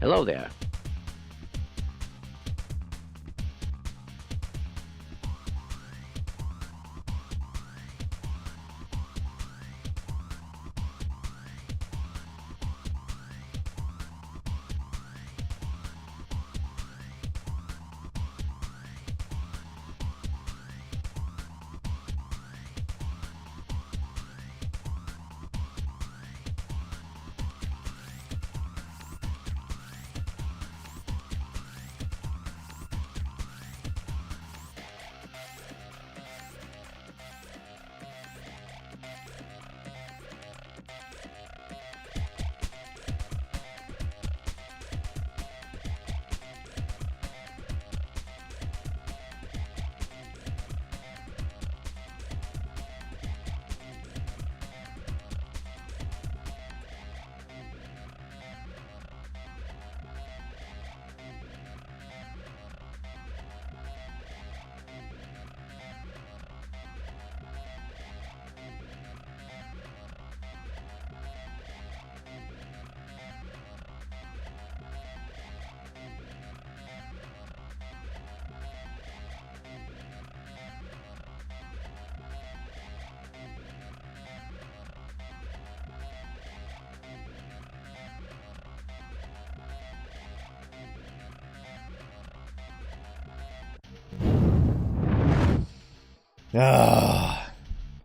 Hello there.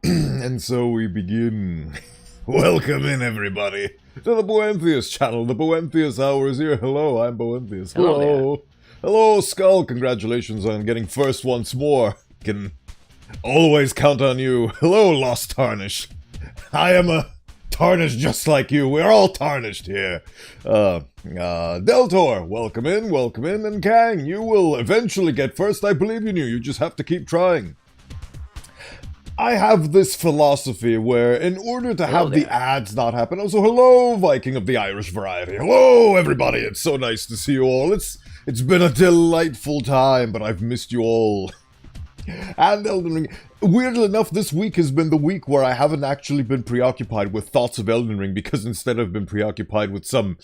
And so we begin. Welcome in, everybody, to the Bowenthius channel. The Bowenthius hour is here. Hello, I'm Bowenthius. Hello. Hello, Skull. Congratulations on getting first once more. Can always count on you. Hello, Lost Tarnish. I am a Tarnish just like you. We're all tarnished here. Deltor, welcome in, and Kang, you will eventually get first. I believe in you. You just have to keep trying. I have this philosophy where, in order to have the ads not happen, also hello, Viking of the Irish variety. Hello, everybody. It's so nice to see you all. It's been a delightful time, but I've missed you all. And Elden Ring. Weirdly enough, this week has been the week where I haven't actually been preoccupied with thoughts of Elden Ring, because instead I've been preoccupied with some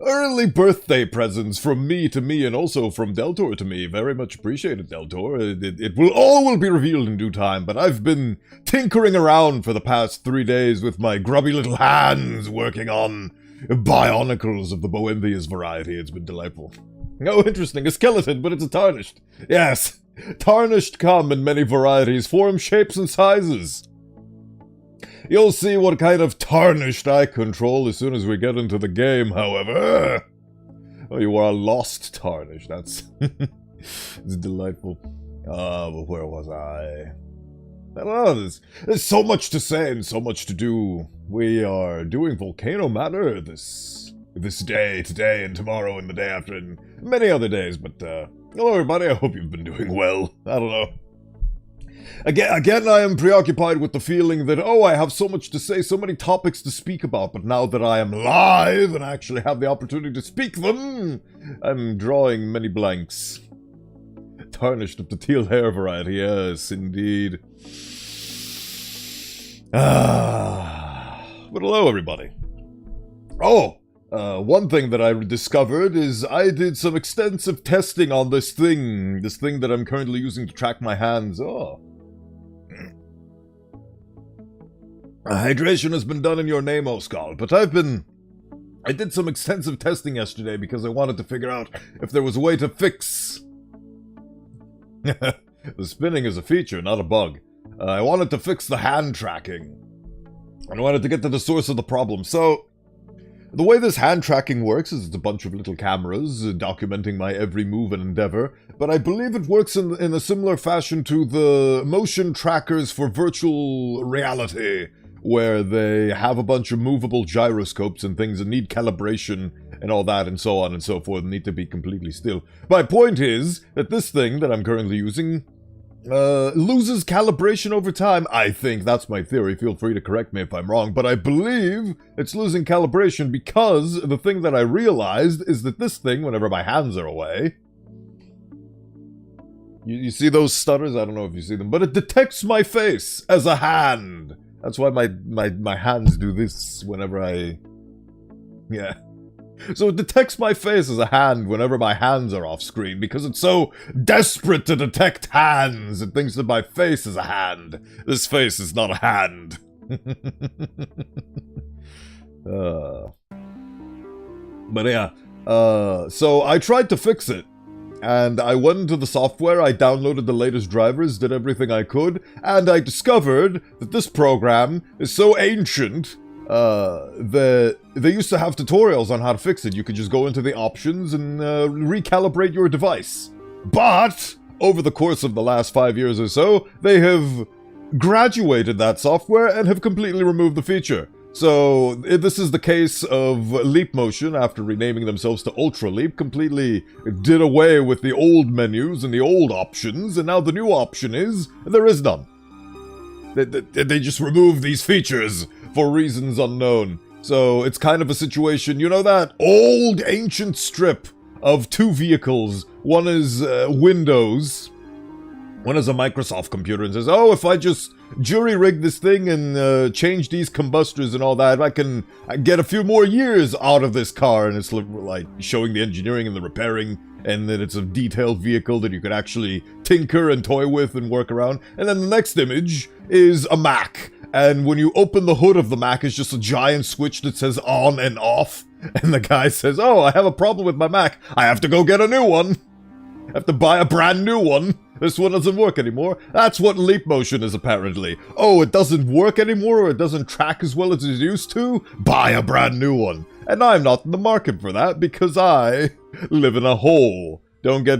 early birthday presents from me to me, and also from Deltor to me. Very much appreciated, Deltor. It will all be revealed in due time, but I've been tinkering around for the past 3 days with my grubby little hands working on bionicles of the Bowenthius variety. It's been delightful. Oh, interesting. A skeleton, but it's a tarnished. Yes. Tarnished come in many varieties, forms, shapes, and sizes. You'll see what kind of tarnished I control as soon as we get into the game, however. Oh, you are a lost tarnish. That's... it's delightful. But where was I? I don't know, there's so much to say and so much to do. We are doing Volcano Manor this day, today, and tomorrow, and the day after, and many other days, but, hello everybody, I hope you've been doing well. I don't know. Again, I am preoccupied with the feeling that, oh, I have so much to say, so many topics to speak about, but now that I am live and actually have the opportunity to speak them, I'm drawing many blanks. Tarnished of the teal hair variety, yes, indeed. But hello, everybody. Oh, one thing that I discovered is I did some extensive testing on this thing that I'm currently using to track my hands. Oh. Hydration has been done in your name, O Skull, but I did some extensive testing yesterday because I wanted to figure out if there was a way to fix... The spinning is a feature, not a bug. I wanted to fix the hand tracking. I wanted to get to the source of the problem, so... The way this hand tracking works is it's a bunch of little cameras documenting my every move and endeavor, but I believe it works in a similar fashion to the motion trackers for virtual reality, where they have a bunch of movable gyroscopes and things that need calibration and all that and so on and so forth, and need to be completely still. My point is that this thing that I'm currently using loses calibration over time. I think that's my theory. Feel free to correct me if I'm wrong, but I believe it's losing calibration because the thing that I realized is that this thing, whenever my hands are away, you see those stutters? I don't know if you see them, but it detects my face as a hand. That's why my hands do this whenever I... Yeah. So it detects my face as a hand whenever my hands are off screen, because it's so desperate to detect hands. It thinks that my face is a hand. This face is not a hand. But yeah, so I tried to fix it. And I went into the software, I downloaded the latest drivers, did everything I could, and I discovered that this program is so ancient that they used to have tutorials on how to fix it. You could just go into the options and recalibrate your device. But over the course of the last 5 years or so, they have graduated that software and have completely removed the feature. So, this is the case of Leap Motion, after renaming themselves to Ultra Leap, completely did away with the old menus and the old options, and now the new option is, there is none. They just removed these features for reasons unknown. So, it's kind of a situation, you know that old ancient strip of two vehicles? One is Windows, one is a Microsoft computer, and says, oh, if I just jury-rig this thing and change these combustors and all that, I can get a few more years out of this car. And it's like showing the engineering and the repairing, and that it's a detailed vehicle that you could actually tinker and toy with and work around. And then the next image is a Mac, and when you open the hood of the Mac, it's just a giant switch that says on and off. And the guy says, oh, I have a problem with my Mac. I have to go get a new one. I have to buy a brand new one. This one doesn't work anymore. That's what Leap Motion is, apparently. Oh, it doesn't work anymore, or it doesn't track as well as it used to? Buy a brand new one. And I'm not in the market for that, because I live in a hole. You don't get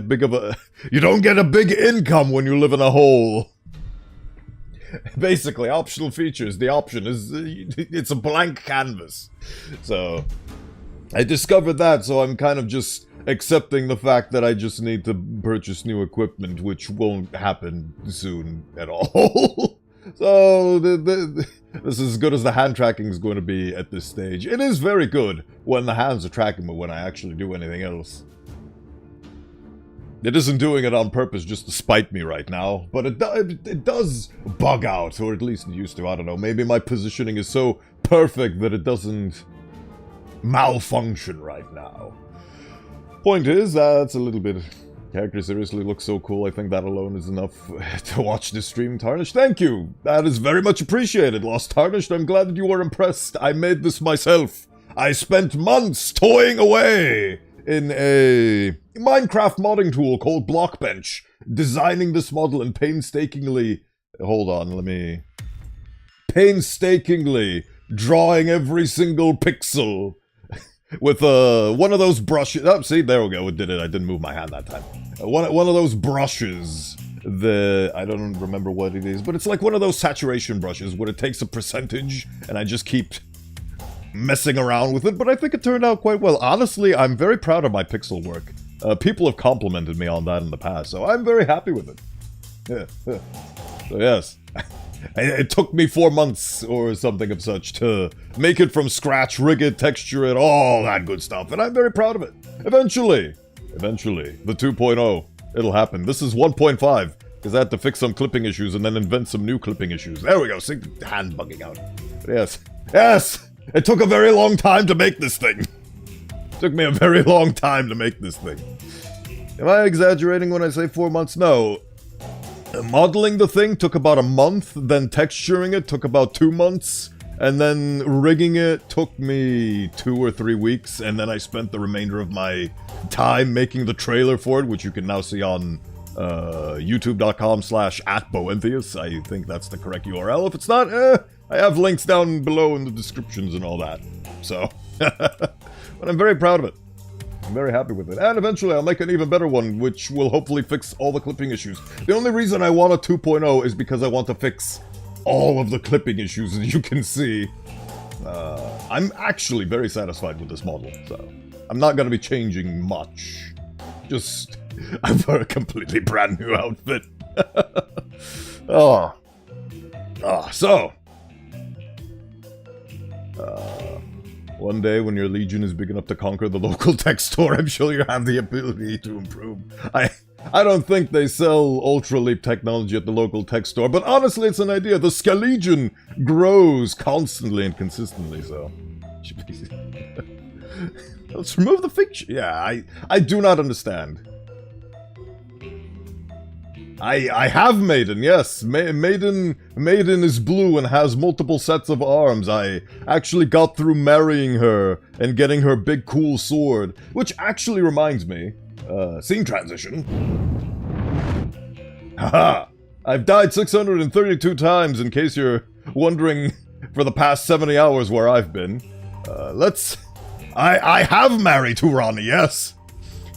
a big income when you live in a hole. Basically, optional features. The option is, it's a blank canvas. So, I discovered that, so I'm kind of just accepting the fact that I just need to purchase new equipment, which won't happen soon at all. So, this is as good as the hand tracking is going to be at this stage. It is very good when the hands are tracking, but when I actually do anything else. It isn't doing it on purpose just to spite me right now, but it does bug out, or at least it used to, I don't know. Maybe my positioning is so perfect that it doesn't malfunction right now. Point is, that's a little bit... Character seriously looks so cool. I think that alone is enough to watch this stream. Tarnished, thank you! That is very much appreciated, Lost Tarnished. I'm glad that you were impressed. I made this myself. I spent months toying away in a Minecraft modding tool called Blockbench, designing this model and painstakingly... Hold on, let me... Painstakingly drawing every single pixel with one of those brushes. Oh, see, there we go. It did it. I didn't move my hand that time. One of those brushes. I don't remember what it is, but it's like one of those saturation brushes where it takes a percentage, and I just keep messing around with it. But I think it turned out quite well. Honestly, I'm very proud of my pixel work. People have complimented me on that in the past, so I'm very happy with it. Yeah. So yes. It took me 4 months or something of such to make it from scratch, rig it, texture it, all that good stuff, and I'm very proud of it. Eventually, the 2.0, it'll happen. This is 1.5, because I had to fix some clipping issues and then invent some new clipping issues. There we go, see, hand bugging out. But yes, it took a very long time to make this thing. It took me a very long time to make this thing. Am I exaggerating when I say 4 months? No. Modeling the thing took about a month, then texturing it took about 2 months, and then rigging it took me 2 or 3 weeks, and then I spent the remainder of my time making the trailer for it, which you can now see on youtube.com/@Bowenthius. I think that's the correct URL. If it's not, I have links down below in the descriptions and all that. So, but I'm very proud of it. I'm very happy with it. And eventually I'll make an even better one, which will hopefully fix all the clipping issues. The only reason I want a 2.0 is because I want to fix all of the clipping issues, as you can see. I'm actually very satisfied with this model, so I'm not going to be changing much. Just, I've got a completely brand new outfit. One day, when your legion is big enough to conquer the local tech store, I'm sure you have the ability to improve. I don't think they sell Ultra Leap technology at the local tech store, but honestly, it's an idea. The Skelegion grows constantly and consistently, so... Let's remove the fiction. Yeah, I do not understand. I have Maiden, yes. Maiden is blue and has multiple sets of arms. I actually got through marrying her and getting her big cool sword. Which actually reminds me, scene transition. Haha! I've died 632 times in case you're wondering for the past 70 hours where I've been. I have married to Ranni, yes!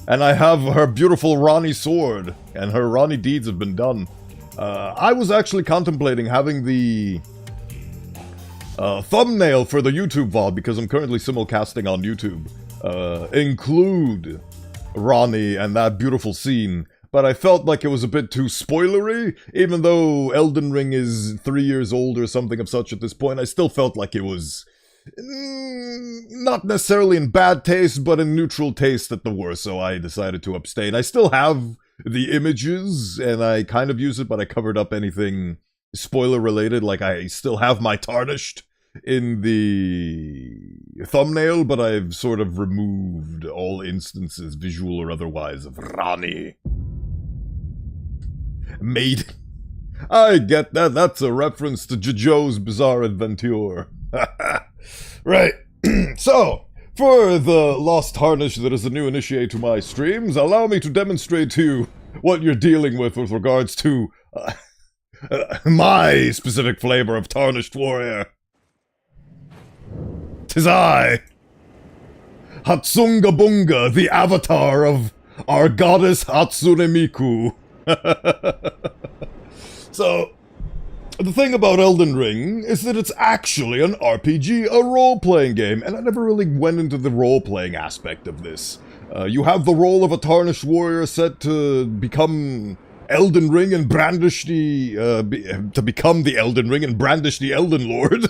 And I have her beautiful Ranni sword, and her Ranni deeds have been done. I was actually contemplating having the thumbnail for the YouTube VOD, because I'm currently simulcasting on YouTube, include Ranni and that beautiful scene, but I felt like it was a bit too spoilery. Even though Elden Ring is 3 years old or something of such at this point, I still felt like it was not necessarily in bad taste, but in neutral taste at the worst, so I decided to abstain. I still have the images, and I kind of use it, but I covered up anything spoiler-related. Like, I still have my tarnished in the thumbnail, but I've sort of removed all instances, visual or otherwise, of Ranni. Maiden. I get that. That's a reference to JoJo's Bizarre Adventure. Right. So, for the Lost Tarnish that is a new initiate to my streams, allow me to demonstrate to you what you're dealing with regards to my specific flavor of Tarnished Warrior. 'Tis I, Hatsunga Bunga, the avatar of our goddess Hatsune Miku. So, the thing about Elden Ring is that it's actually an RPG, a role-playing game, and I never really went into the role-playing aspect of this. You have the role of a Tarnished Warrior set to become Elden Ring and brandish the, to become the Elden Ring and brandish the Elden Lord.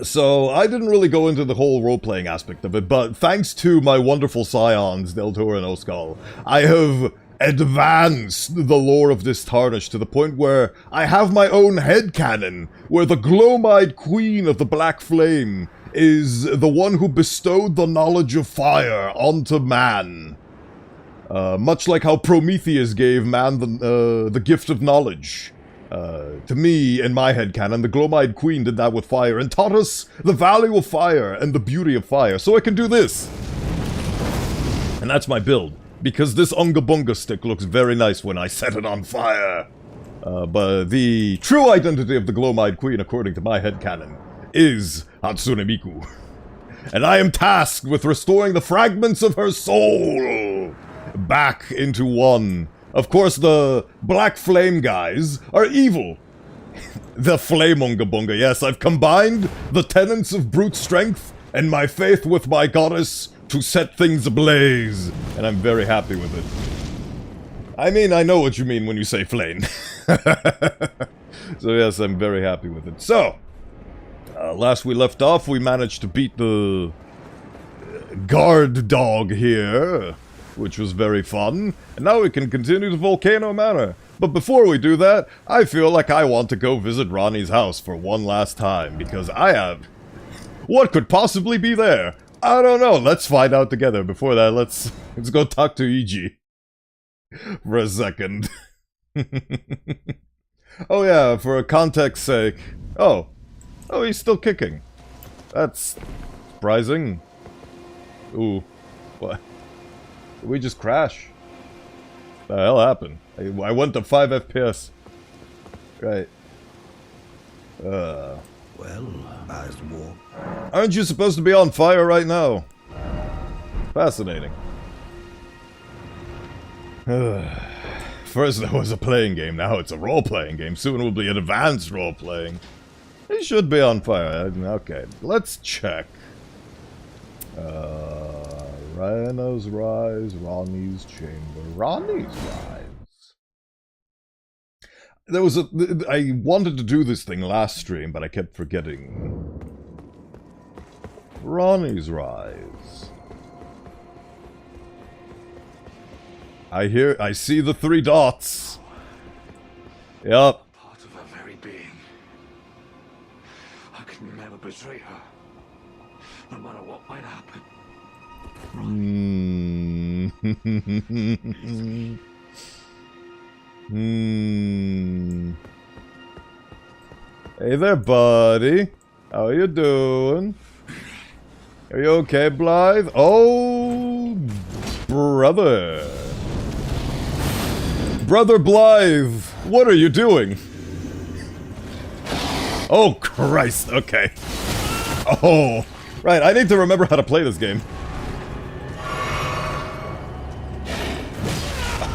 So, I didn't really go into the whole role-playing aspect of it, but thanks to my wonderful scions, Deltor and Oskal, I have advanced the lore of this Tarnish to the point where I have my own headcanon, where the glow-eyed queen of the Black Flame is the one who bestowed the knowledge of fire onto man. Much like how Prometheus gave man the gift of knowledge. To me, in my headcanon, the glow-eyed queen did that with fire and taught us the value of fire and the beauty of fire, so I can do this. And that's my build, because this Unga Bunga stick looks very nice when I set it on fire. But the true identity of the glow-eyed queen, according to my headcanon, is Hatsune Miku. And I am tasked with restoring the fragments of her soul back into one. Of course, the Black Flame guys are evil. The Flame Unga Bunga, yes, I've combined the tenets of brute strength and my faith with my goddess to set things ablaze, and I'm very happy with it. I mean, I know what you mean when you say flame. So yes, I'm very happy with it. So, last we left off, we managed to beat the guard dog here, which was very fun, and now we can continue to Volcano Manor. But before we do that, I feel like I want to go visit Ranni's house for one last time, because I have... What could possibly be there? I don't know, let's find out together. Before that, let's go talk to Iji. For a second. Oh yeah, for a context sake. Oh, he's still kicking. That's surprising. Ooh, what? Did we just crash? What the hell happened? I went to 5 FPS. Right. Well, as war. Aren't you supposed to be on fire right now? Fascinating. First there was a playing game, now it's a role-playing game. Soon it will be an advanced role-playing. He should be on fire. Okay, let's check. Rhino's Rise, Ranni's Chamber. Ranni's Rise. There was I wanted to do this thing last stream, but I kept forgetting. Ranni's Rise. I see the 3 dots. Yep. Part of her very being. I can never betray her. No matter what might happen. Hey there, buddy. How you doing? Are you okay, Blythe? Oh, brother. Brother Blythe, what are you doing? Oh, Christ, okay. Oh, right, I need to remember how to play this game.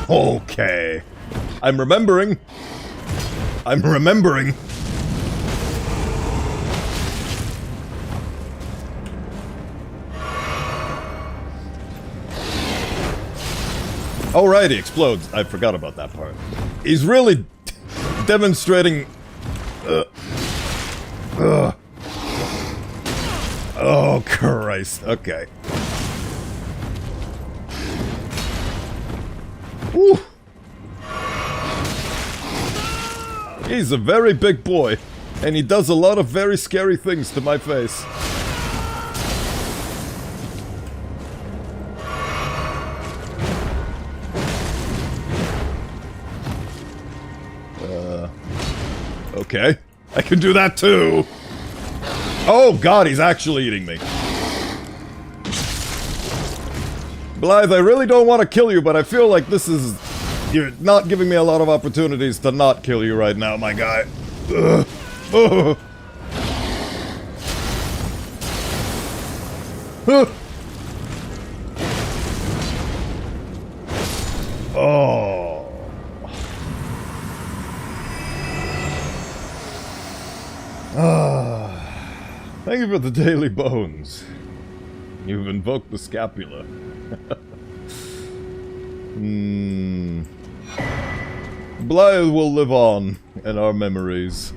Okay. I'm remembering. Oh, right, he explodes. I forgot about that part. He's really demonstrating... Oh, Christ. Okay. Woo. He's a very big boy, and he does a lot of very scary things to my face. Okay, I can do that too. Oh God, he's actually eating me. Blythe, I really don't want to kill you, but I feel like this is... You're not giving me a lot of opportunities to not kill you right now, my guy. Ugh. Ugh. Huh. Oh. Thank you for the daily bones. You've invoked the scapula. Blythe will live on in our memories.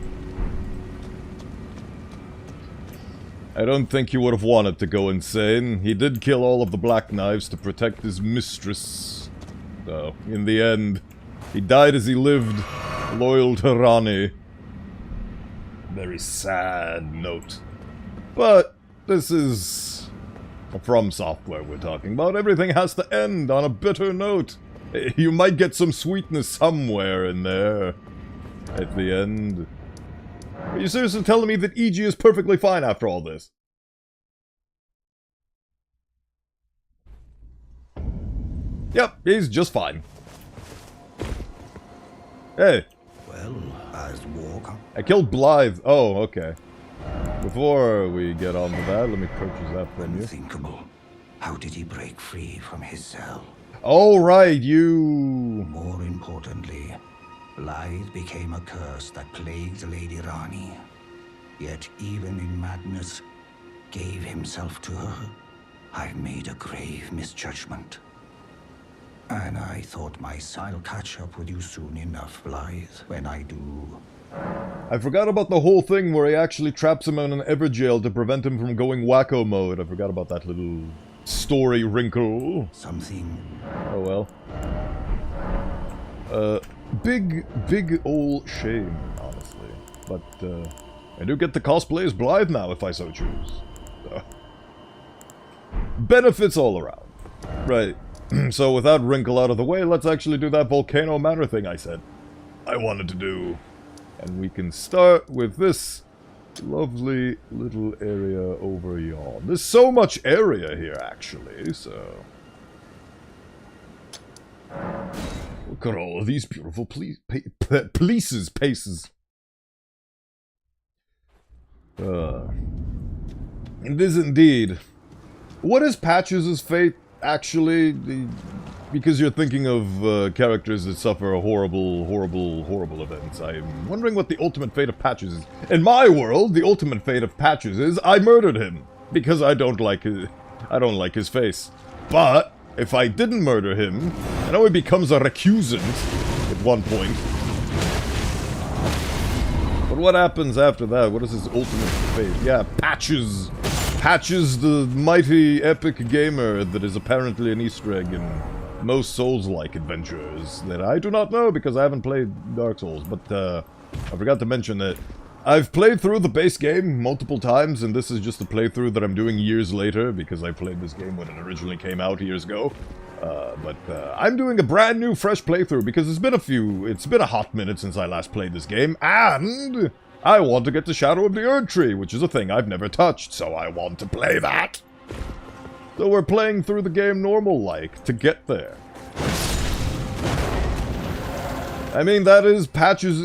I don't think he would have wanted to go insane. He did kill all of the Black Knives to protect his mistress. So, in the end, he died as he lived, loyal to Rani. Very sad note. But this is From Software we're talking about. Everything has to end on a bitter note. You might get some sweetness somewhere in there at the end. Are you seriously telling me that EG is perfectly fine after all this? Yep, he's just fine. Hey. Well, as Walker. I killed Blythe. Oh, okay. Before we get on to that, let me purchase that from you. Unthinkable. How did he break free from his cell? Oh, right, you... More importantly, Blythe became a curse that plagued Lady Rani. Yet even in madness, gave himself to her. I've made a grave misjudgment. And I thought I'll catch up with you soon enough, Blythe. When I do... I forgot about the whole thing where he actually traps him in an Everjail to prevent him from going wacko mode. I forgot about that little story wrinkle. Something... Oh well. Big ol' shame, honestly. But, I do get to cosplay as Blythe now if I so choose. Benefits all around. Right. So with that wrinkle out of the way, let's actually do that Volcano Manor thing I said I wanted to do. And we can start with this lovely little area over yon. There's so much area here, actually, so... Look at all of these beautiful paces. It is indeed. What is Patches' fate, actually? Because you're thinking of characters that suffer horrible events. I'm wondering what the ultimate fate of Patches is. In my world, the ultimate fate of Patches is I murdered him because I don't like his face. But if I didn't murder him, I know he becomes a recusant at one point. But what happens after that? What is his ultimate fate? Yeah, Patches. Patches, the mighty epic gamer that is apparently an Easter egg in most Souls-like adventures that I do not know because I haven't played Dark Souls. But I forgot to mention that I've played through the base game multiple times, and this is just a playthrough that I'm doing years later, because I played this game when it originally came out years ago. But I'm doing a brand new, fresh playthrough, because it's been a hot minute since I last played this game, and I want to get to Shadow of the Erdtree, which is a thing I've never touched, so I want to play that. So we're playing through the game normal-like to get there. I mean, that is Patch's,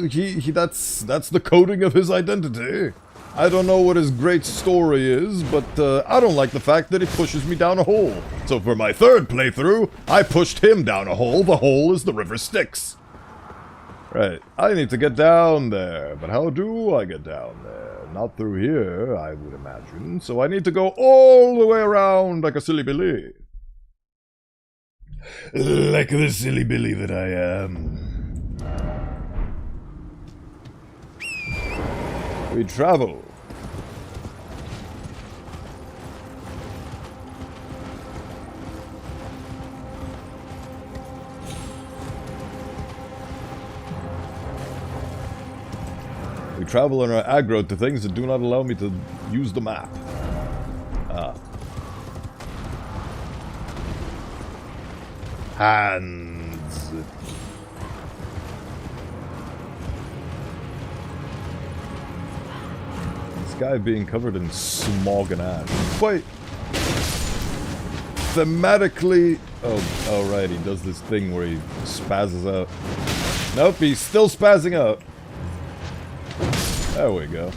that's the coding of his identity. I don't know what his great story is, but I don't like the fact that he pushes me down a hole. So for my third playthrough, I pushed him down a hole. The hole is the river Styx. Right, I need to get down there, but how do I get down there? Not through here, I would imagine, so I need to go all the way around like a silly Billy. Like the silly Billy that I am. We travel. We travel and are aggroed to things that do not allow me to use the map. Ah. Hands. This guy being covered in smog and ash. Quite thematically. Oh, right. He does this thing where he spazzes out. Nope, he's still spazzing out. There we go.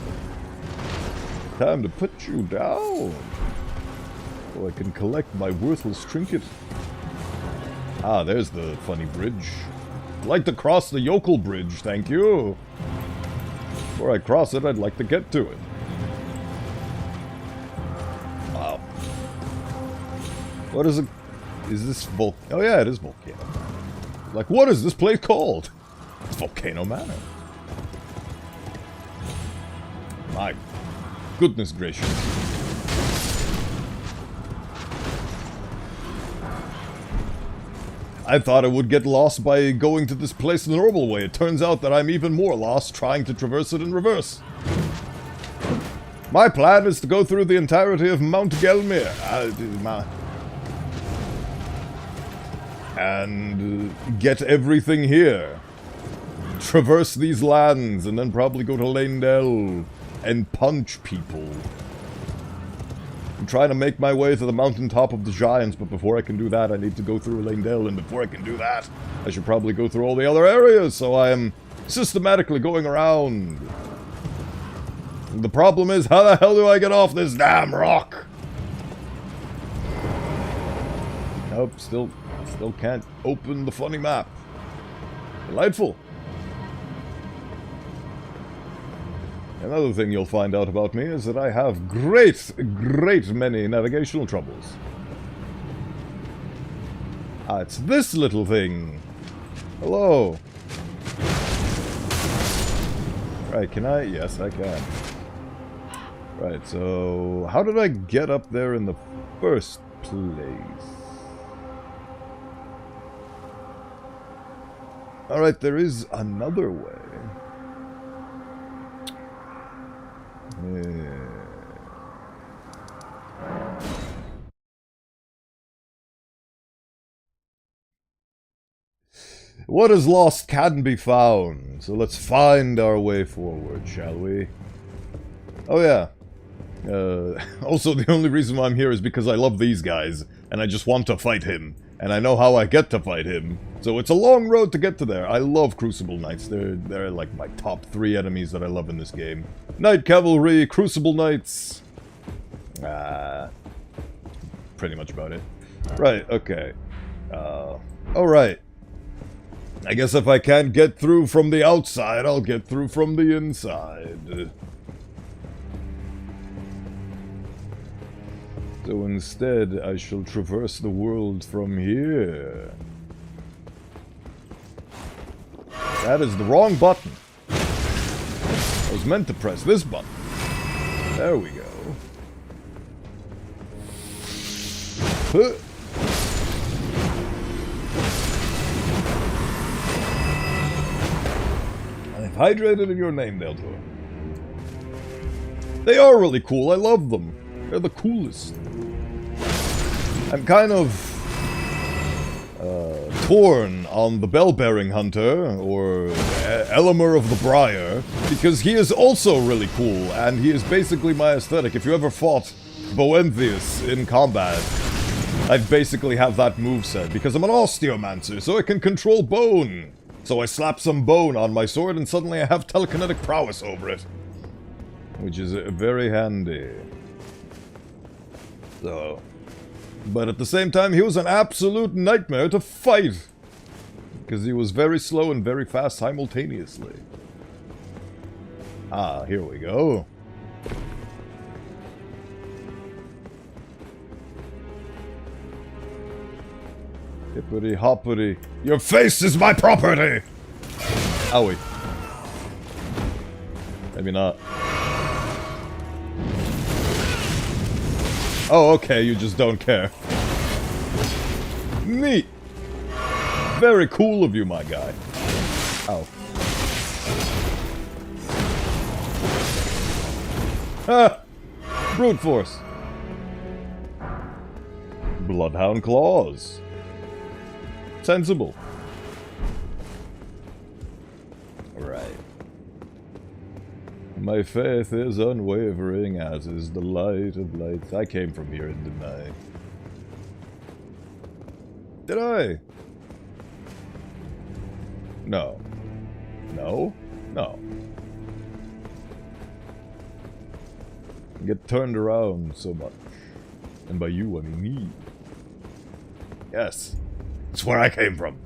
Time to put you down. So I can collect my worthless trinket. Ah, there's the funny bridge. I'd like to cross the yokel bridge, thank you. Before I cross it, I'd like to get to it. Wow. What is it? Is this Oh yeah, it is Volcano. Like, what is this place called? It's Volcano Manor. My goodness gracious. I thought I would get lost by going to this place the normal way. It turns out that I'm even more lost trying to traverse it in reverse. My plan is to go through the entirety of Mount Gelmir. And get everything here. Traverse these lands and then probably go to Leyndell and punch people. I'm trying to make my way to the mountaintop of the giants, but before I can do that, I need to go through Leyndell, and before I can do that, I should probably go through all the other areas, so I am systematically going around. And the problem is, how the hell do I get off this damn rock? Nope, still can't open the funny map. Delightful. Another thing you'll find out about me is that I have great many navigational troubles. Ah, it's this little thing. Hello. Right, can I? Yes, I can. Right, so how did I get up there in the first place? Alright, there is another way. What is lost can be found, so let's find our way forward, shall we? Oh yeah. Also, the only reason why I'm here is because I love these guys, and I just want to fight him, and I know how I get to fight him. So it's a long road to get to there. I love Crucible Knights. They're like my top 3 enemies that I love in this game. Knight Cavalry, Crucible Knights. Pretty much about it. Right, okay. Alright. I guess if I can't get through from the outside, I'll get through from the inside. So instead, I shall traverse the world from here. That is the wrong button. I was meant to press this button. There we go. Huh. I've hydrated in your name, Deltor. They are really cool, I love them. They're the coolest. I'm kind of torn on the Bell-Bearing Hunter, or Elemer of the Briar, because he is also really cool, and he is basically my aesthetic. If you ever fought Bowenthius in combat, I'd basically have that moveset, because I'm an Osteomancer, so I can control bone. So I slap some bone on my sword, and suddenly I have telekinetic prowess over it. Which is very handy. So... But at the same time, he was an absolute nightmare to fight. Because he was very slow and very fast simultaneously. Ah, here we go. Hippity hoppity. Your face is my property! Owie. Maybe not. Oh, okay, you just don't care. Neat! Very cool of you, my guy. Ow. Ah! Brute force. Bloodhound claws. Sensible. Right. My faith is unwavering, as is the light of lights. I came from here and deny. Did I? No. No? No. Get turned around so much. And by you, I mean me. Yes. That's where I came from.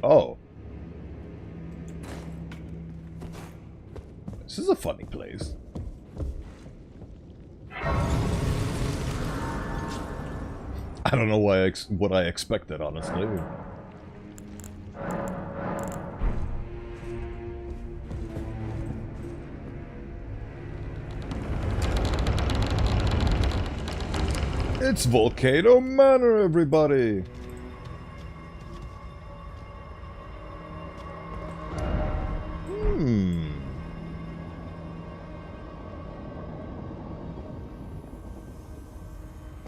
Oh. This is a funny place. I don't know why what I expected, honestly. It's Volcano Manor, everybody!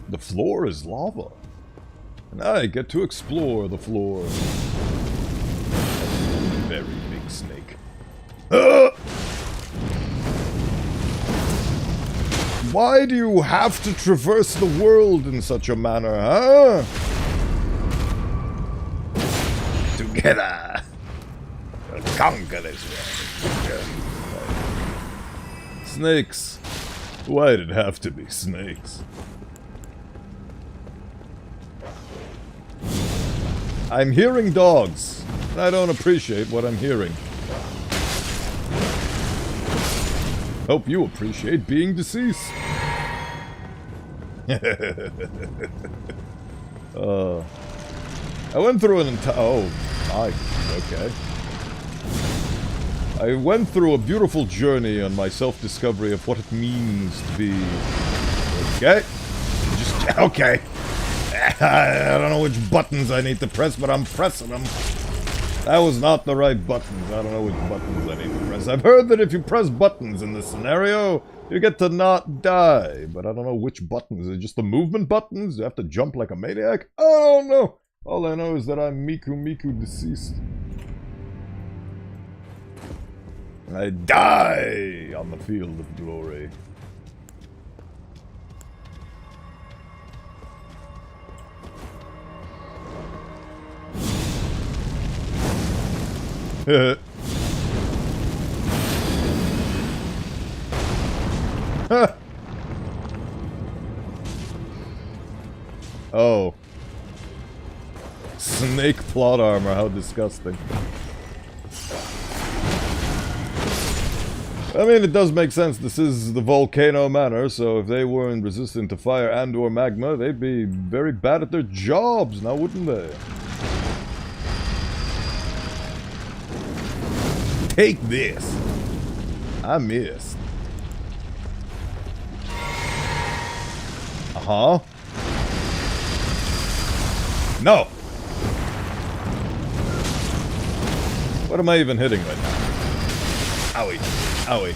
The floor is lava. And I get to explore the floor. Very big snake. Why do you have to traverse the world in such a manner, huh? Together, we'll conquer this world. Snakes. Why'd it have to be snakes? I'm hearing dogs. I don't appreciate what I'm hearing. Hope you appreciate being deceased. I went through an entire... Oh, my... Okay. I went through a beautiful journey on my self-discovery of what it means to be... Okay. Just... Okay. I don't know which buttons I need to press, but I'm pressing them. That was not the right buttons. I don't know which buttons I need to press. I've heard that if you press buttons in this scenario, you get to not die. But I don't know which buttons. Is it just the movement buttons? Do you have to jump like a maniac? I don't know. All I know is that I'm Miku deceased. I die on the field of glory. Oh. Snake plot armor, how disgusting. I mean, it does make sense. This is the Volcano Manor, so if they weren't resistant to fire and or magma, they'd be very bad at their jobs, now wouldn't they? Take this. I missed. Huh? No! What am I even hitting right now? Owie. Owie.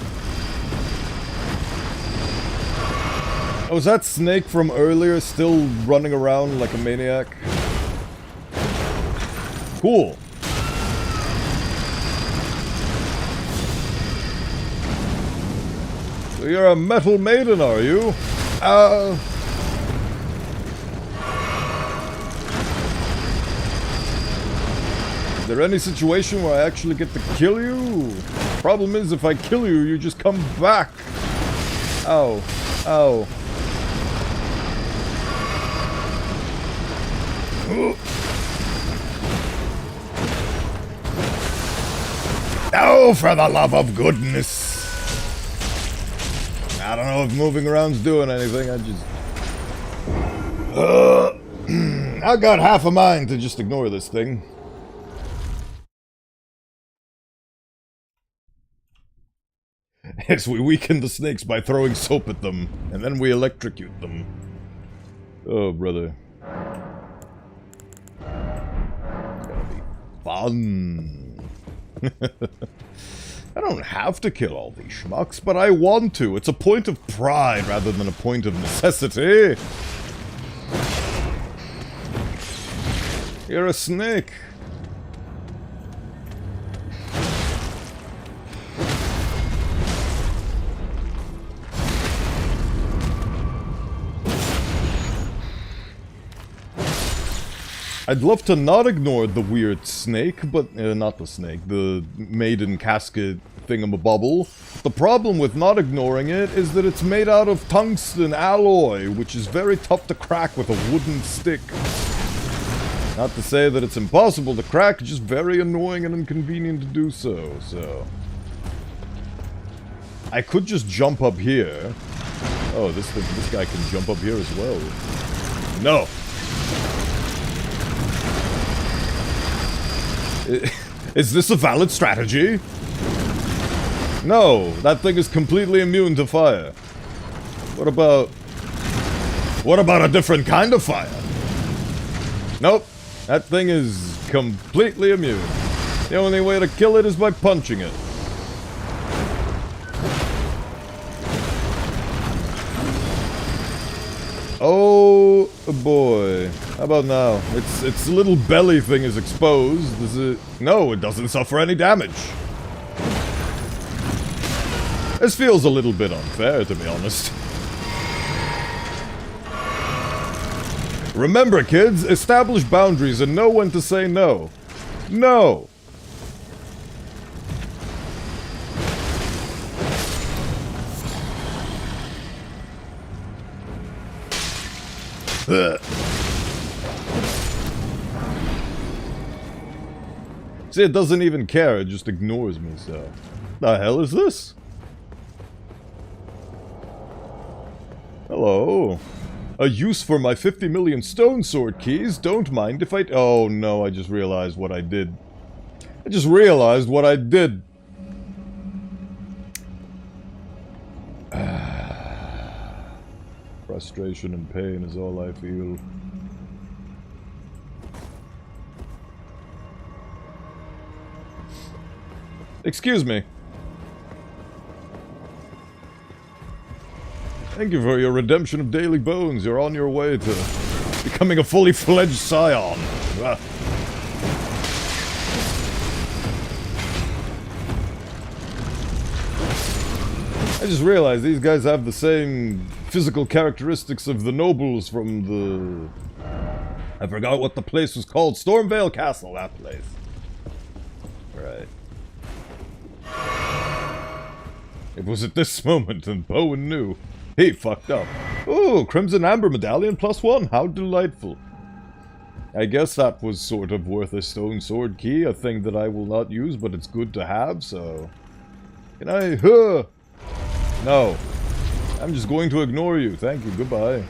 Oh, was that snake from earlier still running around like a maniac? Cool. So you're a metal maiden, are you? Is there any situation where I actually get to kill you? Problem is, if I kill you, you just come back. Ow. Ow. Oh, for the love of goodness. I don't know if moving around's doing anything, I just... I got half a mind to just ignore this thing. Yes, we weaken the snakes by throwing soap at them, and then we electrocute them. Oh, brother. It's gonna be fun. I don't have to kill all these schmucks, but I want to. It's a point of pride rather than a point of necessity. You're a snake. I'd love to not ignore the weird snake, but... not the snake, the maiden casket thingamabobble. The problem with not ignoring it is that it's made out of tungsten alloy, which is very tough to crack with a wooden stick. Not to say that it's impossible to crack, just very annoying and inconvenient to do so, so... I could just jump up here. Oh, this guy can jump up here as well. No! Is this a valid strategy? No, that thing is completely immune to fire. What about a different kind of fire? Nope, that thing is completely immune. The only way to kill it is by punching it. Oh boy. How about now? Its little belly thing is exposed. Does it... No, it doesn't suffer any damage. This feels a little bit unfair, to be honest. Remember, kids, establish boundaries and know when to say no. No! See, it doesn't even care, it just ignores me, so... The hell is this? Hello. A use for my 50 million stone sword keys, don't mind if I... Oh no, I just realized what I did. I just realized what I did. Frustration and pain is all I feel. Excuse me. Thank you for your redemption of daily bones. You're on your way to becoming a fully fledged scion. I just realized these guys have the same physical characteristics of the nobles from the... I forgot what the place was called. Stormvale Castle, that place. Right. It was at this moment that Bowen knew. He fucked up. Ooh, Crimson Amber Medallion +1. How delightful. I guess that was sort of worth a stone sword key, a thing that I will not use, but it's good to have, so... Can I... No. I'm just going to ignore you. Thank you. Goodbye.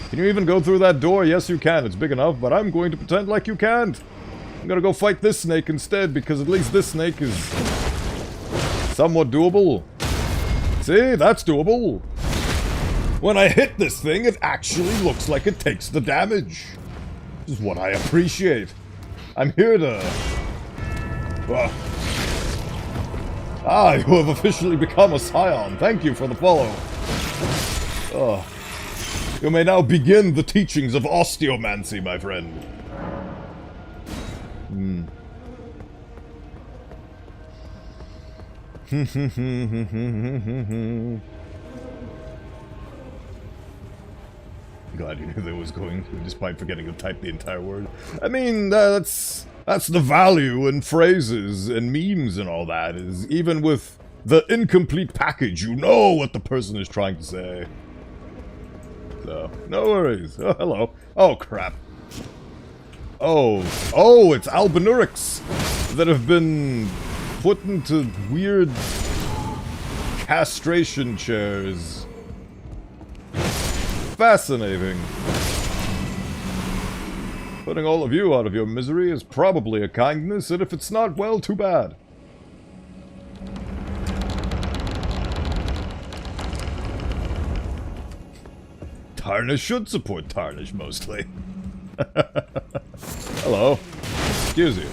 Can you even go through that door? Yes, you can. It's big enough, but I'm going to pretend like you can't. I'm gonna go fight this snake instead, because at least this snake is... somewhat doable. See? That's doable. When I hit this thing, it actually looks like it takes the damage. This is what I appreciate. I'm here to... you have officially become a scion. Thank you for the follow. You may now begin the teachings of osteomancy, my friend. Glad you knew that was going to, despite forgetting to type the entire word. I mean, that's the value in phrases and memes and all that, is even with the incomplete package, you know what the person is trying to say. So, no worries. Oh, hello. Oh, crap. Oh, it's albinurics that have been put into weird castration chairs. Fascinating. Putting all of you out of your misery is probably a kindness, and if it's not, well, too bad. Tarnish should support Tarnish, mostly. Hello. Excuse you.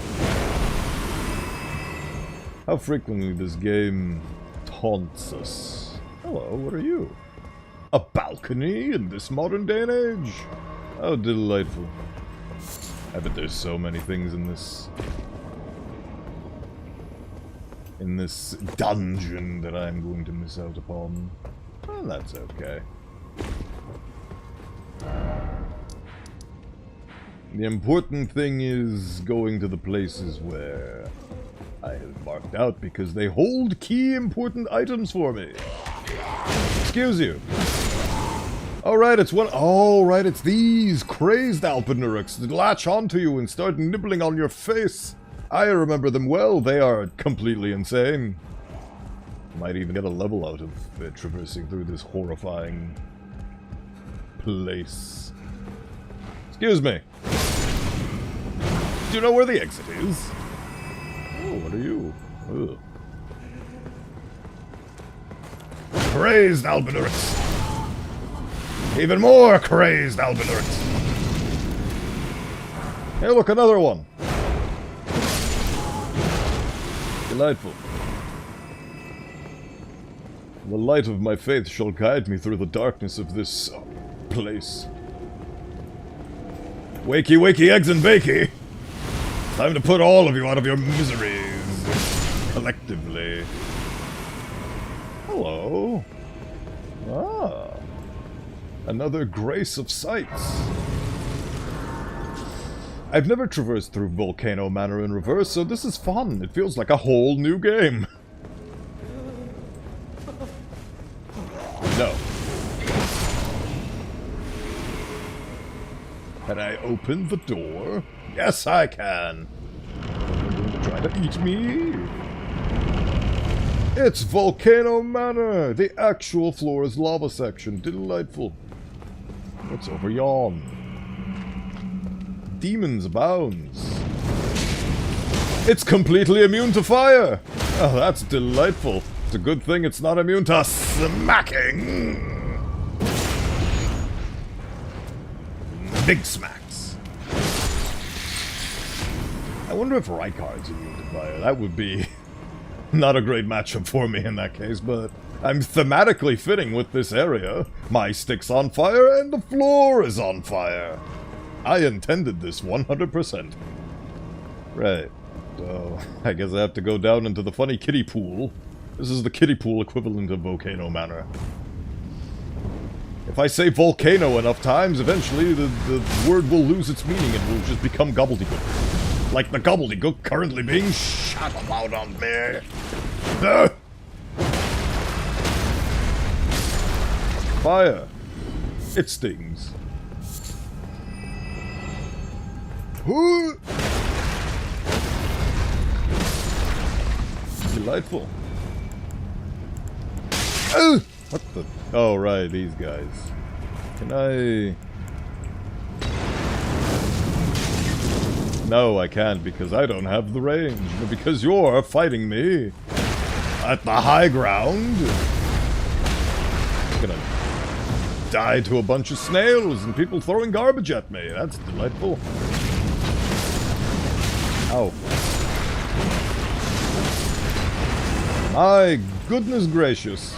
How frequently this game taunts us. Hello, what are you? A balcony in this modern day and age? How delightful. I bet there's so many things in this dungeon that I'm going to miss out upon. Well, that's okay. The important thing is going to the places where I have marked out because they hold key important items for me. Excuse you. Alright, it's these crazed alpinurics that latch onto you and start nibbling on your face. I remember them well. They are completely insane. Might even get a level out of traversing through this horrifying place. Excuse me. Do you know where the exit is? Oh, what are you? Ugh. Crazed albinurics. Even more crazed albinurics. Hey, look, another one. Delightful. The light of my faith shall guide me through the darkness of this place. Wakey, wakey, eggs and bakey. Time to put all of you out of your miseries. Collectively. Hello. Ah. Another grace of sights. I've never traversed through Volcano Manor in reverse, so this is fun. It feels like a whole new game. No. Can I open the door? Yes, I can. Try to eat me. It's Volcano Manor. The actual floor is lava section. Delightful. What's over yon? Demons abounds. It's completely immune to fire. Oh, that's delightful. It's a good thing it's not immune to smacking. Big smacks. I wonder if Rykard's immune to fire. That would be not a great matchup for me in that case, but I'm thematically fitting with this area. My stick's on fire and the floor is on fire. I intended this 100%. Right. So, I guess I have to go down into the funny kiddie pool. This is the kiddie pool equivalent of Volcano Manor. If I say volcano enough times, eventually the word will lose its meaning and will just become gobbledygook. Like the gobbledygook currently being shot about on me. Fire. It stings. Delightful. What the? Oh, right, these guys. Can I... No, I can't, because I don't have the range. But because you're fighting me at the high ground. I'm gonna die to a bunch of snails and people throwing garbage at me. That's delightful. Ow. My goodness gracious.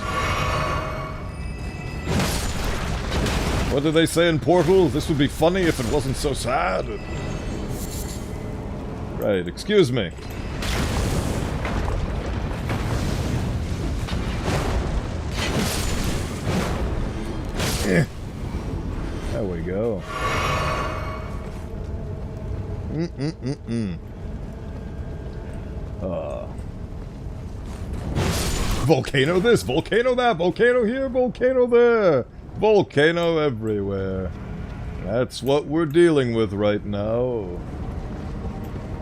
What do they say in Portal? This would be funny if it wasn't so sad. Right, excuse me. There we go. Volcano this, volcano that, volcano here, volcano there. Volcano everywhere. That's what we're dealing with right now.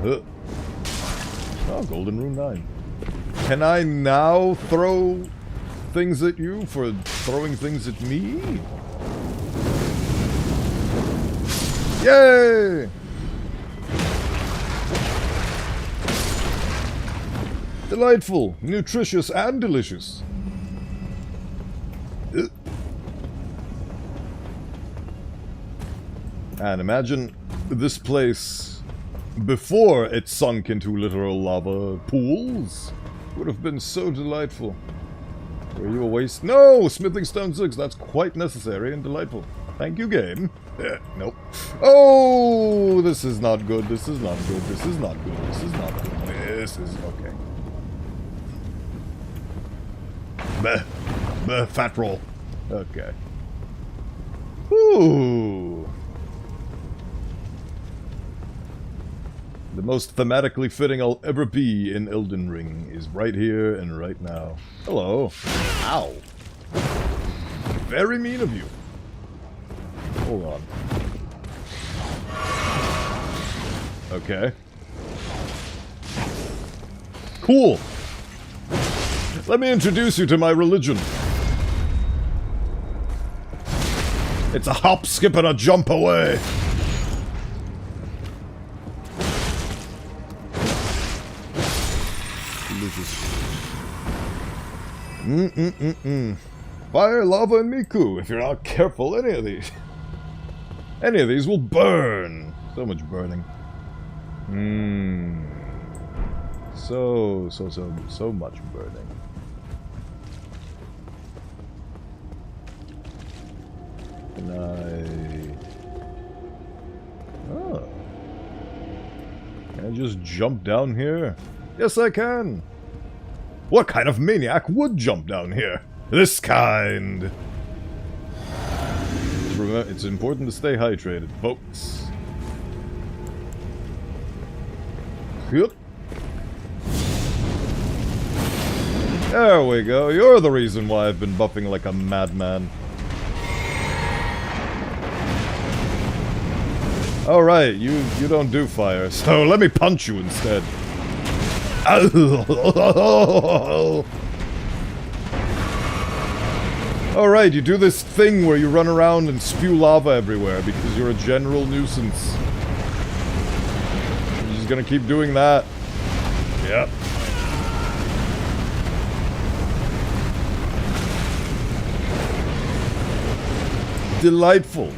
Oh, Golden Rune 9. Can I now throw things at you for throwing things at me? Yay! Delightful, nutritious, and delicious. And imagine this place before it sunk into literal lava pools. Would have been so delightful. Were you a waste? No! Smithing Stone 6, that's quite necessary and delightful. Thank you, game. Nope. Oh! This is not good, this is not good, this is not good, this is not good. This is okay. Bleh. Bleh, fat roll. Okay. Ooh. The most thematically fitting I'll ever be in Elden Ring is right here and right now. Hello. Ow. Very mean of you. Hold on. Okay. Cool. Let me introduce you to my religion. It's a hop, skip, and a jump away. Fire, lava, and Miku. If you're not careful, any of these will burn. So much burning. So much burning. Can Oh. Can I just jump down here? Yes, I can. What kind of maniac would jump down here? This kind. It's important to stay hydrated, folks. Yep. There we go. You're the reason why I've been buffing like a madman. Alright, you don't do fire, so let me punch you instead. Alright, you do this thing where you run around and spew lava everywhere because you're a general nuisance. You're just gonna keep doing that. Yep. Delightful.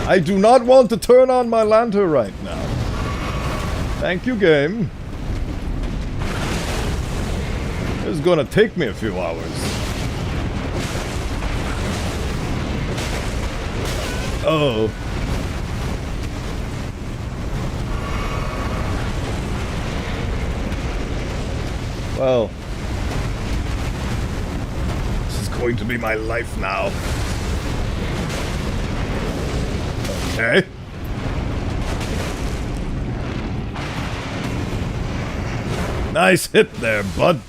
I do not want to turn on my lantern right now. Thank you, game. This is gonna take me a few hours. Oh. Well. This is going to be my life now. Okay. Nice hit there, bud.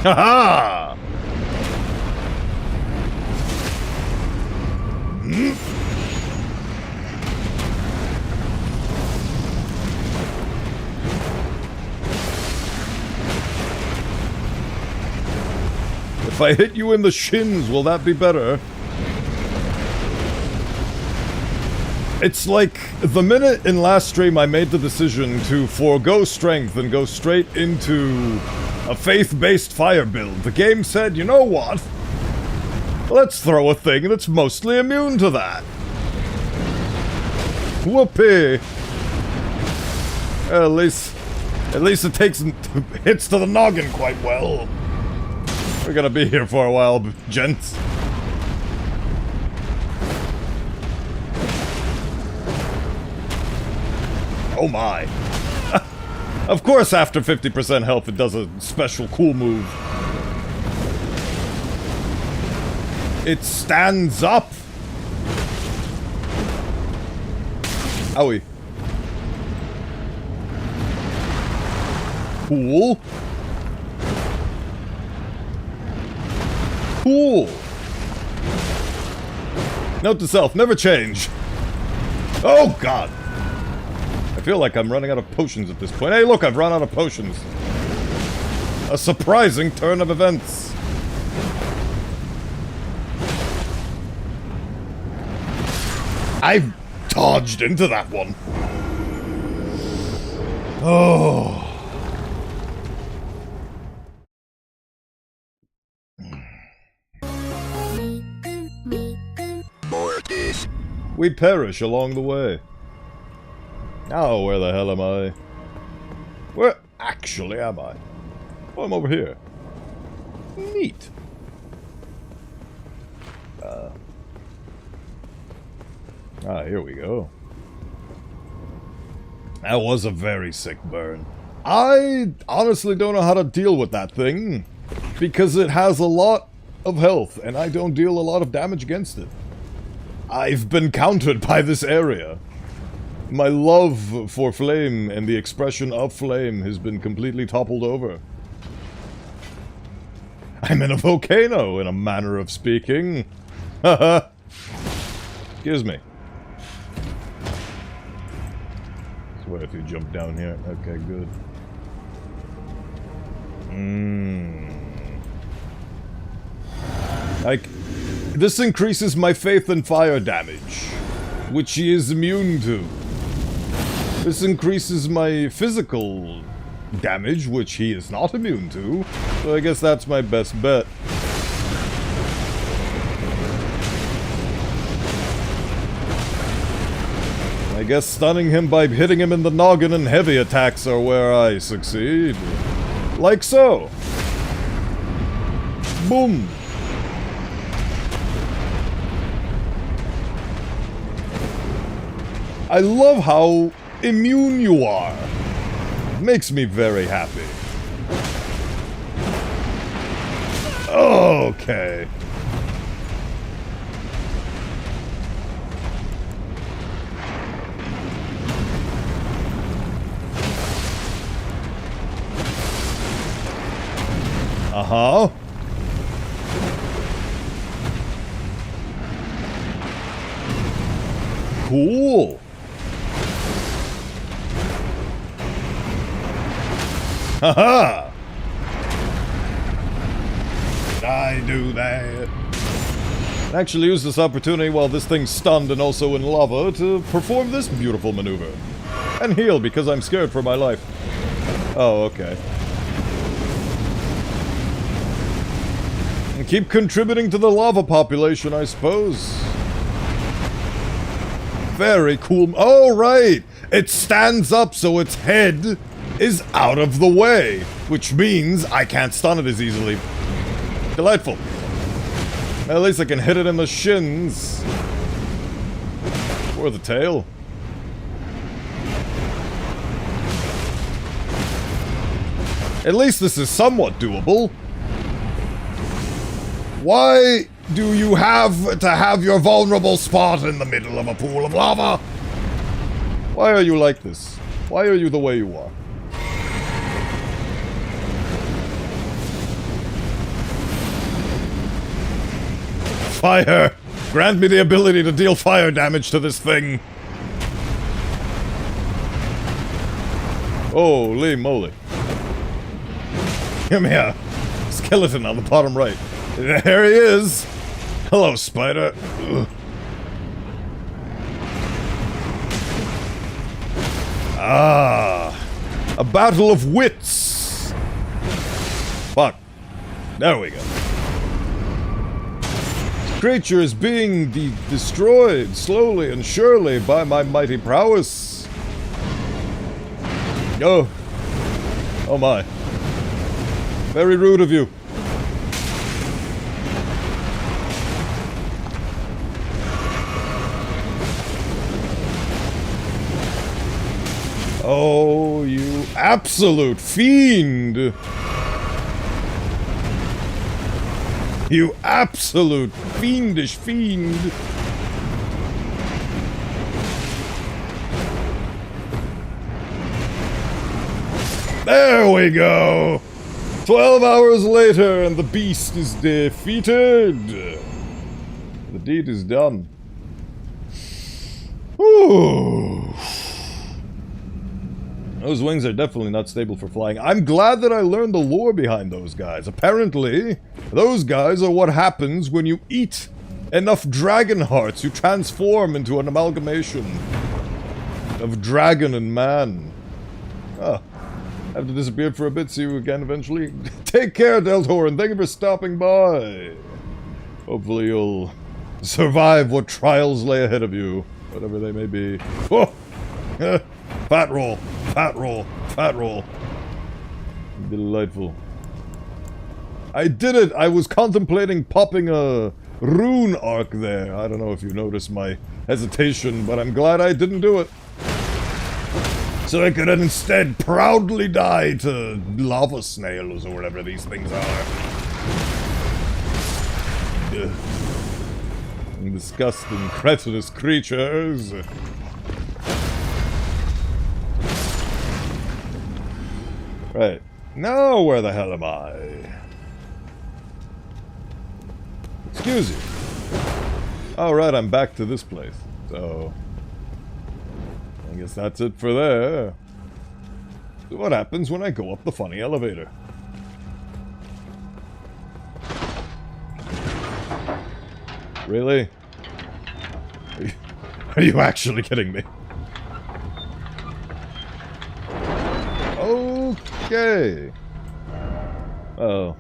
Haha! If I hit you in the shins, will that be better? It's like, the minute in last stream I made the decision to forego strength and go straight into a faith-based fire build, the game said, you know what? Let's throw a thing that's mostly immune to that. Whoopee. At least it takes hits to the noggin quite well. We're gonna be here for a while, gents. Oh my. Of course, after 50% health, it does a special cool move. It stands up. Owie. Cool. Cool. Note to self, never change. Oh god. I feel like I'm running out of potions at this point. Hey look, I've run out of potions. A surprising turn of events. I dodged into that one. Oh. We perish along the way. Oh, where the hell am I? Where actually am I? Oh, I'm over here. Neat. Here we go. That was a very sick burn. I honestly don't know how to deal with that thing, because it has a lot of health, and I don't deal a lot of damage against it. I've been countered by this area. My love for flame and the expression of flame has been completely toppled over. I'm in a volcano, in a manner of speaking. Haha. Excuse me. So what if you jump down here? Okay, good. Like, this increases my faith and fire damage, which she is immune to. This increases my physical damage, which he is not immune to, so I guess that's my best bet. I guess stunning him by hitting him in the noggin and heavy attacks are where I succeed. Like so. Boom. I love how immune you are. Makes me very happy. Okay. Uh-huh. Cool. Haha! Did I do that? Actually use this opportunity while this thing's stunned and also in lava to perform this beautiful maneuver. And heal because I'm scared for my life. Oh, okay. And keep contributing to the lava population, I suppose. Very cool. Oh, right! It stands up so its head is out of the way, which means I can't stun it as easily. Delightful. At least I can hit it in the shins. Or the tail. At least this is somewhat doable. Why do you have to have your vulnerable spot in the middle of a pool of lava? Why are you like this? Why are you the way you are? Fire! Grant me the ability to deal fire damage to this thing. Holy moly. Give me a skeleton on the bottom right. There he is! Hello, spider. Ugh. Ah! A battle of wits! Fuck. There we go. creature is being destroyed slowly and surely by my mighty prowess. Oh. Oh my. Very rude of you. Oh, you absolute fiend! You absolute fiendish fiend! There we go! 12 hours later and the beast is defeated! The deed is done. Ooh. Those wings are definitely not stable for flying. I'm glad that I learned the lore behind those guys. Apparently, those guys are what happens when you eat enough dragon hearts. You transform into an amalgamation of dragon and man. Oh, I have to disappear for a bit, see you again eventually. Take care, Deltor, and thank you for stopping by. Hopefully you'll survive what trials lay ahead of you, whatever they may be. Oh! Fat roll, fat roll, fat roll. Delightful. I did it! I was contemplating popping a rune arc there. I don't know if you noticed my hesitation, but I'm glad I didn't do it. So I could instead proudly die to lava snails or whatever these things are. Ugh. Disgusting, cretinous creatures. Right. Now where the hell am I? Excuse you. Alright, I'm back to this place. So I guess that's it for there. So what happens when I go up the funny elevator? Really? Are you actually kidding me? Okay. Oh.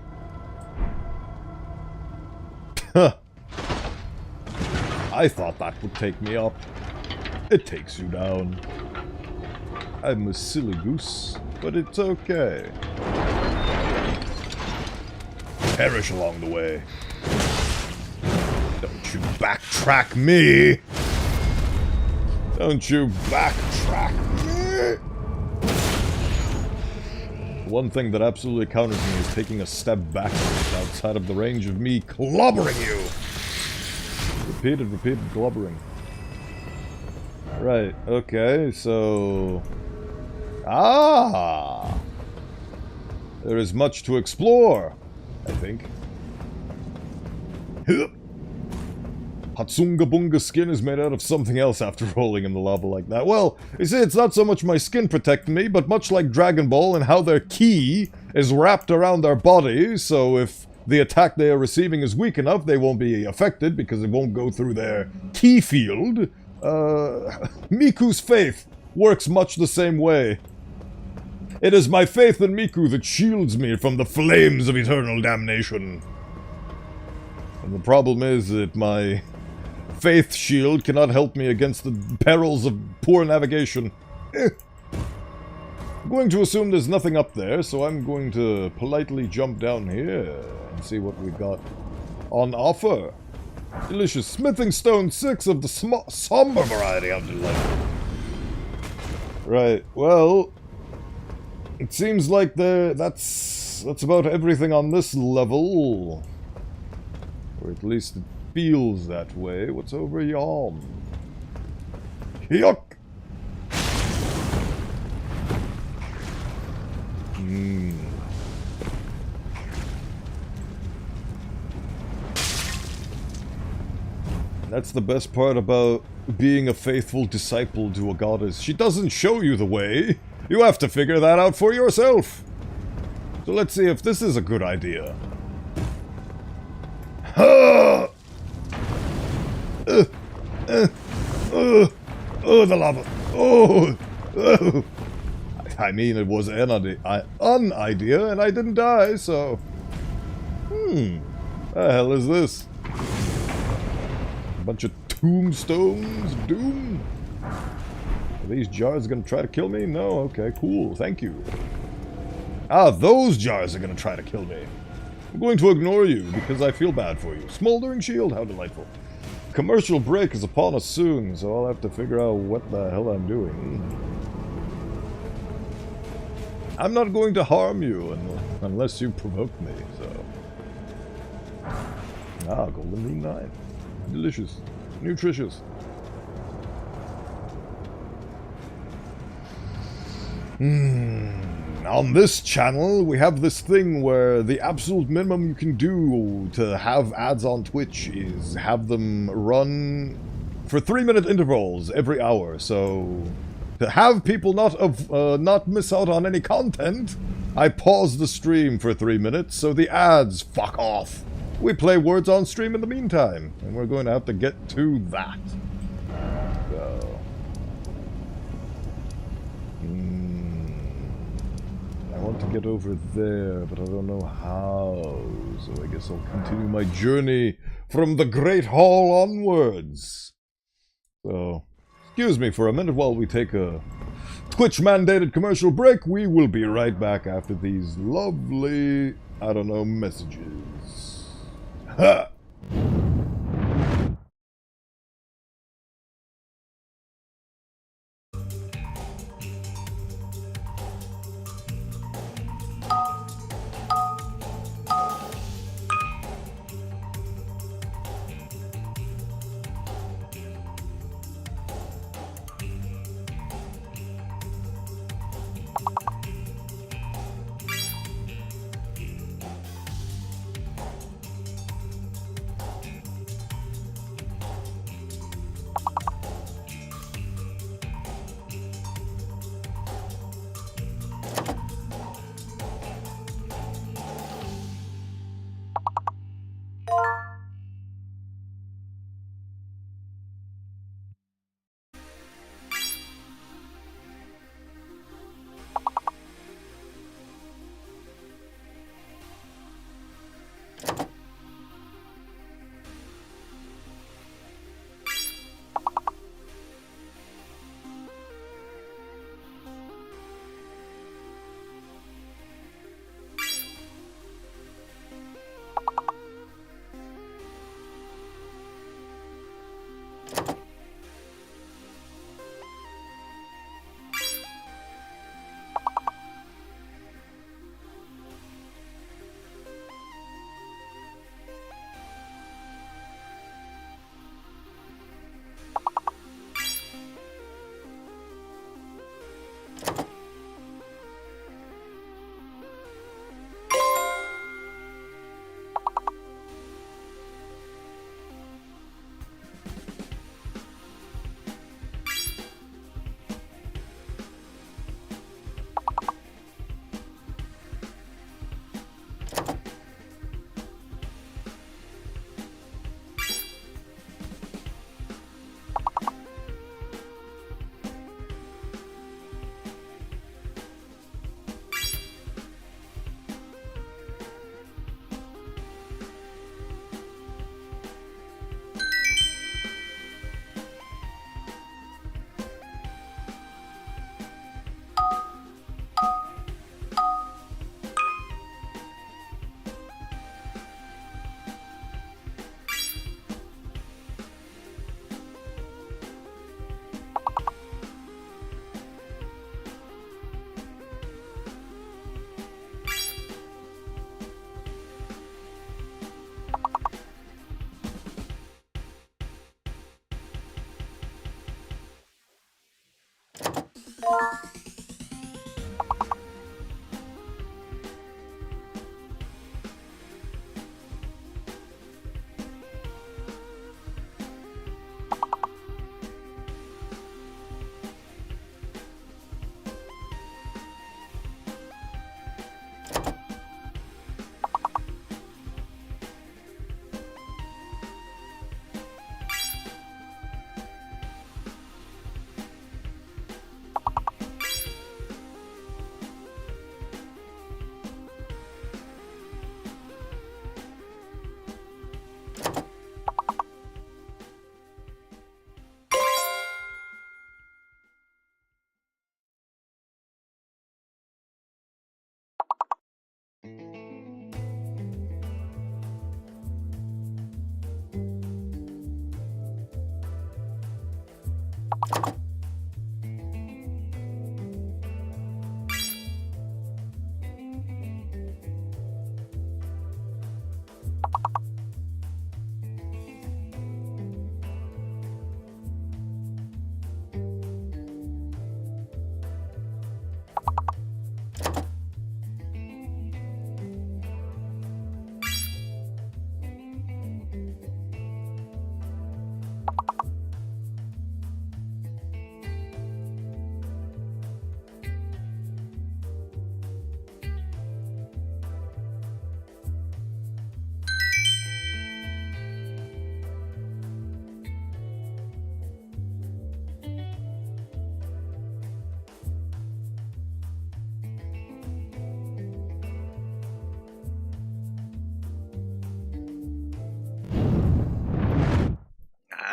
I thought that would take me up. It takes you down. I'm a silly goose, but it's okay. Perish along the way. Don't you backtrack me! Don't you backtrack me! One thing that absolutely counters me is taking a step backwards outside of the range of me clobbering you! Repeated clobbering. Right, okay, so... Ah! There is much to explore, I think. Hatsunga Bunga skin is made out of something else after rolling in the lava like that. Well, you see, it's not so much my skin protecting me, but much like Dragon Ball and how their ki is wrapped around their body, so if the attack they are receiving is weak enough, they won't be affected because it won't go through their ki field. Miku's faith works much the same way. It is my faith in Miku that shields me from the flames of eternal damnation. And the problem is that my faith shield cannot help me against the perils of poor navigation. I'm going to assume there's nothing up there, so I'm going to politely jump down here and see what we've got on offer. Delicious smithing stone 6 of the somber variety of delight. Right, well, it seems like that's about everything on this level. Or at least it feels that way. What's over yon? Yuck! That's the best part about being a faithful disciple to a goddess. She doesn't show you the way. You have to figure that out for yourself. So let's see if this is a good idea. Oh, the lava. Oh. I mean, it was an idea, and I didn't die, so... The hell is this? A bunch of tombstones of doom. Are these jars gonna try to kill me? No? Okay, cool. Thank you. Ah, those jars are gonna try to kill me. I'm going to ignore you because I feel bad for you. Smoldering shield, how delightful. Commercial break is upon us soon, so I'll have to figure out what the hell I'm doing. I'm not going to harm you unless you provoke me, so... Ah, golden meat knife. Delicious. Nutritious. On this channel, we have this thing where the absolute minimum you can do to have ads on Twitch is have them run for 3-minute intervals every hour. So, to have people not miss out on any content, I pause the stream for 3 minutes so the ads fuck off. We play words on stream in the meantime, and we're going to have to get to that. So... I want to get over there, but I don't know how, so I guess I'll continue my journey from the Great Hall onwards. So, excuse me for a minute while we take a Twitch-mandated commercial break. We will be right back after these lovely, I don't know, messages. Ha!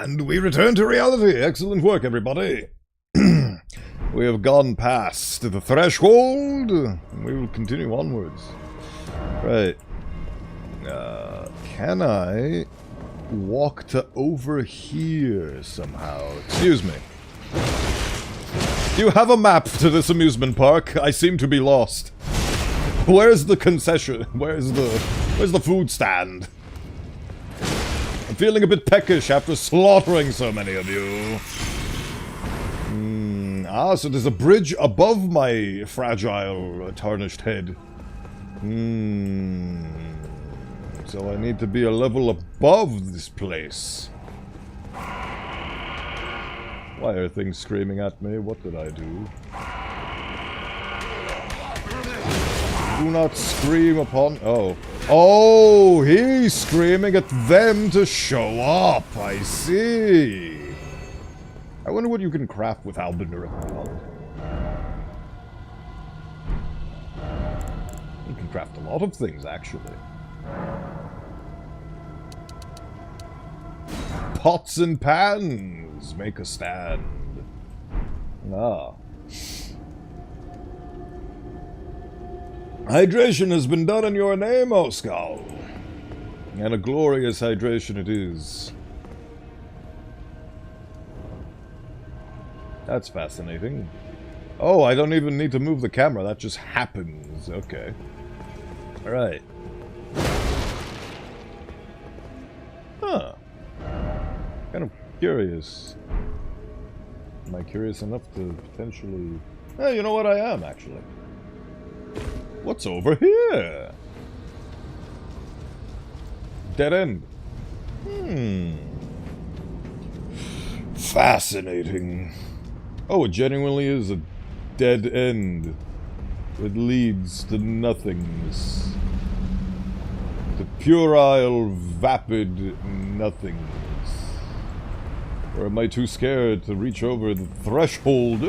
And we return to reality. Excellent work, everybody. We have gone past the threshold. We will continue onwards. Right. Can I walk to over here somehow? Excuse me. Do you have a map to this amusement park? I seem to be lost. Where's the concession? Where's the food stand? I'm feeling a bit peckish after slaughtering so many of you. So there's a bridge above my fragile, tarnished head. So I need to be a level above this place. Why are things screaming at me? What did I do? Do not scream upon... Oh. Oh, he's screaming at them to show up. I see. I wonder what you can craft with Albiner at the moment. You can craft a lot of things, actually. Pots and pans make a stand. Ah. Hydration has been done in your name, O Skull. And a glorious hydration it is. That's fascinating. Oh, I don't even need to move the camera. That just happens. Okay. Alright. Huh. Kind of curious. Am I curious enough to potentially... Eh, you know what? I am, actually. What's over here? Dead end. Fascinating. Oh, it genuinely is a dead end. It leads to nothingness. To puerile, vapid nothingness. Or am I too scared to reach over the threshold?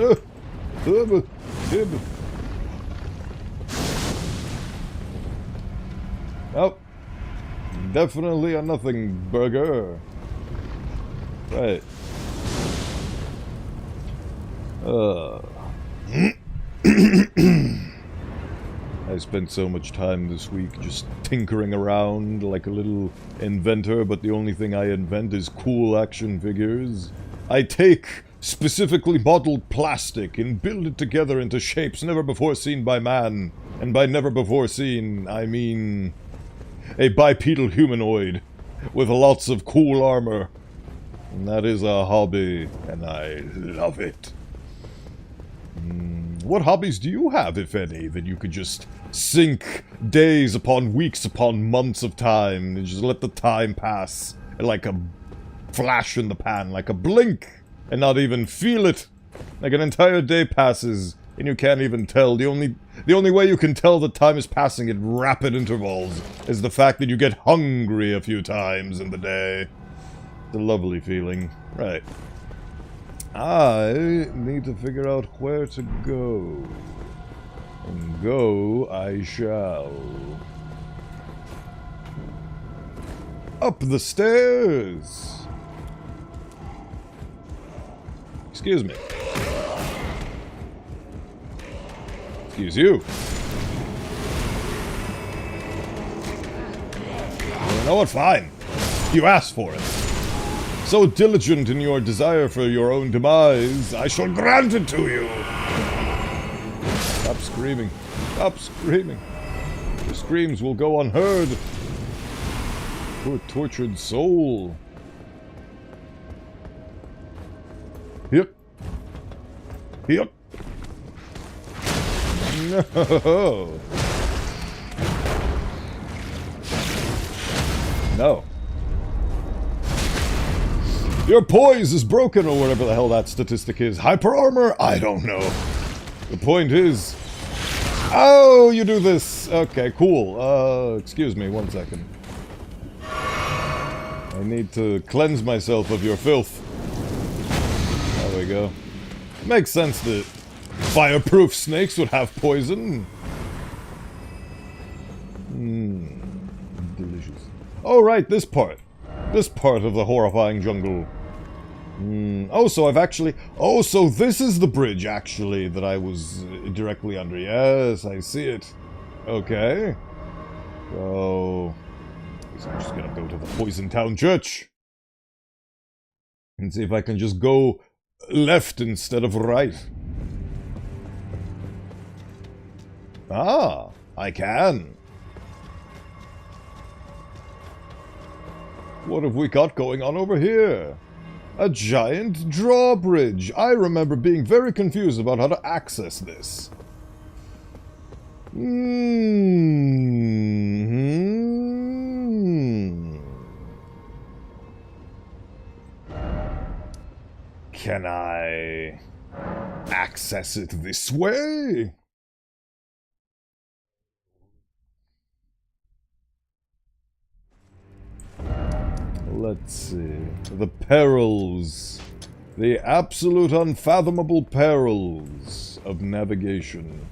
Oh, definitely a nothing burger. Right. I spent so much time this week just tinkering around like a little inventor, but the only thing I invent is cool action figures. I take specifically modeled plastic and build it together into shapes never before seen by man. And by never before seen, I mean a bipedal humanoid with lots of cool armor. And that is a hobby, and I love it. What hobbies do you have, if any, that you could just sink days upon weeks upon months of time and just let the time pass like a flash in the pan, like a blink, and not even feel it? Like an entire day passes and you can't even tell. The only way you can tell that time is passing at rapid intervals is the fact that you get hungry a few times in the day. It's a lovely feeling. Right. I need to figure out where to go. And go I shall. Up the stairs! Excuse me. Excuse you. know what? Fine. You asked for it. So diligent in your desire for your own demise, I shall grant it to you. Stop screaming. Stop screaming. Your screams will go unheard. Poor tortured soul. Yep. Yep. No. No. Your poise is broken, or whatever the hell that statistic is. Hyper armor? I don't know. The point is... Oh, you do this. Okay, cool. Excuse me, 1 second. I need to cleanse myself of your filth. There we go. Makes sense that fireproof snakes would have poison. Delicious. Oh, right, this part. This part of the horrifying jungle. Oh, so I've actually... Oh, so this is the bridge, actually, that I was directly under. Yes, I see it. Okay. So... I'm just gonna go to the Poison Town Church. And see if I can just go left instead of right. Ah, I can. What have we got going on over here? A giant drawbridge. I remember being very confused about how to access this. Can I access it this way? Let's see. The perils. The absolute unfathomable perils of navigation.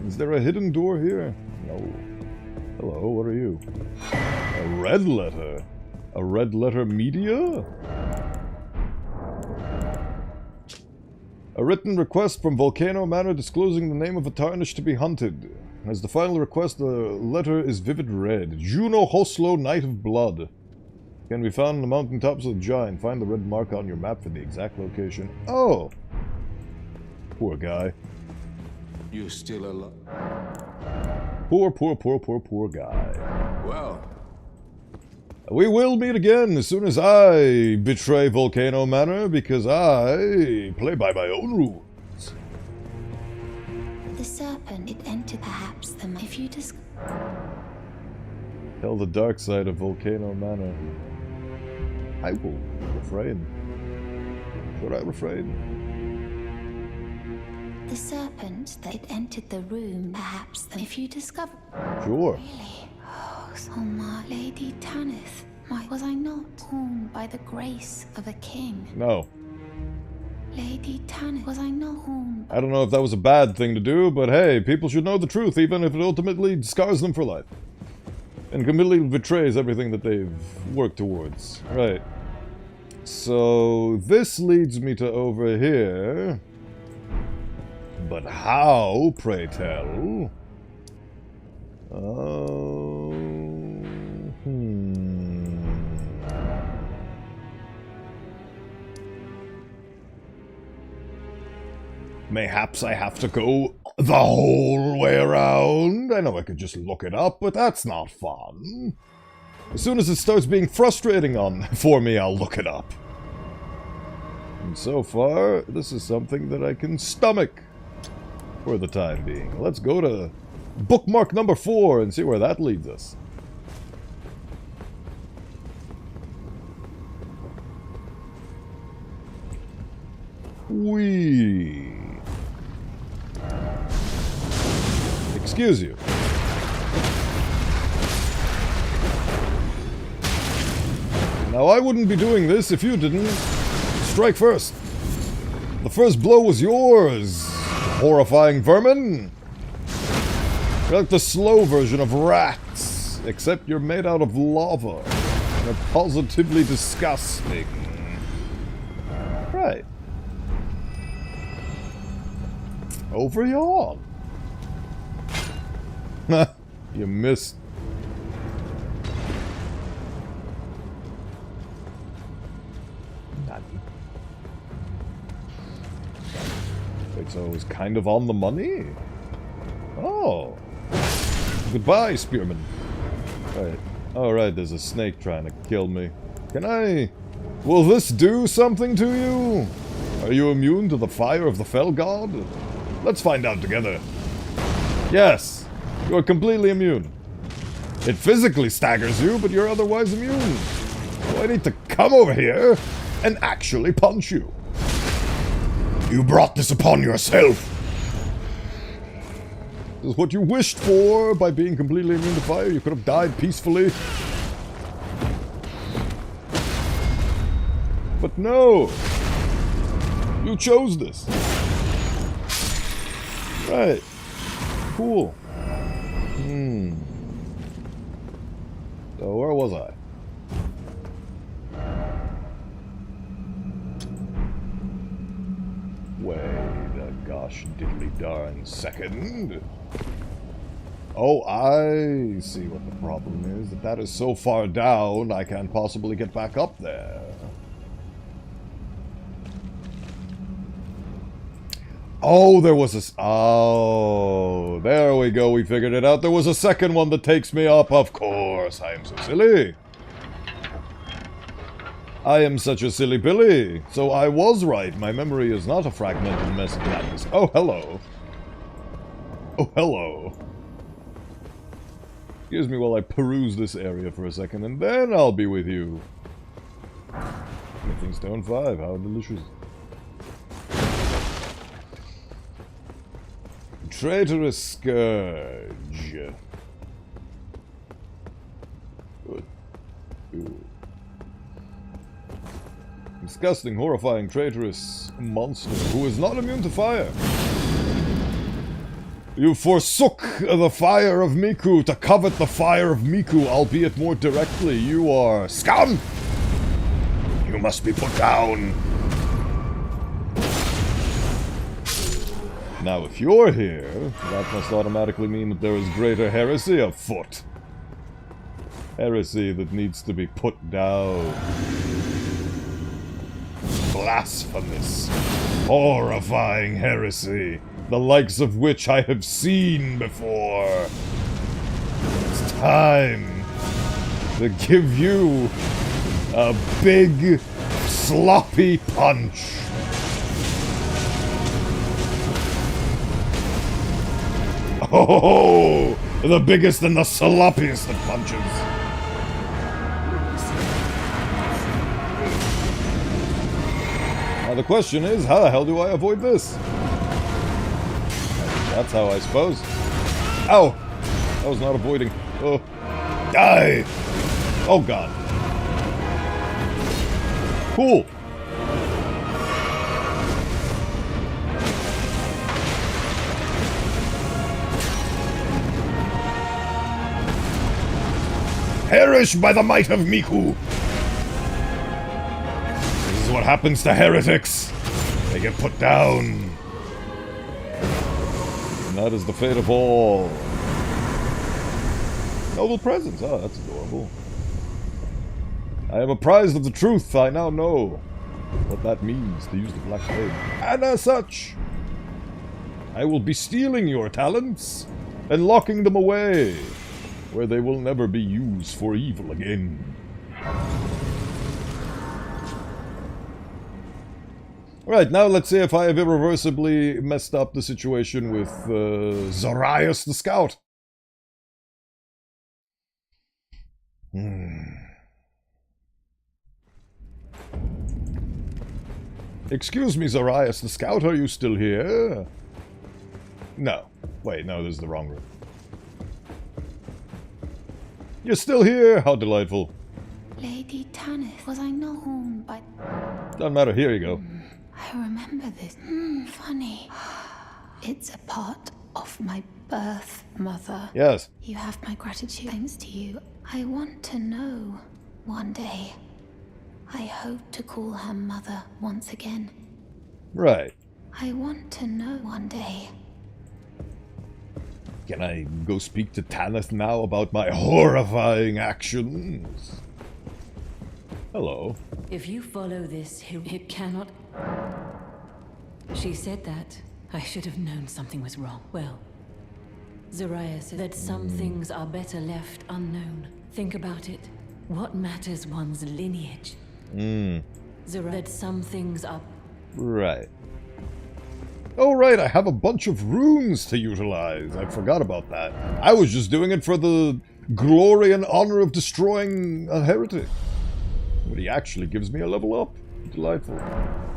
Is there a hidden door here? No. Hello, what are you? A red letter? A red letter media? A written request from Volcano Manor disclosing the name of a tarnish to be hunted. As the final request, the letter is vivid red. Juno Hoslo, Knight of Blood. Can be found on the mountaintops of the Giant. Find the red mark on your map for the exact location. Oh! Poor guy. You're still alive. Poor guy. Well, we will meet again as soon as I betray Volcano Manor, because I play by my own rules. The serpent, it entered perhaps the... If you just... Tell the dark side of Volcano Manor. I will refrain. Should I refrain? The serpent that it entered the room, perhaps the... If you discover... Sure. Really? Oh, so my Lady Tanith. Was I not horned by the grace of a king? No. Lady Tanith, was I not horned? I don't know if that was a bad thing to do, but hey, people should know the truth, even if it ultimately scars them for life. And completely betrays everything that they've worked towards. Right. So, this leads me to over here. But how, pray tell? Mayhaps I have to go the whole way around. I know I could just look it up, but that's not fun. As soon as it starts being frustrating for me, I'll look it up. And so far, this is something that I can stomach for the time being. Let's go to bookmark number 4 and see where that leads us. Whee! Excuse you. Now, I wouldn't be doing this if you didn't strike first. The first blow was yours, horrifying vermin. You're like the slow version of rats, except you're made out of lava. They're positively disgusting. Right. Over yawn. You missed. So it was kind of on the money? Oh. Goodbye, spearman. Right. Alright, there's a snake trying to kill me. Can I... Will this do something to you? Are you immune to the fire of the Fell God? Let's find out together. Yes, you are completely immune. It physically staggers you, but you're otherwise immune. So I need to come over here and actually punch you. You brought this upon yourself. This is what you wished for by being completely immune to fire. You could have died peacefully. But no! You chose this. Right. Cool. So where was I? Wait a gosh diddly darn second. Oh, I see what the problem is. That is so far down, I can't possibly get back up there. Oh, there was a... Oh, there we go, we figured it out. There was a second one that takes me up, of course. I am so silly. I am such a silly Billy. So I was right. My memory is not a fragmented mess of madness. Oh, hello. Oh, hello. Excuse me while I peruse this area for a second, and then I'll be with you. Smithing Stone 5, how delicious. Traitorous Scourge. Good. Good. Disgusting, horrifying, traitorous monster who is not immune to fire. You forsook the fire of Miku to covet the fire of Miku, albeit more directly. You are scum! You must be put down. Now, if you're here, that must automatically mean that there is greater heresy afoot. Heresy that needs to be put down. Blasphemous, horrifying heresy, the likes of which I have seen before. It's time to give you a big, sloppy punch. Oh, the biggest and the sloppiest of punches. Now the question is, how the hell do I avoid this? That's how I suppose. Ow! I was not avoiding. Oh. Die! Oh god. Cool. Perish by the might of Miku! This is what happens to heretics. They get put down. And that is the fate of all. Noble presents. Oh, that's adorable. I am apprised of the truth. I now know what that means to use the Black Blade. And as such, I will be stealing your talents and locking them away where they will never be used for evil again. Alright, now let's see if I have irreversibly messed up the situation with Zarias the Scout. Excuse me, Zarias the Scout, are you still here? No. Wait, no, this is the wrong room. You're still here? How delightful. Lady Tanith, was I not home by... Doesn't matter, here you go. I remember this. Funny. It's a part of my birth, Mother. Yes. You have my gratitude. Thanks to you. I want to know one day. I hope to call her Mother once again. Right. I want to know one day. Can I go speak to Tanith now about my horrifying actions? Hello. If you follow this, it cannot... She said that. I should have known something was wrong. Well, Zariah said that some things are better left unknown. Think about it. What matters one's lineage? Zariah, that some things are... Right. Oh, right, I have a bunch of runes to utilize. I forgot about that. I was just doing it for the glory and honor of destroying a heretic. But he actually gives me a level up. Delightful.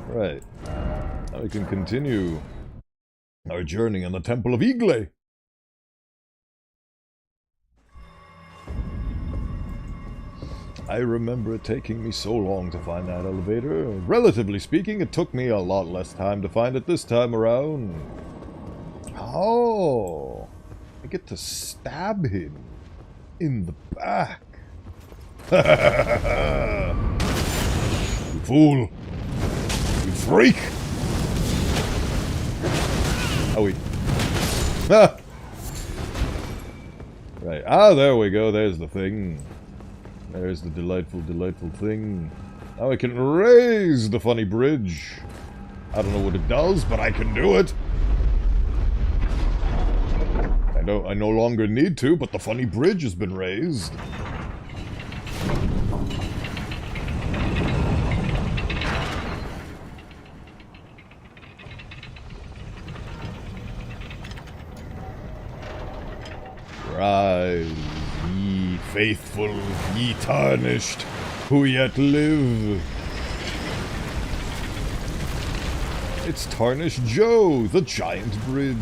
Right. Now we can continue our journey in the Temple of Igle. I remember it taking me so long to find that elevator. Relatively speaking, it took me a lot less time to find it this time around. Oh, I get to stab him in the back. You fool. You freak. Owie. Ah. Right, there we go, there's the thing. There's the delightful, delightful thing. Now I can raise the funny bridge. I don't know what it does, but I can do it. I no longer need to, but the funny bridge has been raised. Rise, ye faithful, ye tarnished, who yet live. It's Tarnished Joe, the giant bridge.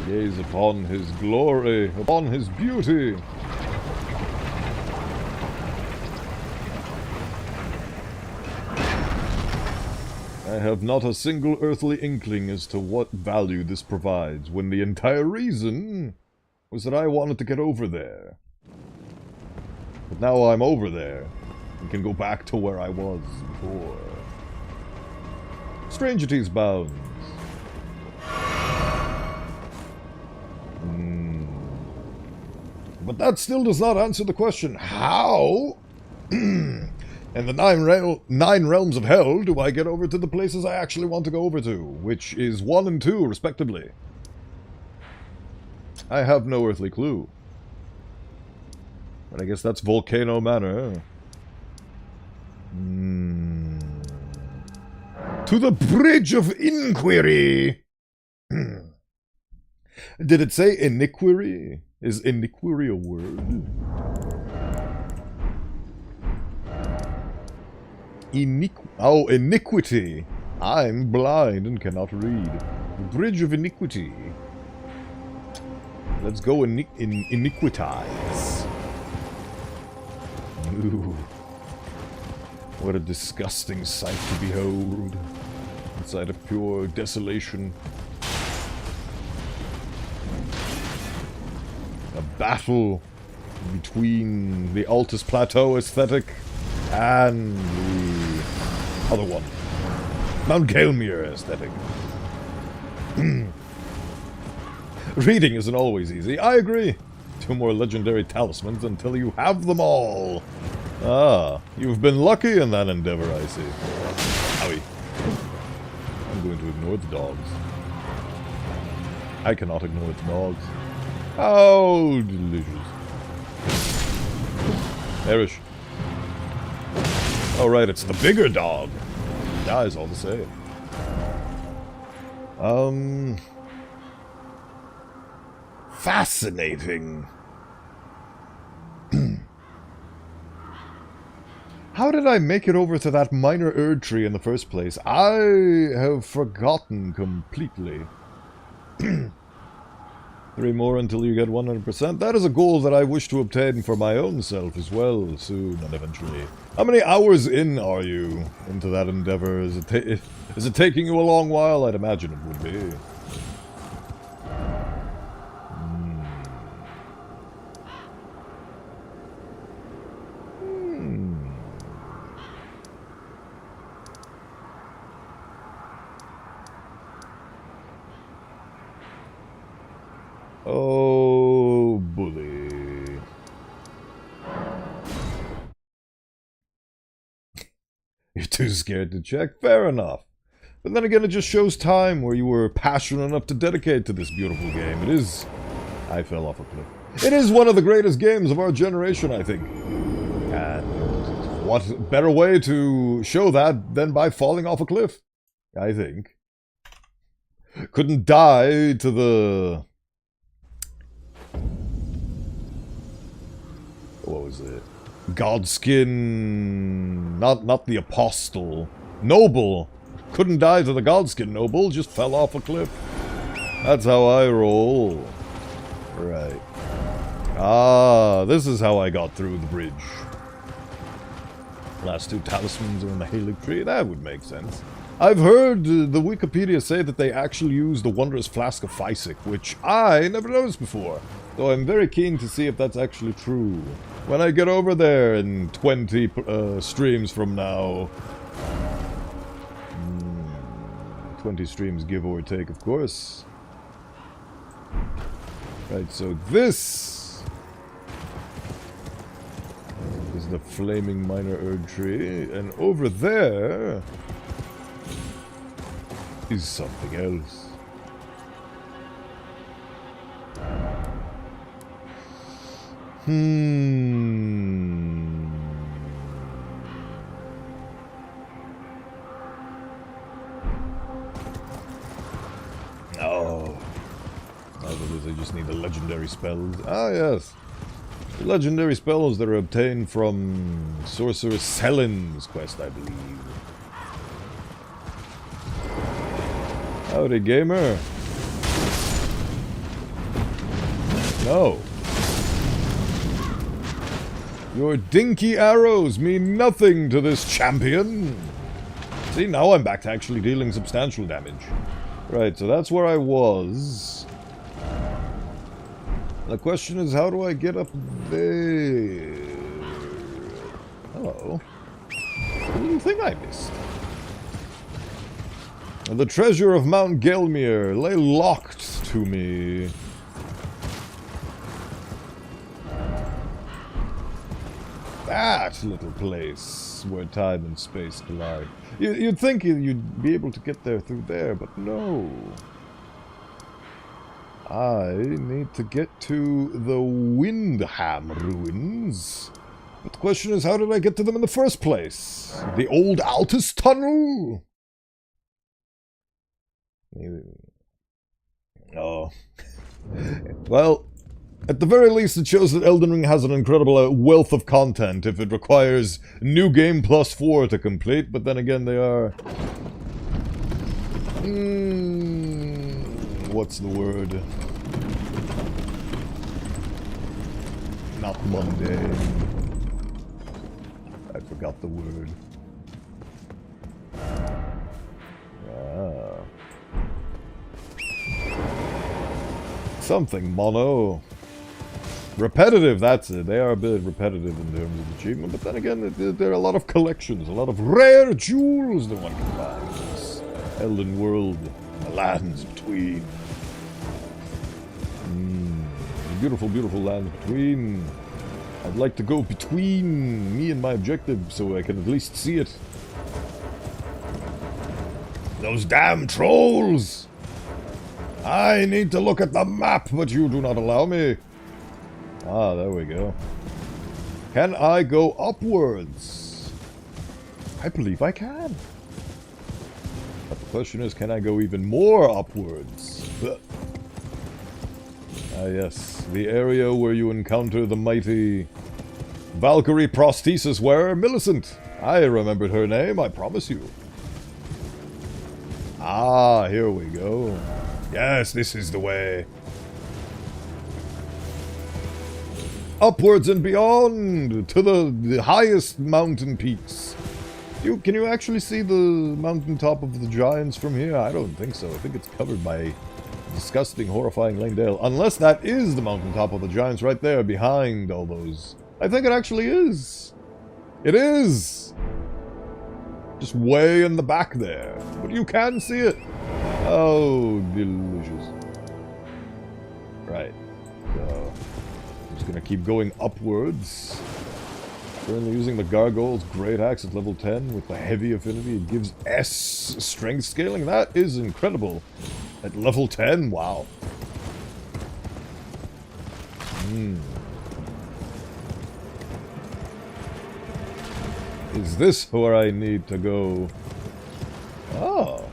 Gaze upon his glory, upon his beauty. I have not a single earthly inkling as to what value this provides, when the entire reason was that I wanted to get over there. But now I'm over there, and can go back to where I was before. Strangety's bounds. But that still does not answer the question, how? In the nine realms of hell, do I get over to the places I actually want to go over to, which is 1 and 2, respectively? I have no earthly clue. But I guess that's Volcano Manor. To the Bridge of Inquiry! Did it say iniquity? Is iniquity a word? Iniquity. I'm blind and cannot read. The Bridge of Iniquity. Let's go iniquitize. Ooh. What a disgusting sight to behold. Inside of pure desolation. A battle between the Altus Plateau aesthetic and the other one. Mount Gelmir aesthetic. Reading isn't always easy. I agree. 2 more legendary talismans until you have them all. Ah, you've been lucky in that endeavor, I see. Owie. I'm going to ignore the dogs. I cannot ignore the dogs. Oh, delicious. Perish. Oh, right, it's the bigger dog. He dies all the same. Fascinating. How did I make it over to that minor Erd tree in the first place? I have forgotten completely. 3 more until you get 100%. That is a goal that I wish to obtain for my own self as well, soon and eventually. How many hours in are you into that endeavor? Is it taking you a long while? I'd imagine it would be. Oh, bully. too scared to check. Fair enough. But then again, it just shows time where you were passionate enough to dedicate to this beautiful game. It is... I fell off a cliff. It is one of the greatest games of our generation, I think. And what better way to show that than by falling off a cliff? I think. Couldn't die to the... What was it? Godskin... Not the Apostle. Noble. Couldn't die to the Godskin Noble, just fell off a cliff. That's how I roll. Right. Ah, this is how I got through the bridge. Last two talismans are in the Halig tree. That would make sense. I've heard the Wikipedia say that they actually use the Wondrous Flask of Physic, which I never noticed before. So I'm very keen to see if that's actually true. When I get over there in 20 streams from now. 20 streams, give or take, of course. Right, so this is the Flaming Minor Erd Tree, and over there is something else. Oh. I just need the legendary spells. Ah, yes. The legendary spells that are obtained from Sorcerer Selin's quest, I believe. Howdy, gamer. No. Your dinky arrows mean nothing to this champion. See, now I'm back to actually dealing substantial damage. Right, so that's where I was. The question is, how do I get up there? Hello. What do you think I missed? The treasure of Mount Gelmir lay locked to me. That little place where time and space collide. You'd think you'd be able to get there through there, but no. I need to get to the Windham ruins. But the question is, how did I get to them in the first place? The old Altus Tunnel? Oh. Well, at the very least it shows that Elden Ring has an incredible wealth of content if it requires New Game Plus 4 to complete, but then again they are... what's the word? Not mundane. I forgot the word. Ah. Something mono. Repetitive, that's it. They are a bit repetitive in terms of achievement, but then again, there are a lot of collections, a lot of rare jewels that one can find in this Elden world, the lands between. Beautiful, beautiful lands between. I'd like to go between me and my objective so I can at least see it. Those damn trolls! I need to look at the map, but you do not allow me. Ah, there we go. Can I go upwards? I believe I can. But the question is, can I go even more upwards? Ah, yes. The area where you encounter the mighty Valkyrie prosthesis wearer, Millicent. I remembered her name, I promise you. Ah, here we go. Yes, this is the way. Upwards and beyond, to the highest mountain peaks. Can you actually see the mountaintop of the giants from here? I don't think so. I think it's covered by disgusting, horrifying Langdale. Unless that is the mountaintop of the giants right there behind all those. I think it actually is. It is. Just way in the back there. But you can see it. Oh, delicious. Right. So, I'm just gonna keep going upwards. Currently using the Gargoyle's Great Axe at level 10 with the heavy affinity. It gives S strength scaling. That is incredible. At level 10, wow. Is this where I need to go? Oh.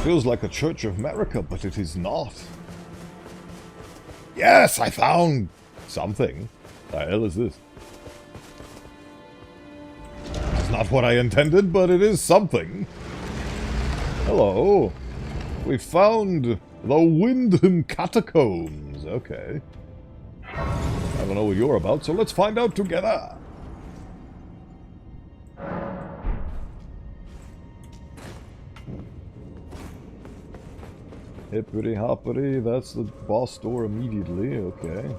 Feels like a Church of America, but it is not. Yes, I found something. The hell is this? It's not what I intended, but it is something. Hello. We found the Windham Catacombs. Okay. I don't know what you're about, so let's find out together. Hippity hoppity, that's the boss door immediately, okay.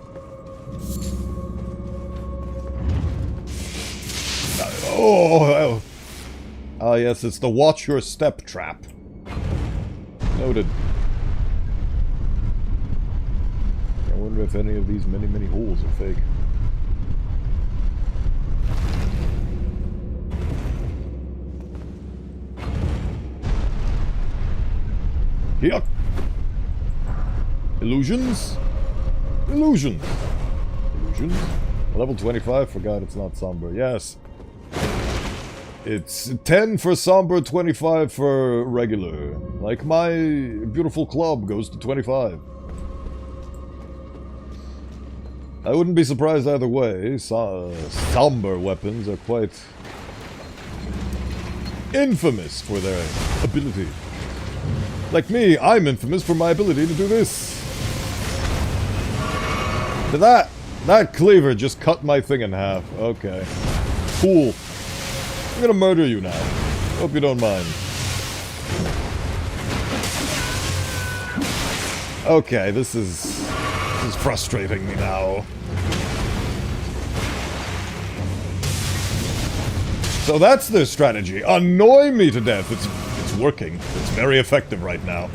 Oh! Ah yes, it's the watch your step trap. Noted. I wonder if any of these many holes are fake. Yuck! Illusions? Illusions! Illusions? Level 25, forgot it's not somber. Yes. It's 10 for somber, 25 for regular. Like my beautiful club goes to 25. I wouldn't be surprised either way. Somber weapons are quite infamous for their ability. Like me, I'm infamous for my ability to do this. That cleaver just cut my thing in half. Okay. Cool. I'm gonna murder you now. Hope you don't mind. Okay, this is frustrating me now. So that's their strategy. Annoy me to death. It's working. It's very effective right now.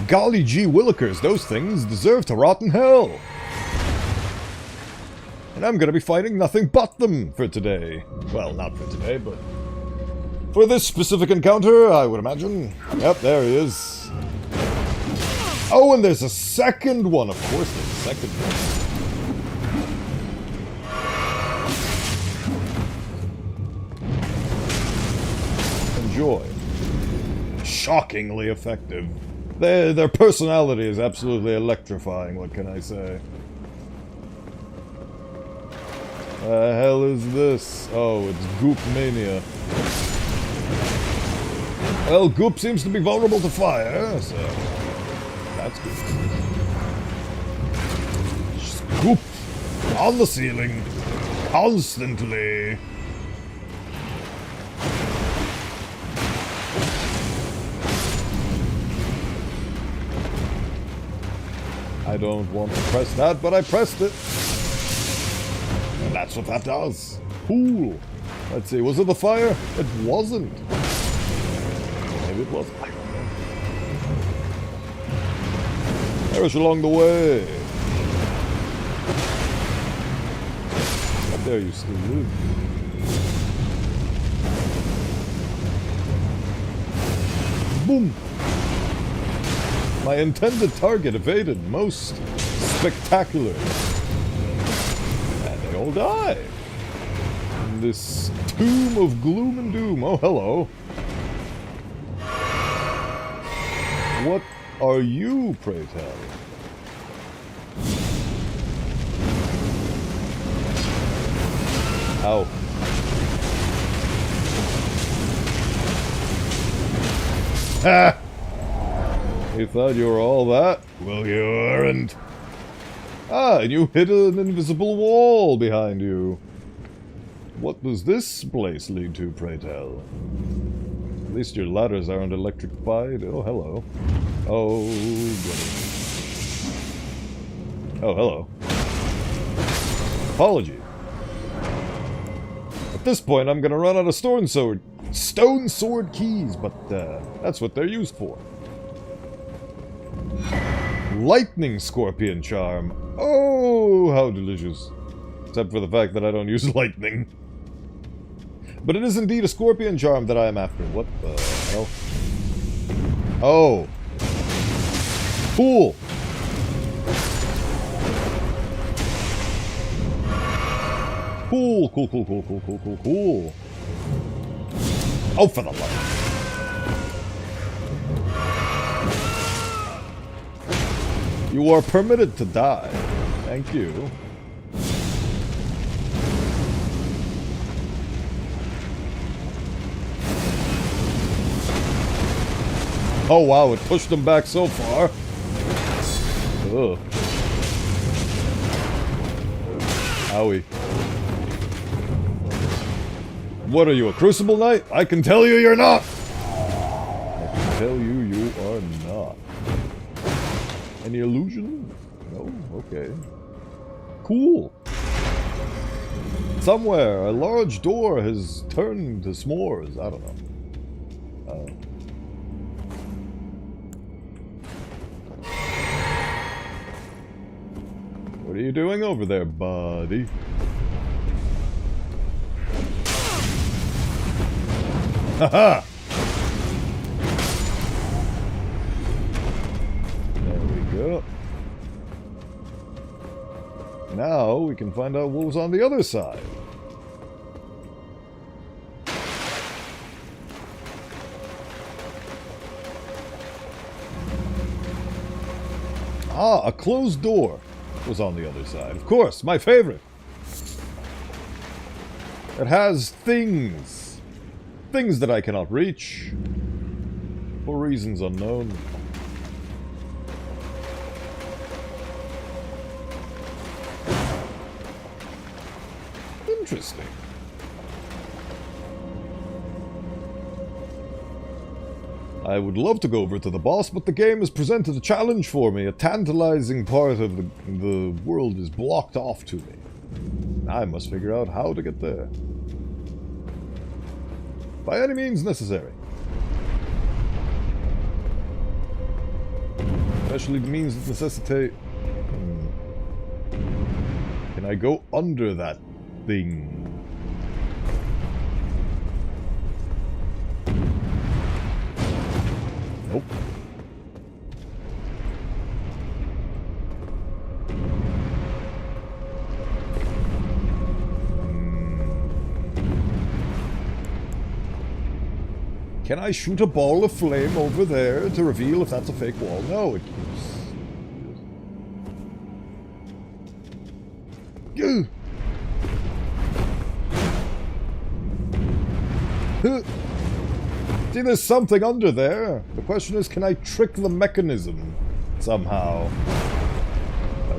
Golly gee willikers, those things deserve to rot in hell. And I'm gonna be fighting nothing but them for today. Well, not for today, but for this specific encounter, I would imagine. Yep, there he is. Oh, and there's a second one. Of course there's a second one. Enjoy. Shockingly effective. Their personality is absolutely electrifying, what can I say? The hell is this? Oh, it's Goop Mania. Well, Goop seems to be vulnerable to fire, so that's good. Just Goop on the ceiling, constantly. I don't want to press that, but I pressed it. And that's what that does. Cool. Let's see, was it the fire? It wasn't. Maybe it was. I don't know. Perish along the way. How dare you still live? Boom. My intended target evaded. Most spectacular. And they all die. In this tomb of gloom and doom. Oh, hello. What are you, pray tell? Ow. Ha! You thought you were all that? Well, you weren't. Ah, and you hit an invisible wall behind you. What does this place lead to, pray tell? At least your ladders aren't electrified. Oh, hello. Oh, goodness. Oh, hello. Apologies. At this point, I'm gonna run out of stone sword keys, but that's what they're used for. Lightning Scorpion Charm. Oh, how delicious. Except for the fact that I don't use lightning. But it is indeed a Scorpion Charm that I am after. What the hell? Oh. Cool. Cool. Oh, for the love. You are permitted to die. Thank you. Oh wow, it pushed them back so far. Ugh. Owie. What are you, a Crucible Knight? I can tell you you're not! I can tell you you are not. Any illusion? No? Okay. Cool. Somewhere, a large door has turned to s'mores. I don't know. What are you doing over there, buddy? Haha! There we go. Now we can find out what was on the other side. Ah, a closed door was on the other side. Of course, my favorite. It has things. Things that I cannot reach. For reasons unknown. Interesting. I would love to go over to the boss, but the game has presented a challenge for me. A tantalizing part of the world is blocked off to me. I must figure out how to get there. By any means necessary. Especially the means that necessitate... Can I go under that thing? Nope. Can I shoot a ball of flame over there to reveal if that's a fake wall? No, it keeps... See, there's something under there. The question is, can I trick the mechanism somehow?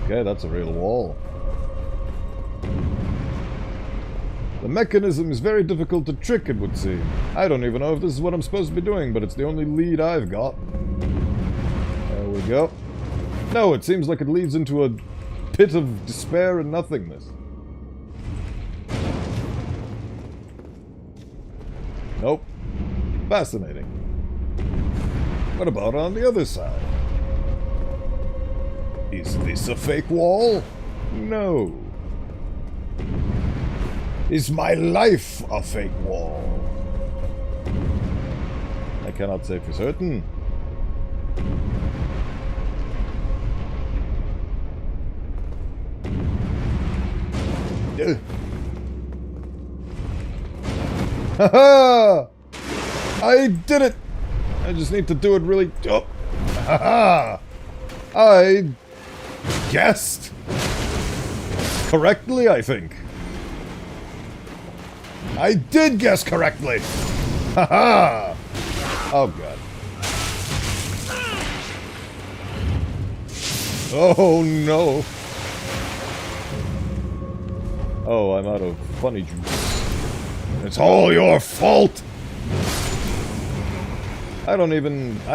Okay, that's a real wall. The mechanism is very difficult to trick, it would seem. I don't even know if this is what I'm supposed to be doing, but it's the only lead I've got. There we go. No, it seems like it leads into a pit of despair and nothingness. Nope. Fascinating. What about on the other side? Is this a fake wall? No. Is my life a fake wall? I cannot say for certain. Haha! I did it! I just need to do it really... Oh. Haha! I guessed correctly, I think. I did guess correctly! Haha! Oh god. Oh no! Oh, I'm out of funny juice. It's all your fault! I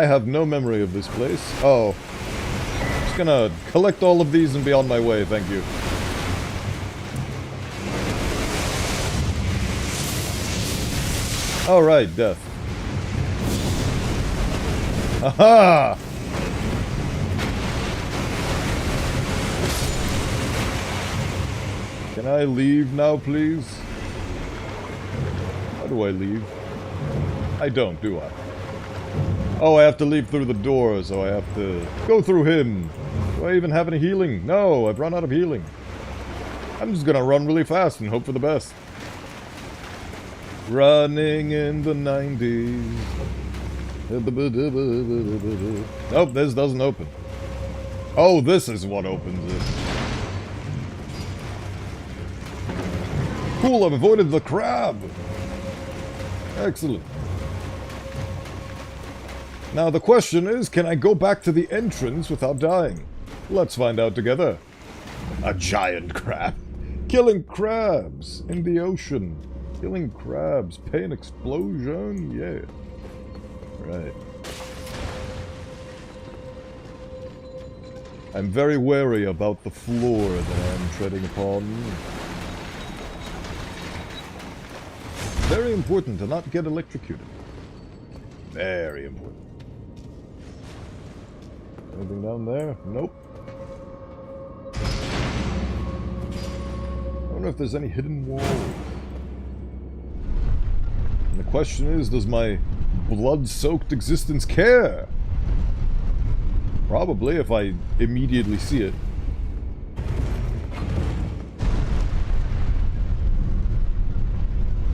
have no memory of this place. Oh. Just gonna collect all of these and be on my way, thank you. Alright, death. Aha! Can I leave now, please? How do I leave? I don't, do I? Oh, I have to leave through the door, so I have to go through him. Do I even have any healing? No, I've run out of healing. I'm just gonna run really fast and hope for the best. Running in the 90s. Nope, this doesn't open. Oh, this is what opens it. Cool, I've avoided the crab. Excellent. Now the question is, can I go back to the entrance without dying? Let's find out together. A giant crab. Killing crabs in the ocean. Killing crabs. Pain explosion. Yeah. Right. I'm very wary about the floor that I'm treading upon. Very important to not get electrocuted. Very important. Anything down there? Nope. I wonder if there's any hidden walls. And the question is, does my blood-soaked existence care? Probably, if I immediately see it.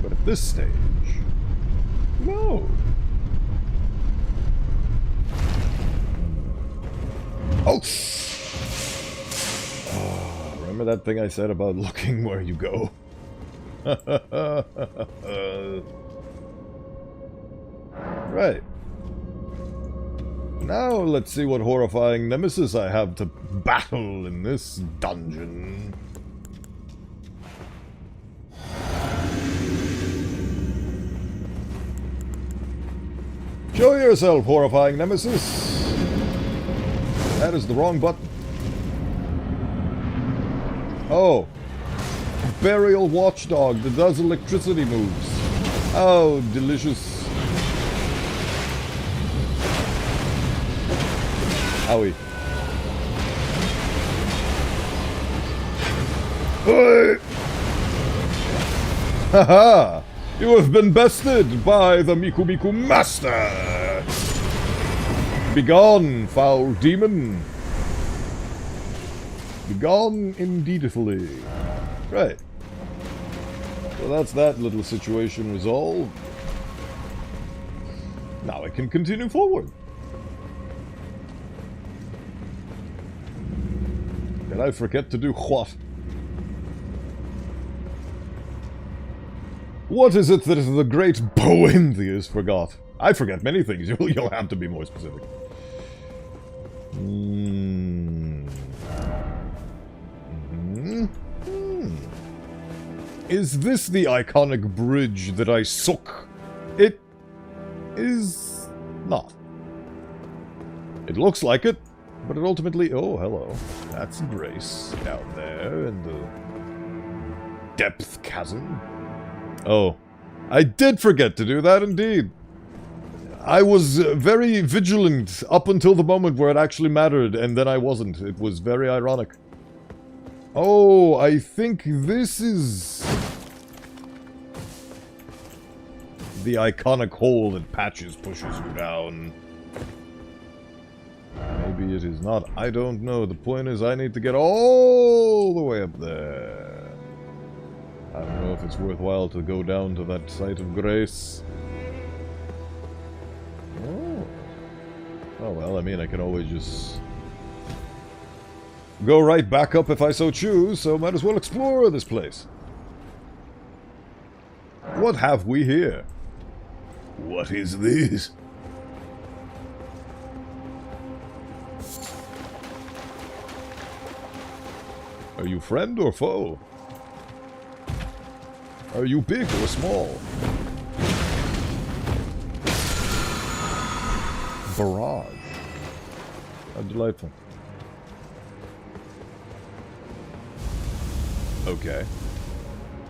But at this stage... No! Oh! Oh! Remember that thing I said about looking where you go? Right. Now let's see what horrifying nemesis I have to battle in this dungeon. Show yourself, horrifying nemesis! That is the wrong button. Oh. Burial watchdog that does electricity moves. Oh, delicious. Owie. Hey! Haha! You have been bested by the Miku Miku Master! Begone, foul demon! Begone indeedfully. Right. So that's that little situation resolved. Now I can continue forward. Did I forget to do what? What is it that the great Bowenthius forgot? I forget many things. You'll have to be more specific. Is this the iconic bridge that I suck? It is not. It looks like it, but it ultimately... Oh, hello. That's Grace down there in the depth chasm. Oh, I did forget to do that indeed. I was very vigilant up until the moment where it actually mattered, and then I wasn't. It was very ironic. Oh, I think this is the iconic hole that Patches pushes you down. Maybe it is not. I don't know. The point is I need to get all the way up there. I don't know if it's worthwhile to go down to that site of grace. Oh. Oh well, I mean, I can always just go right back up if I so choose, so might as well explore this place. What have we here? What is this? Are you friend or foe? Are you big or small? Barrage. How delightful. Okay.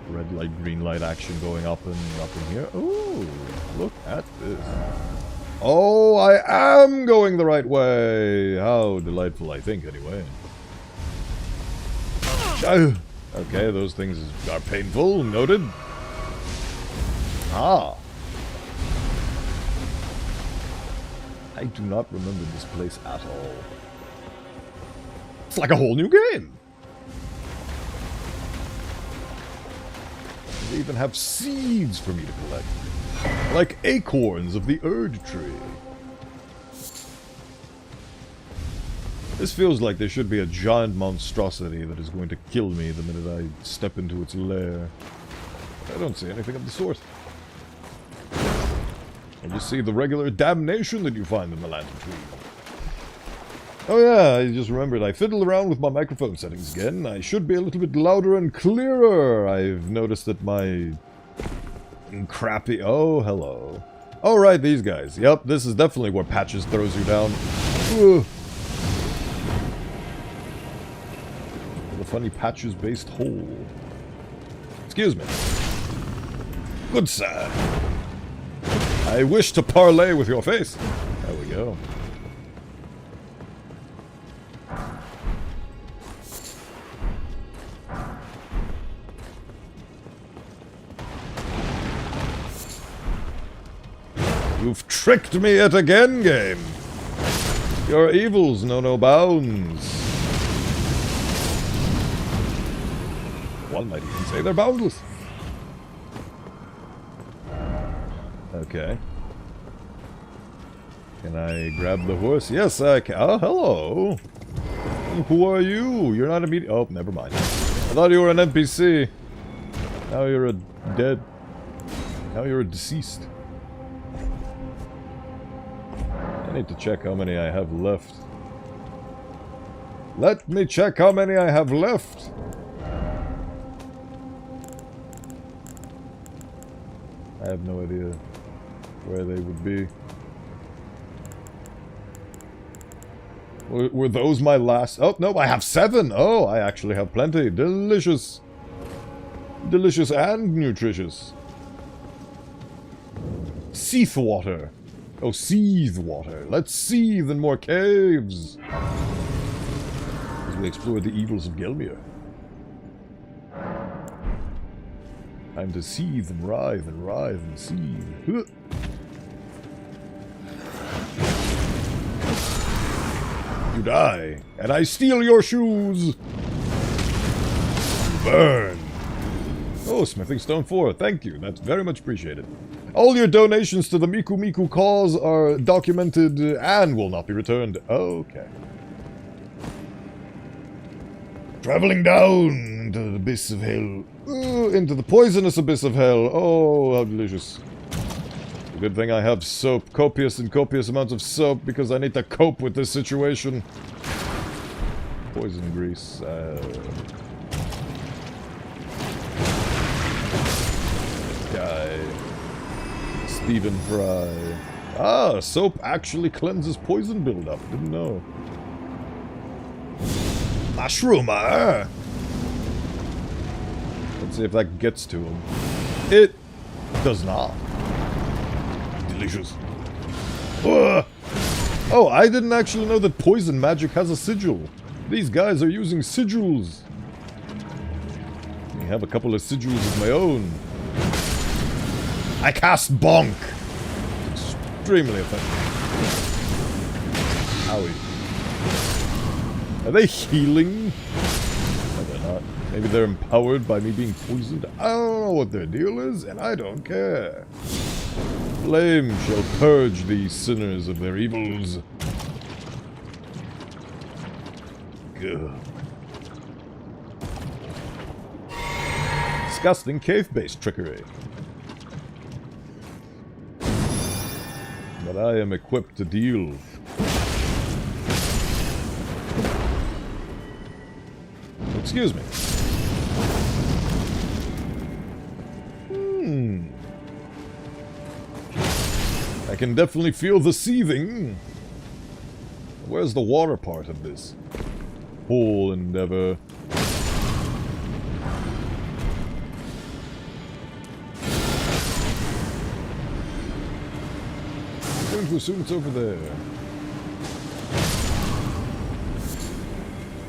red light, green light action going up in here. Ooh, look at this. Oh, I am going the right way. How delightful, I think, anyway. Okay, those things are painful. Noted. Ah. I do not remember this place at all. It's like a whole new game. They even have seeds for me to collect. Like acorns of the Erd tree. This feels like there should be a giant monstrosity that is going to kill me the minute I step into its lair. I don't see anything of the sort. I just see the regular damnation that you find in the land of trees. Oh yeah, I just remembered I fiddled around with my microphone settings again. I should be a little bit louder and clearer. I've noticed that my crappy... Oh, hello. Oh, right, these guys. Yep, this is definitely where Patches throws you down. Ugh. The funny Patches-based hole. Excuse me. Good sir. I wish to parley with your face. There we go. You've tricked me yet again, game. Your evils know no bounds. One might even say they're boundless. Okay. Can I grab the horse? Yes, I can. Oh, hello. Who are you? You're not immediate. Oh, never mind. I thought you were an NPC. Now you're a dead. Now you're a deceased. I need to check how many I have left. Let me check how many I have left. I have no idea where they would be. Were those my last... Oh, no, I have 7! Oh, I actually have plenty. Delicious. Delicious and nutritious. Seath water. Oh, seethe water. Let's seethe in more caves. As we explore the evils of Gelmir. Time to seethe and writhe and seethe. You die, and I steal your shoes. Burn. Oh, smithing stone 4. Thank you. That's very much appreciated. All your donations to the Miku Miku cause are documented and will not be returned. Okay. Traveling down into the abyss of hell. Into the poisonous abyss of hell. Oh, how delicious. Good thing I have soap. Copious amounts of soap because I need to cope with this situation. Poison grease. Guy. Stephen Fry. Ah, soap actually cleanses poison buildup. Didn't know. Mushroomer! Let's see if that gets to him. It does not. Delicious. Ugh. Oh, I didn't actually know that poison magic has a sigil. These guys are using sigils. I have a couple of sigils of my own. I cast Bonk. Extremely effective. Owie. Are they healing? No, they're not. Maybe they're empowered by me being poisoned. I don't know what their deal is, and I don't care. Flame shall purge these sinners of their evils. Good. Disgusting cave-based trickery. But I am equipped to deal. Excuse me. I can definitely feel the seething. Where's the water part of this whole endeavor? going to assume it's over there.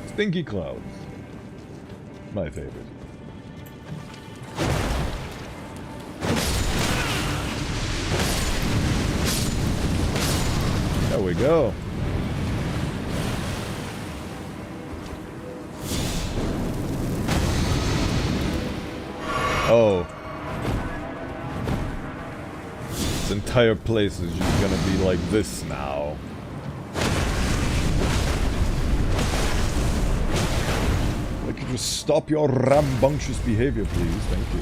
Stinky clouds. My favorite. There we go. Oh. This entire place is just gonna be like this now. Like, you just stop your rambunctious behavior, please. Thank you.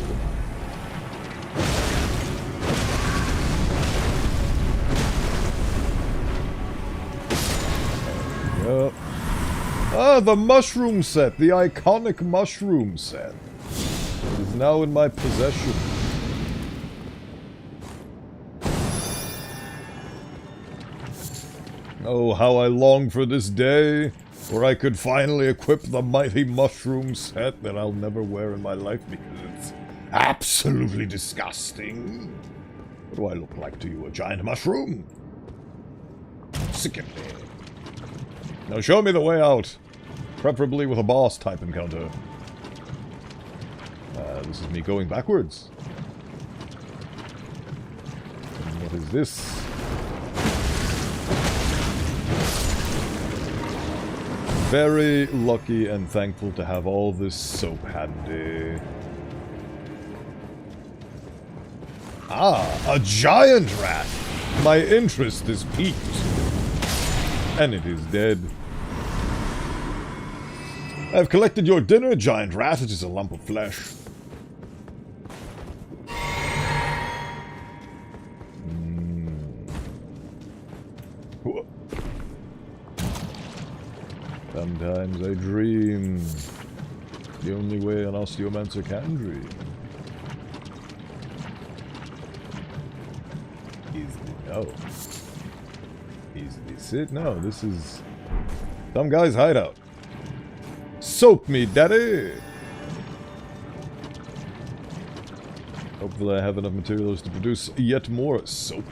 Yep. Ah, the mushroom set! The iconic mushroom set. It is now in my possession. Oh, how I long for this day, where I could finally equip the mighty mushroom set that I'll never wear in my life because it's absolutely disgusting. What do I look like to you, a giant mushroom? Sicken me. Now show me the way out. Preferably with a boss type encounter. This is me going backwards. And what is this? Very lucky and thankful to have all this soap handy. Ah, a giant rat! My interest is piqued. And it is dead. I've collected your dinner, giant rat. It is a lump of flesh. Sometimes I dream. The only way an Osteomancer can dream. Oh. Is this it? No, this is some guy's hideout. Soap me, daddy! Hopefully I have enough materials to produce yet more soap.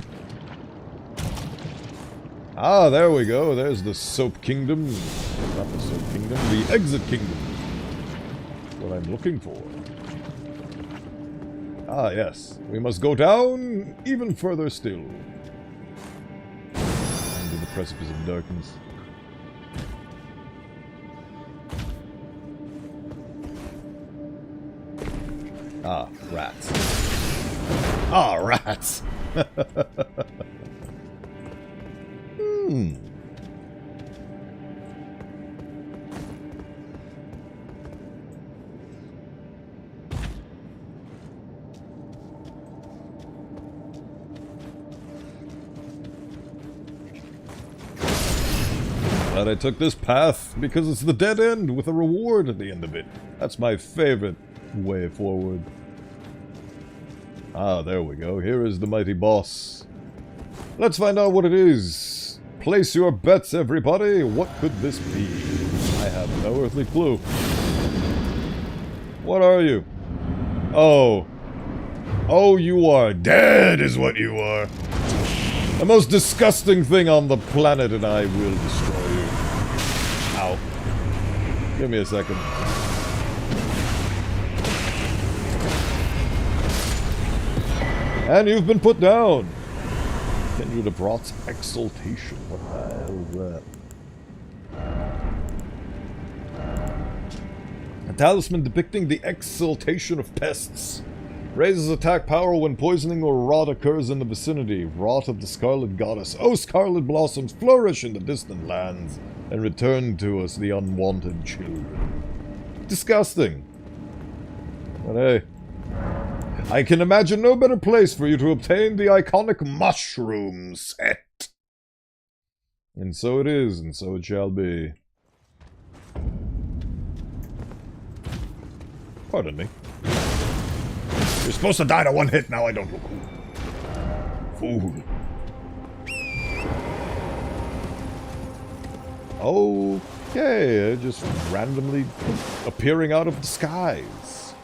Ah, there we go. There's the Soap Kingdom. Not the Soap Kingdom, the Exit Kingdom. What I'm looking for. Ah, yes. We must go down even further still. Into the precipice of darkness. Ah, rats. Ah, rats! Glad I took this path, because it's the dead end with a reward at the end of it. That's my favorite way forward. Ah, there we go. Here is the mighty boss. Let's find out what it is. Place your bets, everybody. What could this be? I have no earthly clue. What are you? Oh. Oh, you are dead is what you are. The most disgusting thing on the planet, and I will destroy you. Ow. Give me a second. And you've been put down. Continue to Brot's exaltation. What the hell is that? A talisman depicting the exaltation of pests. Raises attack power when poisoning or rot occurs in the vicinity. Rot of the Scarlet Goddess. Oh, scarlet blossoms flourish in the distant lands and return to us the unwanted children. Disgusting. But hey, I can imagine no better place for you to obtain the iconic mushroom set. And so it is, and so it shall be. Pardon me. You're supposed to die to one hit, now I don't look cool. Fool. Okay, just randomly appearing out of the skies.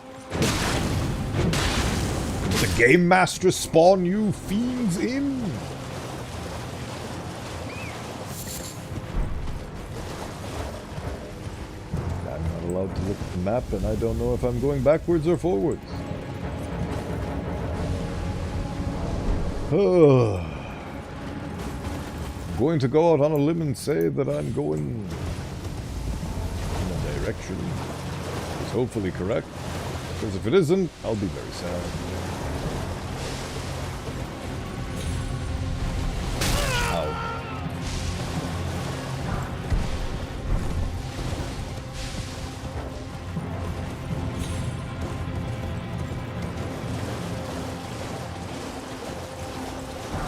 The Game Master spawn you fiends in? allowed to look at the map, and I don't know if I'm going backwards or forwards. I'm going to go out on a limb and say that I'm going in a direction that's hopefully correct, because if it isn't, I'll be very sad.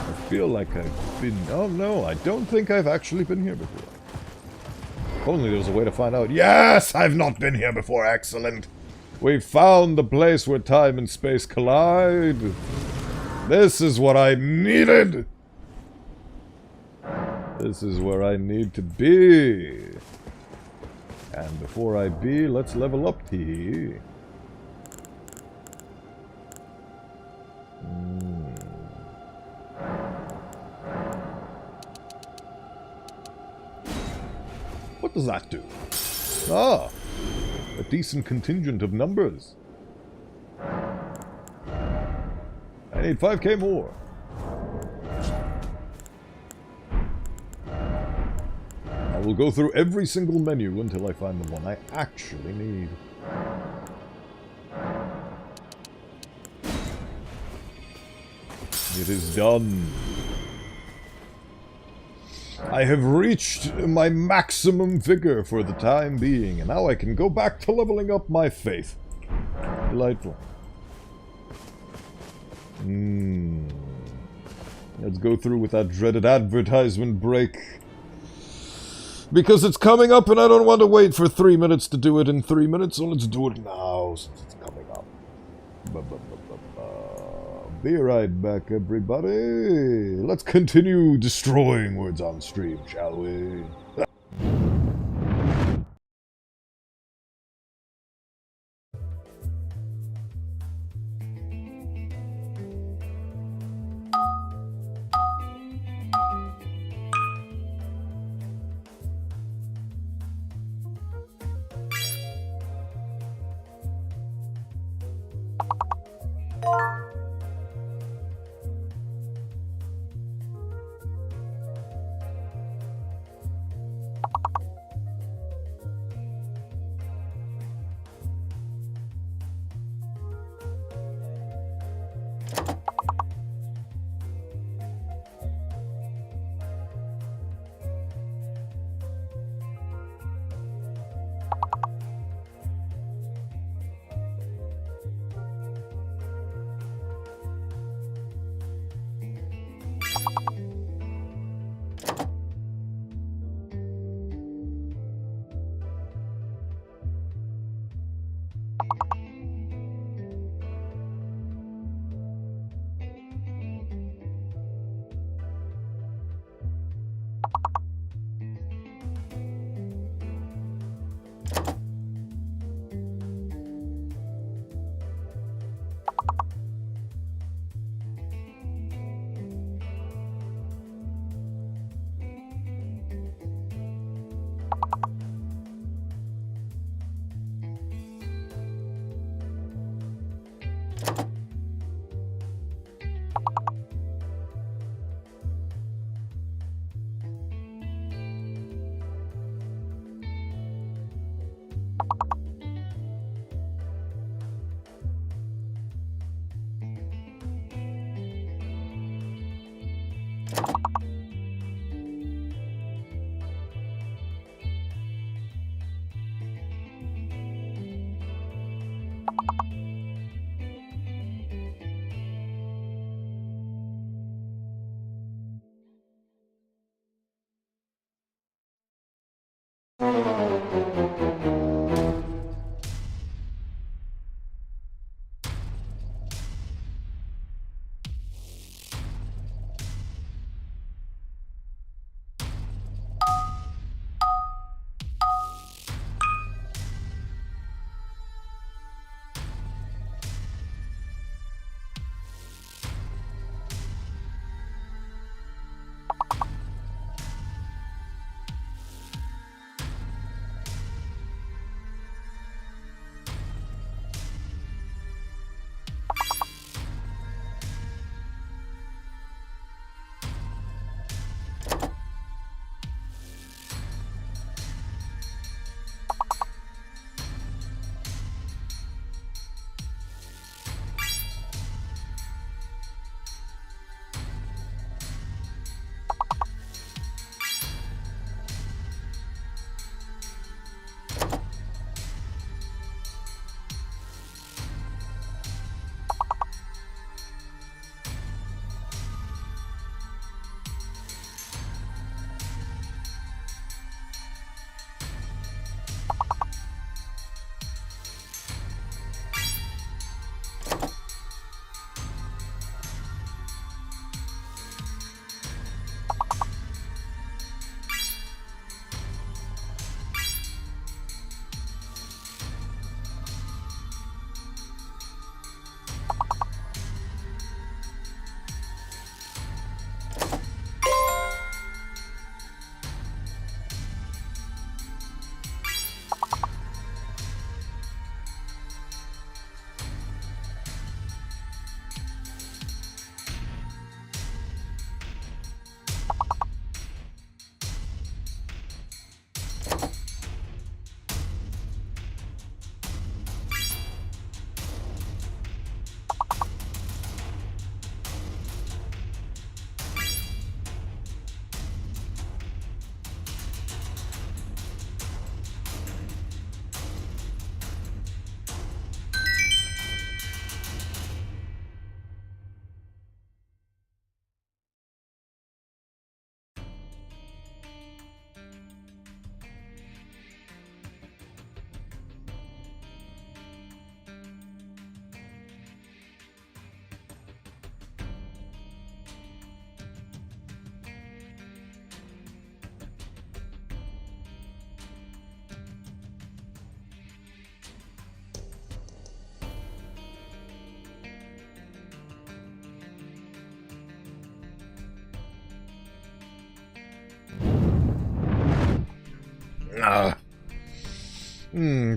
I feel like I've been... Oh no, I don't think I've actually been here before. If only there was a way to find out. Yes! I've not been here before, excellent! We found the place where time and space collide. This is what I needed! This is where I need to be. And before I be, let's level up, tee. What does that do? Ah, a decent contingent of numbers. I need 5k more. I will go through every single menu until I find the one I actually need. It is done. I have reached my maximum vigor for the time being, and now I can go back to leveling up my faith. Delightful. Let's go through with that dreaded advertisement break. Because it's coming up and I don't want to wait for 3 minutes to do it in 3 minutes, so let's do it now since it's coming up. Be right back, everybody. Let's continue destroying words on stream, shall we?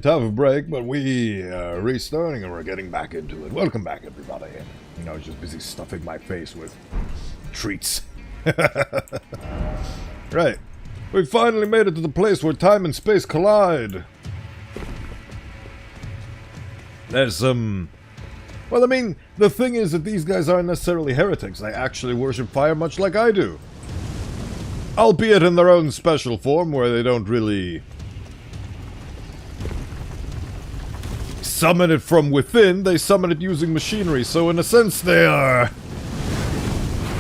Tough break, but we are restarting and we're getting back into it. Welcome back, everybody. I was just busy stuffing my face with treats. Right. We finally made it to the place where time and space collide. There's some... Well, I mean, the thing is that these guys aren't necessarily heretics. They actually worship fire much like I do. Albeit in their own special form, where they don't really summon it from within, they summon it using machinery, so in a sense they are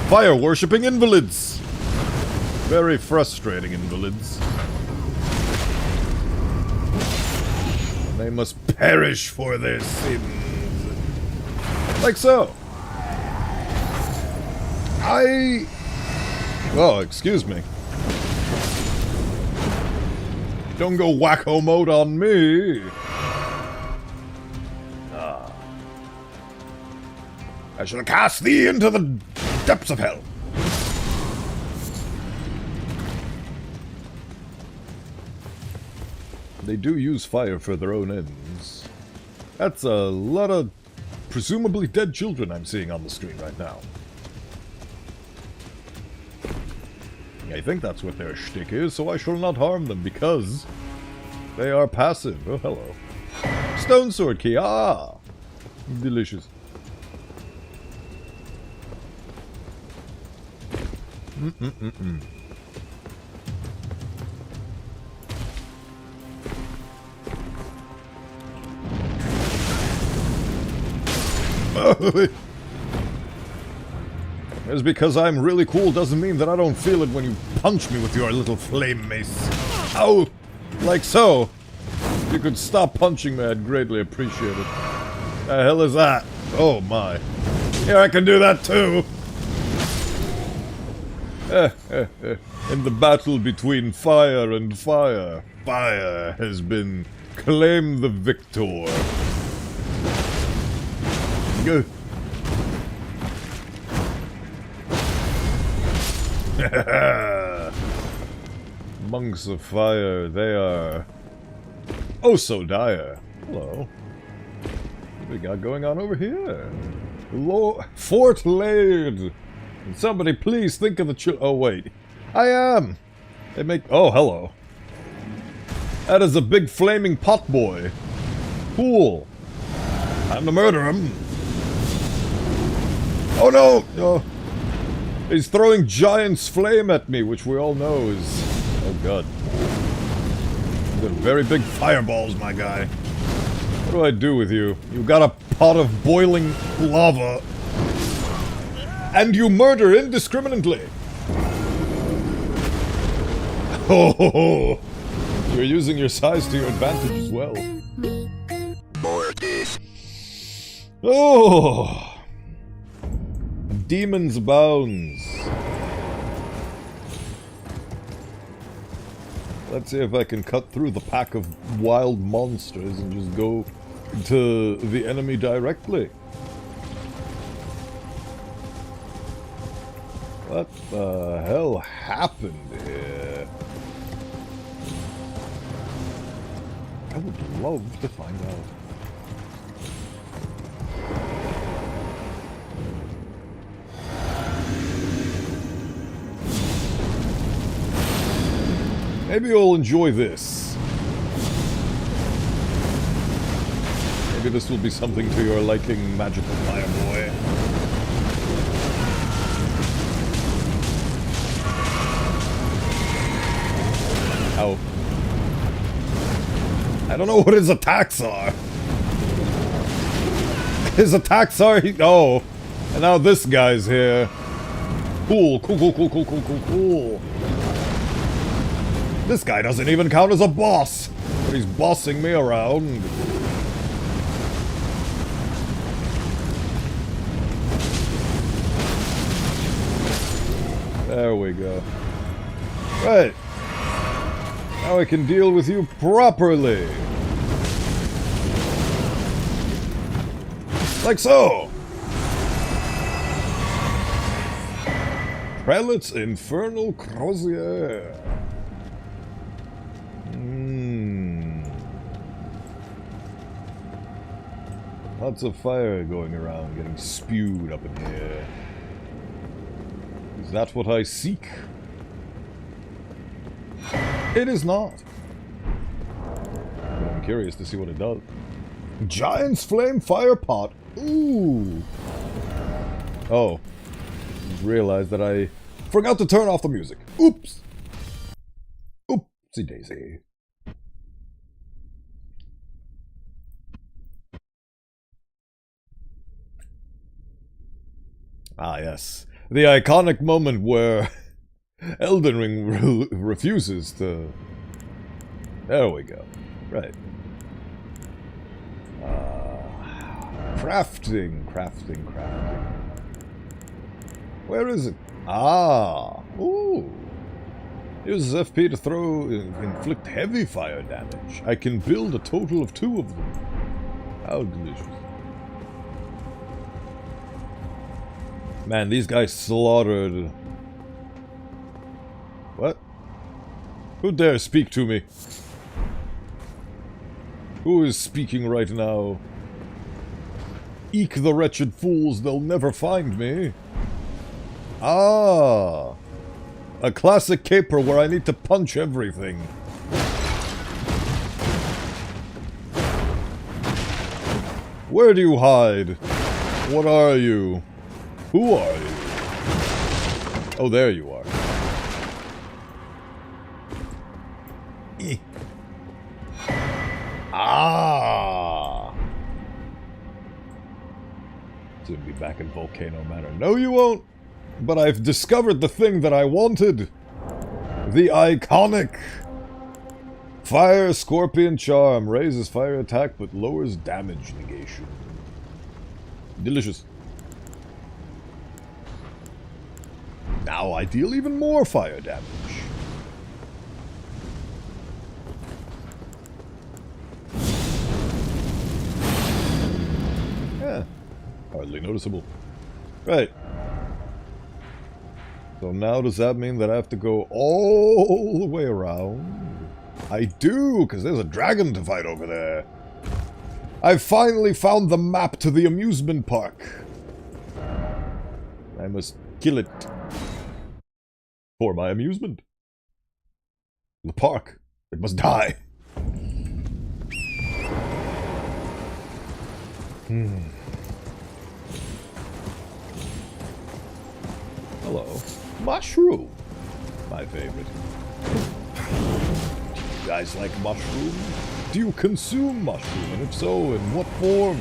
fire-worshipping invalids. Very frustrating invalids. And they must perish for their sins. Like so. Oh, excuse me. Don't go wacko mode on me. I shall cast thee into the depths of hell. They do use fire for their own ends. That's a lot of presumably dead children I'm seeing on the screen right now. I think that's what their shtick is, so I shall not harm them because they are passive. Oh, hello. Stone sword key. Ah! Delicious. Just because I'm really cool doesn't mean that I don't feel it when you punch me with your little flame mace. Ow! Like so. If you could stop punching me, I'd greatly appreciate it. The hell is that? Oh my. Yeah, I can do that too. In the battle between fire and fire, fire has been claimed the victor. Good. Monks of fire, they are oh so dire. Hello. What we got going on over here? Fort Laird. Somebody please think of the oh wait. I am. They make oh hello. That is a big flaming pot boy. Cool. Time to murder him. Oh no! Oh. He's throwing Giant's Flame at me, which we all know is... Oh god. You've got very big fireballs, my guy. What do I do with you? You've got a pot of boiling lava. And you murder indiscriminately! Oh! You're using your size to your advantage as well. Oh! Demons abounds. Let's see if I can cut through the pack of wild monsters and just go to the enemy directly. What the hell happened here? I would love to find out. Maybe you'll enjoy this. Maybe this will be something to your liking, Magical Fireboy. Ow. I don't know what his attacks are. His attacks are... Oh. And now this guy's here. Cool, cool, cool, cool, cool, cool, cool, cool. This guy doesn't even count as a boss, but he's bossing me around. There we go. Right. Now I can deal with you properly. Like so. Prelate's Infernal Crozier. Lots of fire going around, getting spewed up in here. Is that what I seek? It is not. But I'm curious to see what it does. Giant's Flame Fire Pot. Ooh. Oh. Just realized that I forgot to turn off the music. Oops. Oopsie daisy. Ah, yes. The iconic moment where Elden Ring refuses to... There we go. Right. Crafting. Where is it? Ah. Ooh. Uses FP to inflict heavy fire damage. I can build a total of 2 of them. How delicious. Man, these guys slaughtered... What? Who dare speak to me? Who is speaking right now? Eek the wretched fools, they'll never find me. Ah! A classic caper where I need to punch everything. Where do you hide? What are you? Who are you? Oh, there you are. Ah! Soon be back in Volcano Manor. No, you won't! But I've discovered the thing that I wanted! The iconic Fire Scorpion Charm. Raises fire attack but lowers damage negation. Delicious. Now I deal even more fire damage. Yeah, hardly noticeable. Right. So now does that mean that I have to go all the way around? I do, because there's a dragon to fight over there. I've finally found the map to the amusement park. I must kill it. For my amusement. The park. It must die. Hello. Mushroom. My favorite. You guys like mushroom? Do you consume mushroom? And if so, in what form?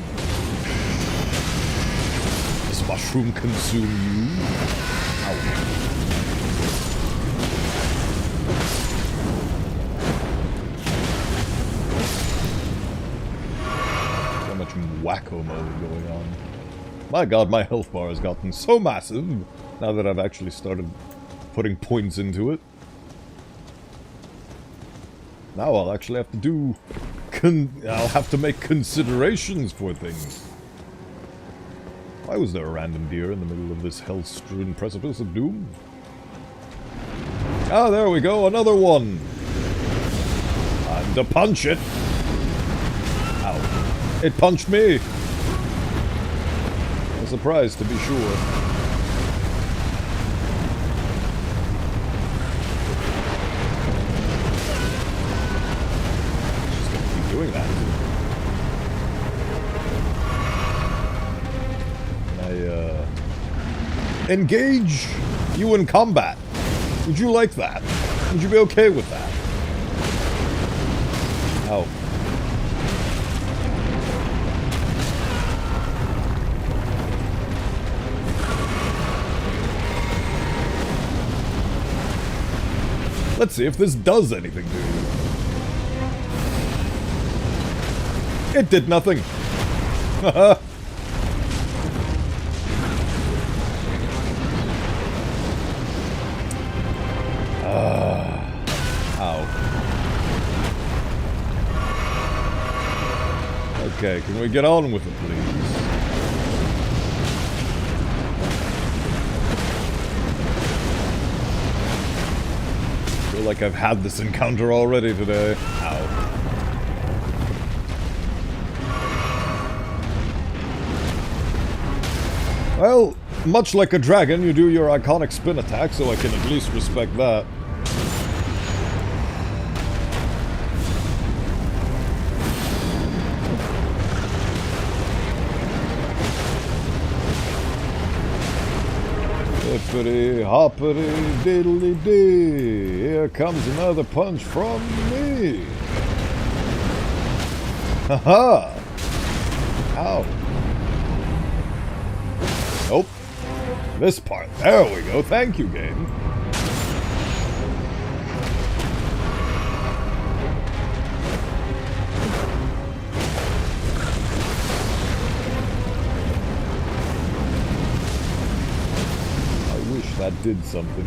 Does mushroom consume you? Ow. So much wacko mode going on. My god, my health bar has gotten so massive now that I've actually started putting points into it. Now I'll actually have to do... I'll have to make considerations for things. Why was there a random deer in the middle of this hell-strewn precipice of doom? Ah, there we go, another one! Time to punch it! Ow. It punched me! A surprise, to be sure. Just gonna keep doing that. Engage you in combat. Would you like that? Would you be okay with that? Oh. Let's see if this does anything to you. It did nothing. Haha. Okay, can we get on with it, please? I feel like I've had this encounter already today. Ow. Well, much like a dragon, you do your iconic spin attack, so I can at least respect that. Hippity hoppity diddly dee. Here comes another punch from me. Haha. Ow. Nope. This part. There we go. Thank you, game. That did something.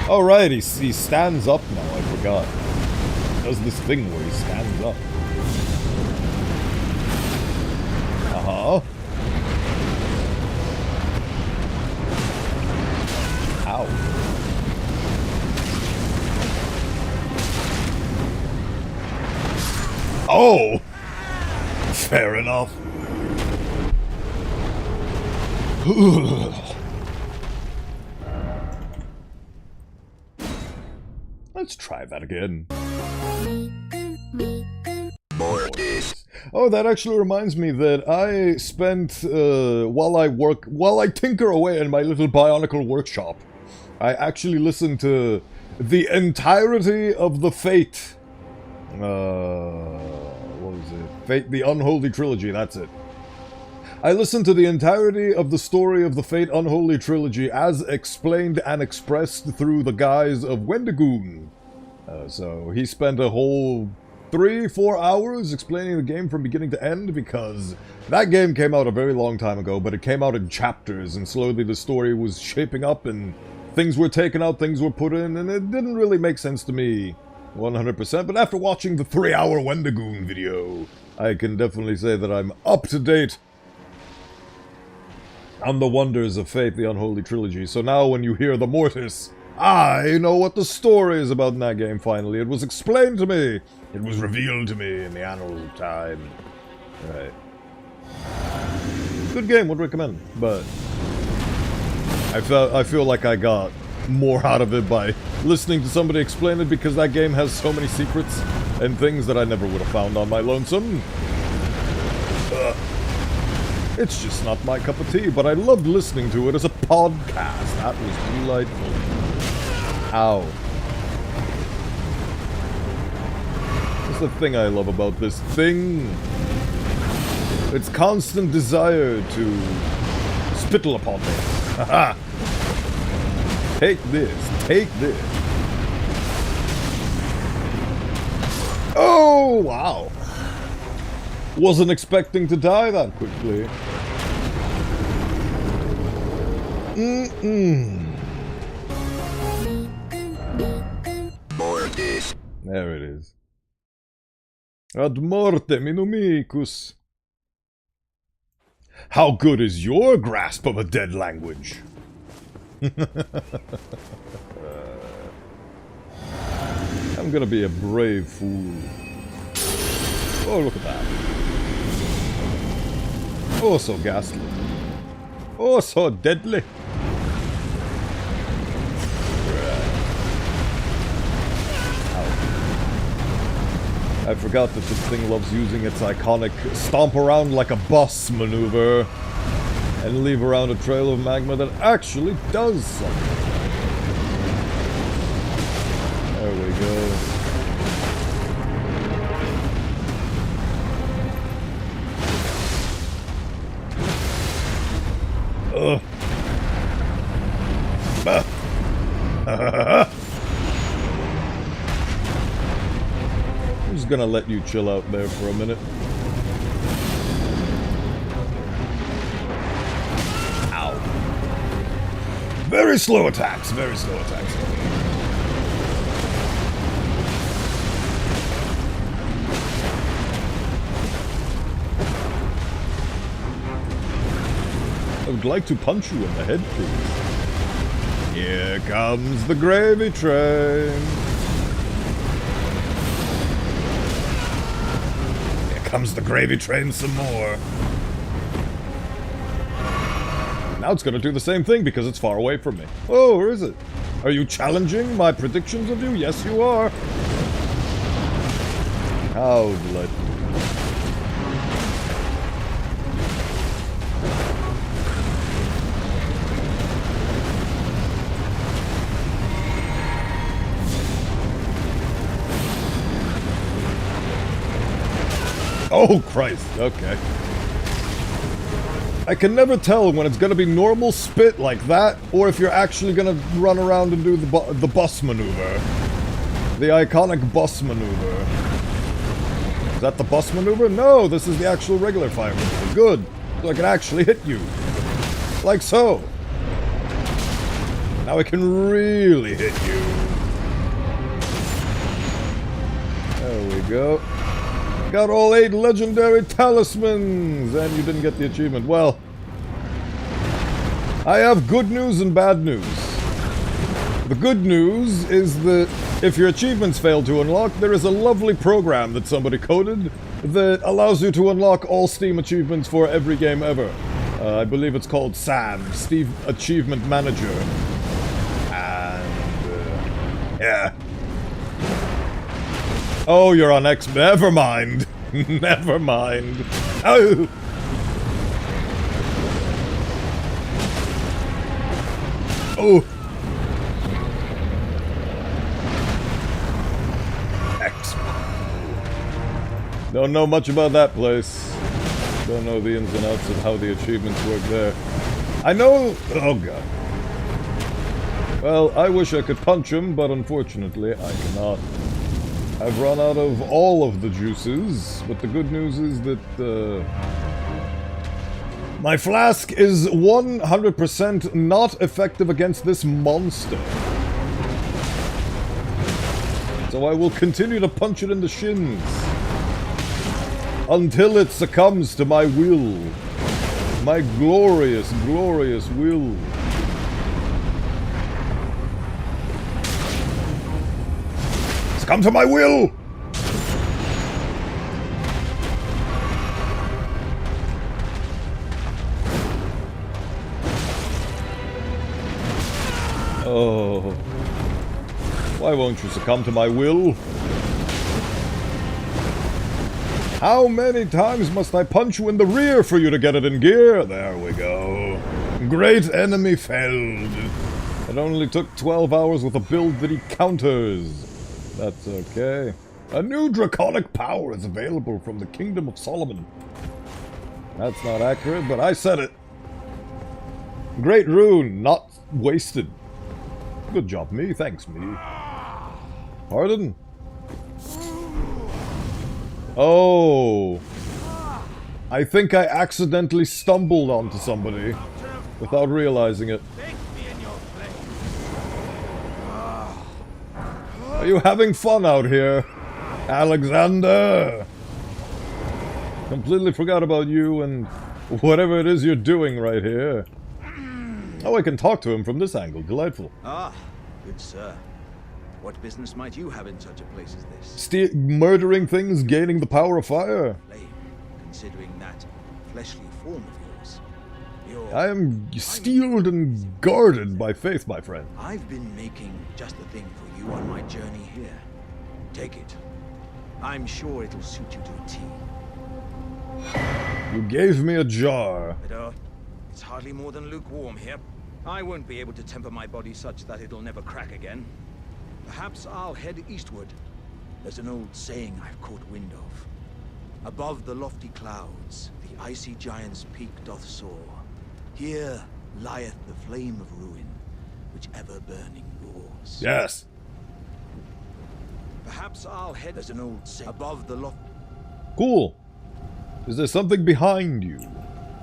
Oh right, he stands up now, I forgot. He does this thing where he stands up. Uh-huh. Ow. Oh! Fair enough. Let's try that again. Oh, that actually reminds me that I spent, while I tinker away in my little bionicle workshop, I actually listened to the entirety of the Fate, what was it? Fate, the Unholy Trilogy, that's it. I listened to the entirety of the story of the Fate Unholy Trilogy as explained and expressed through the guise of Wendigoon. So he spent a whole 3-4 hours explaining the game from beginning to end, because that game came out a very long time ago, but it came out in chapters, and slowly the story was shaping up, and things were taken out, things were put in, and it didn't really make sense to me 100%, but after watching the 3-hour Wendigoon video, I can definitely say that I'm up to date on the wonders of Fate, the Unholy Trilogy. So now when you hear the Mortis, I know what the story is about in that game, finally. It was explained to me. It was revealed to me in the annals of time. Right. Good game, would recommend. But I feel like I got more out of it by listening to somebody explain it, because that game has so many secrets and things that I never would have found on my lonesome. It's just not my cup of tea, but I loved listening to it as a podcast. That was delightful. Ow. That's the thing I love about this thing. Its constant desire to spittle upon me. Haha. Take this. Take this. Oh, wow. Wasn't expecting to die that quickly. There it is. Ad mortem inumicus. How good is your grasp of a dead language? I'm gonna be a brave fool. Oh, look at that. Oh, so ghastly. Oh, so deadly. I forgot that this thing loves using its iconic stomp around like a boss maneuver and leave around a trail of magma that actually does something. There we go. Ugh. I'm just gonna let you chill out there for a minute. Ow. Very slow attacks, very slow attacks. I would like to punch you in the head, please. Here comes the gravy train. Here comes the gravy train some more. Now it's gonna do the same thing because it's far away from me. Oh, where is it? Are you challenging my predictions of you? Yes, you are. How delightful. Oh, Christ. Okay. I can never tell when it's going to be normal spit like that, or if you're actually going to run around and do the bus maneuver. The iconic bus maneuver. Is that the bus maneuver? No, this is the actual regular fire maneuver. Good. So I can actually hit you. Like so. Now I can really hit you. There we go. Got all 8 legendary talismans, and you didn't get the achievement. Well, I have good news and bad news. The good news is that if your achievements fail to unlock, there is a lovely program that somebody coded that allows you to unlock all Steam achievements for every game ever. I believe it's called SAM, Steam Achievement Manager. And, yeah. Oh, you're on X. Never mind. Never mind. Oh! Oh! X. Don't know much about that place. Don't know the ins and outs of how the achievements work there. I know... Oh, God. Well, I wish I could punch him, but unfortunately, I cannot. I've run out of all of the juices, but the good news is that, my flask is 100% not effective against this monster. So I will continue to punch it in the shins. Until it succumbs to my will. My glorious, glorious will. Come to my will! Oh. Why won't you succumb to my will? How many times must I punch you in the rear for you to get it in gear? There we go. Great enemy felled. It only took 12 hours with a build that he counters. That's okay. A new draconic power is available from the Kingdom of Solomon. That's not accurate, but I said it. Great rune, not wasted. Good job, me. Thanks, me. Pardon? Oh. I think I accidentally stumbled onto somebody without realizing it. Are you having fun out here, Alexander? Completely forgot about you and whatever it is you're doing right here. Oh, I can talk to him from this angle. Delightful. Ah, good sir. What business might you have in such a place as this? Murdering things, gaining the power of fire. Flame, considering that fleshly form of yours. I am steeled and guarded by faith, my friend. I've been making just the thing for you on my journey here. Take it. I'm sure it'll suit you to a T. You gave me a jar. But, it's hardly more than lukewarm here. I won't be able to temper my body such that it'll never crack again. Perhaps I'll head eastward. There's an old saying I've caught wind of. Above the lofty clouds, the icy giant's peak doth soar. Here lieth the flame of ruin, which ever burning roars. Yes. Perhaps I'll head. There's an old saying above the loft. Cool. Is there something behind you?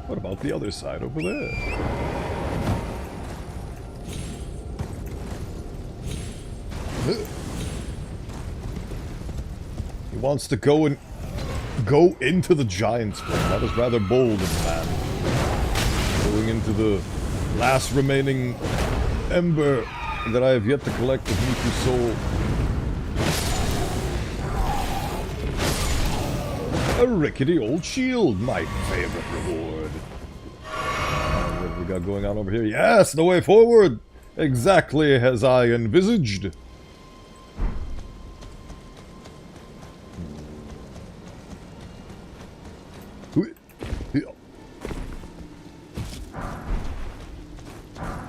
What about the other side over there? He wants to go into the giant's flame. That is rather bold of the man. Going into the last remaining ember that I have yet to collect of Miku's soul. A rickety old shield, my favorite reward. What have we we got going on over here? Yes, the way forward! Exactly as I envisaged.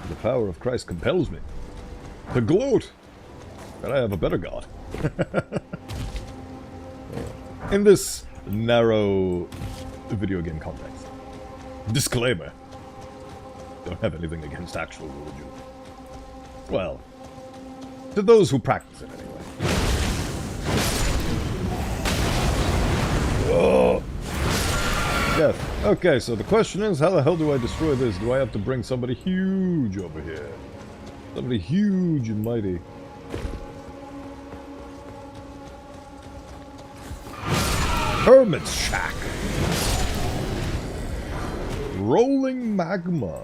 The power of Christ compels me to gloat that I have a better God. In this narrow video game context. Disclaimer. Don't have anything against actual religion. Well, to those who practice it anyway. Oh. Yes. Okay, so the question is, how the hell do I destroy this? Do I have to bring somebody huge over here? Somebody huge and mighty. Hermit's Shack. Rolling magma.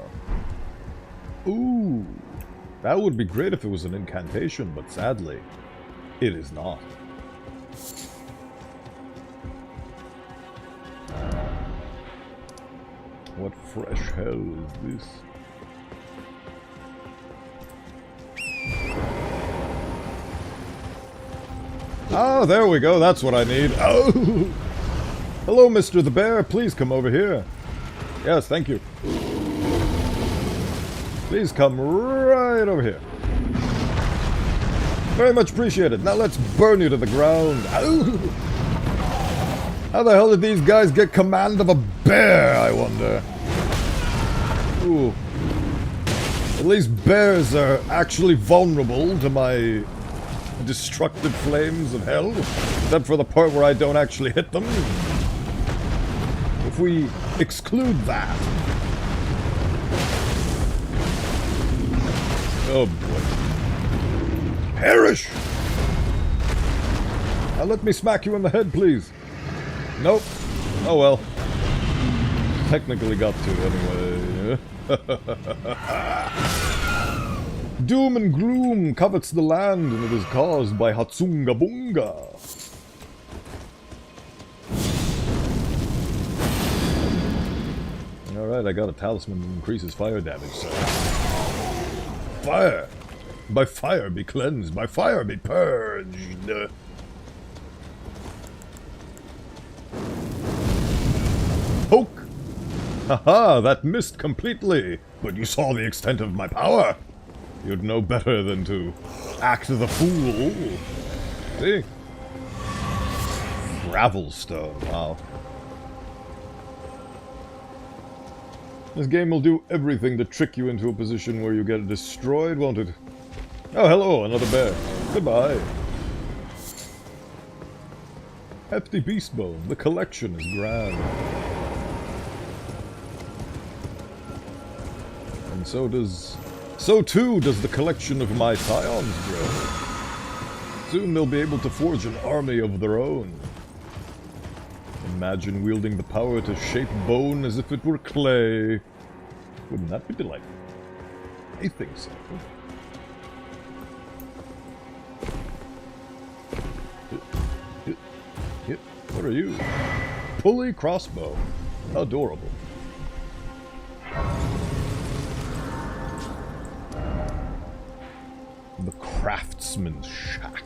Ooh. That would be great if it was an incantation, but sadly, it is not. What fresh hell is this? Ah, there we go. That's what I need. Oh! Hello, Mr. the Bear. Please come over here. Yes, thank you. Please come right over here. Very much appreciated. Now let's burn you to the ground. Oh! How the hell did these guys get command of a bear, I wonder? Ooh. At least bears are actually vulnerable to my destructive flames of hell. Except for the part where I don't actually hit them. If we exclude that. Oh boy. Perish! Now let me smack you in the head, please. Nope. Oh well. Technically got to anyway. Doom and gloom covets the land, and it is caused by Hatsunga Bunga. Alright, I got a talisman that increases fire damage, so... Fire! By fire be cleansed, by fire be purged! Poke! Haha, that missed completely! But you saw the extent of my power! You'd know better than to act the fool. See? Gravelstone, wow. This game will do everything to trick you into a position where you get destroyed, won't it? Oh, hello, another bear. Goodbye. Hefty beast bone. The collection is grand. And so too does the collection of my scions grow. Soon they'll be able to forge an army of their own. Imagine wielding the power to shape bone as if it were clay. Wouldn't that be delightful? I think so. What are you? Pulley crossbow. Adorable. The Craftsman's Shack.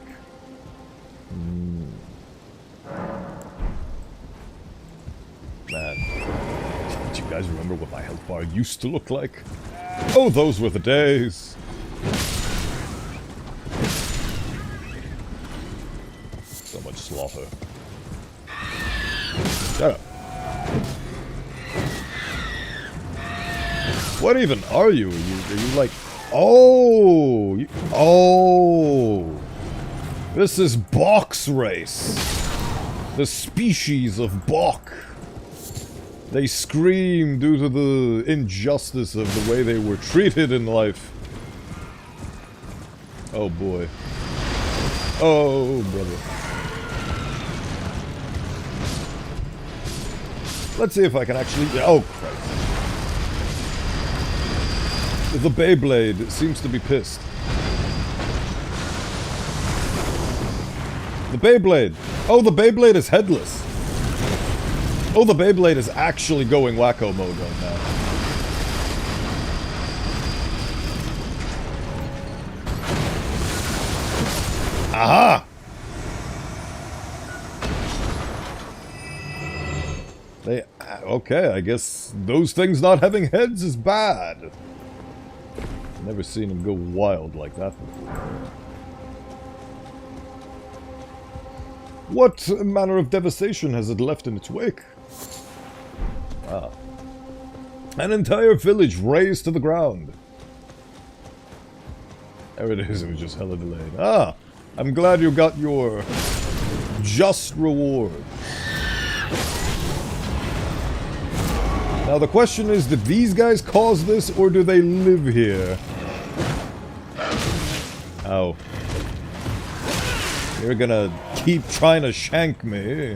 Man, do you guys remember what my health bar used to look like? Oh, those were the days! So much slaughter. Shut up. What even are you? Are you like... Oh! Oh! This is Bok's race. The species of Bok. They scream due to the injustice of the way they were treated in life. Oh boy. Oh, brother. Let's see if I can actually... Oh, Christ. The Beyblade seems to be pissed. The Beyblade! Oh, the Beyblade is headless! Oh, the Beyblade is actually going wacko mode right now. Aha! Okay, I guess those things not having heads is bad. Never seen them go wild like that before. What manner of devastation has it left in its wake? Ah. An entire village razed to the ground. There it is, it was just hella delayed. Ah! I'm glad you got your just reward. Now the question is, did these guys cause this, or do they live here? Ow. You're gonna keep trying to shank me.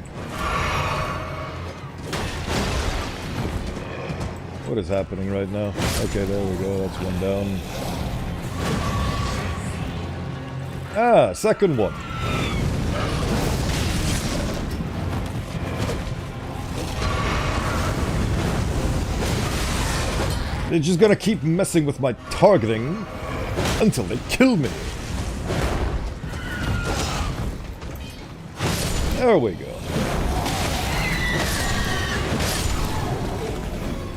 What is happening right now? Okay, there we go, that's one down. Ah, second one. They're just gonna keep messing with my targeting until they kill me. There we go.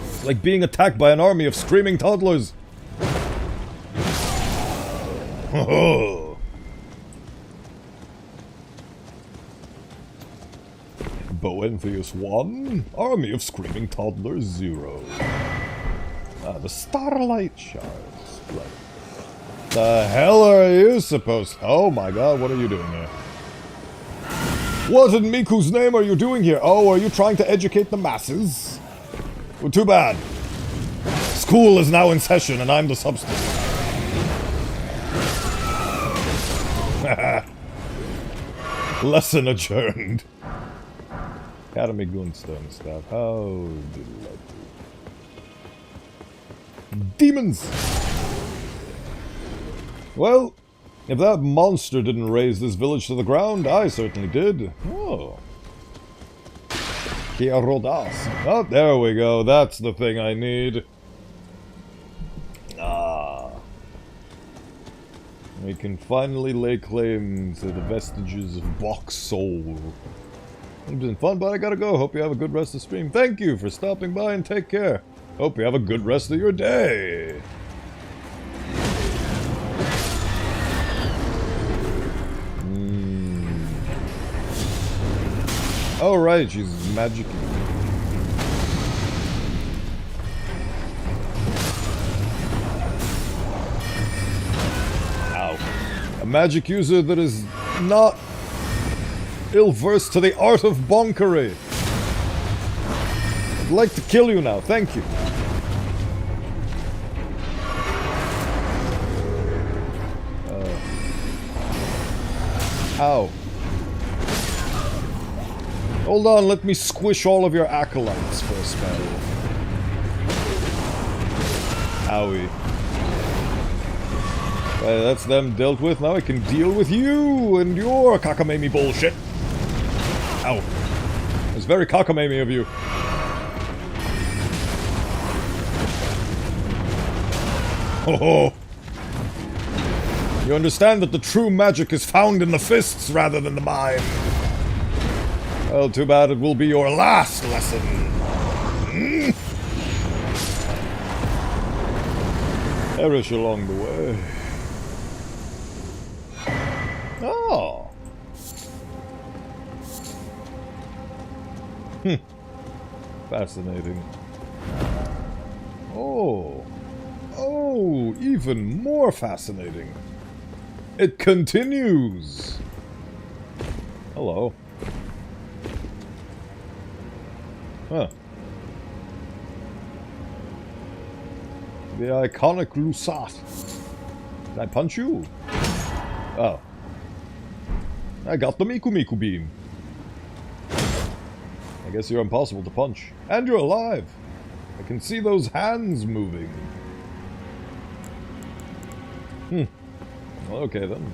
It's like being attacked by an army of screaming toddlers. Oh. Bowenthius 1, army of screaming toddlers 0. Ah, the starlight shards. The hell are you supposed to... Oh my god, what are you doing here? What in Miku's name are you doing here? Oh, are you trying to educate the masses? Well, too bad. School is now in session and I'm the substitute. Lesson adjourned. Academy Glintstone staff. How delightful. Demons! Well, if that monster didn't raise this village to the ground, I certainly did. Oh. Kia Rodas. Oh, there we go. That's the thing I need. Ah. We can finally lay claim to the vestiges of Bok's soul. It's been fun, but I gotta go. Hope you have a good rest of the stream. Thank you for stopping by and take care. Hope you have a good rest of your day. Oh right, she's magic. Ow. A magic user that is not ill-versed to the art of bonkery. I'd like to kill you now, thank you. Ow. Hold on, let me squish all of your acolytes for a spell. Owie. That's them dealt with. Now I can deal with you and your cockamamie bullshit. Ow. It's very cockamamie of you. Oh. You understand that the true magic is found in the fists rather than the mind. Well, too bad it will be your last lesson. Perish along the way. Oh. Fascinating. Oh. Oh, even more fascinating. It continues. Hello. Huh. The iconic Lusat. Can I punch you? Oh. I got the Miku Miku beam. I guess you're impossible to punch. And you're alive. I can see those hands moving. Well, okay then.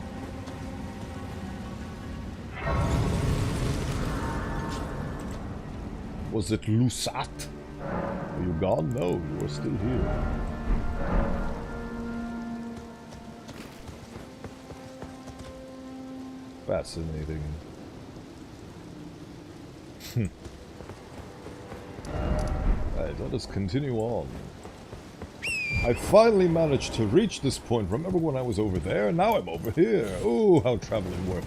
Was it Lusat? Are you gone? No, you are still here. Fascinating. Alright, let us continue on. I finally managed to reach this point. Remember when I was over there? Now I'm over here. Ooh, how traveling works.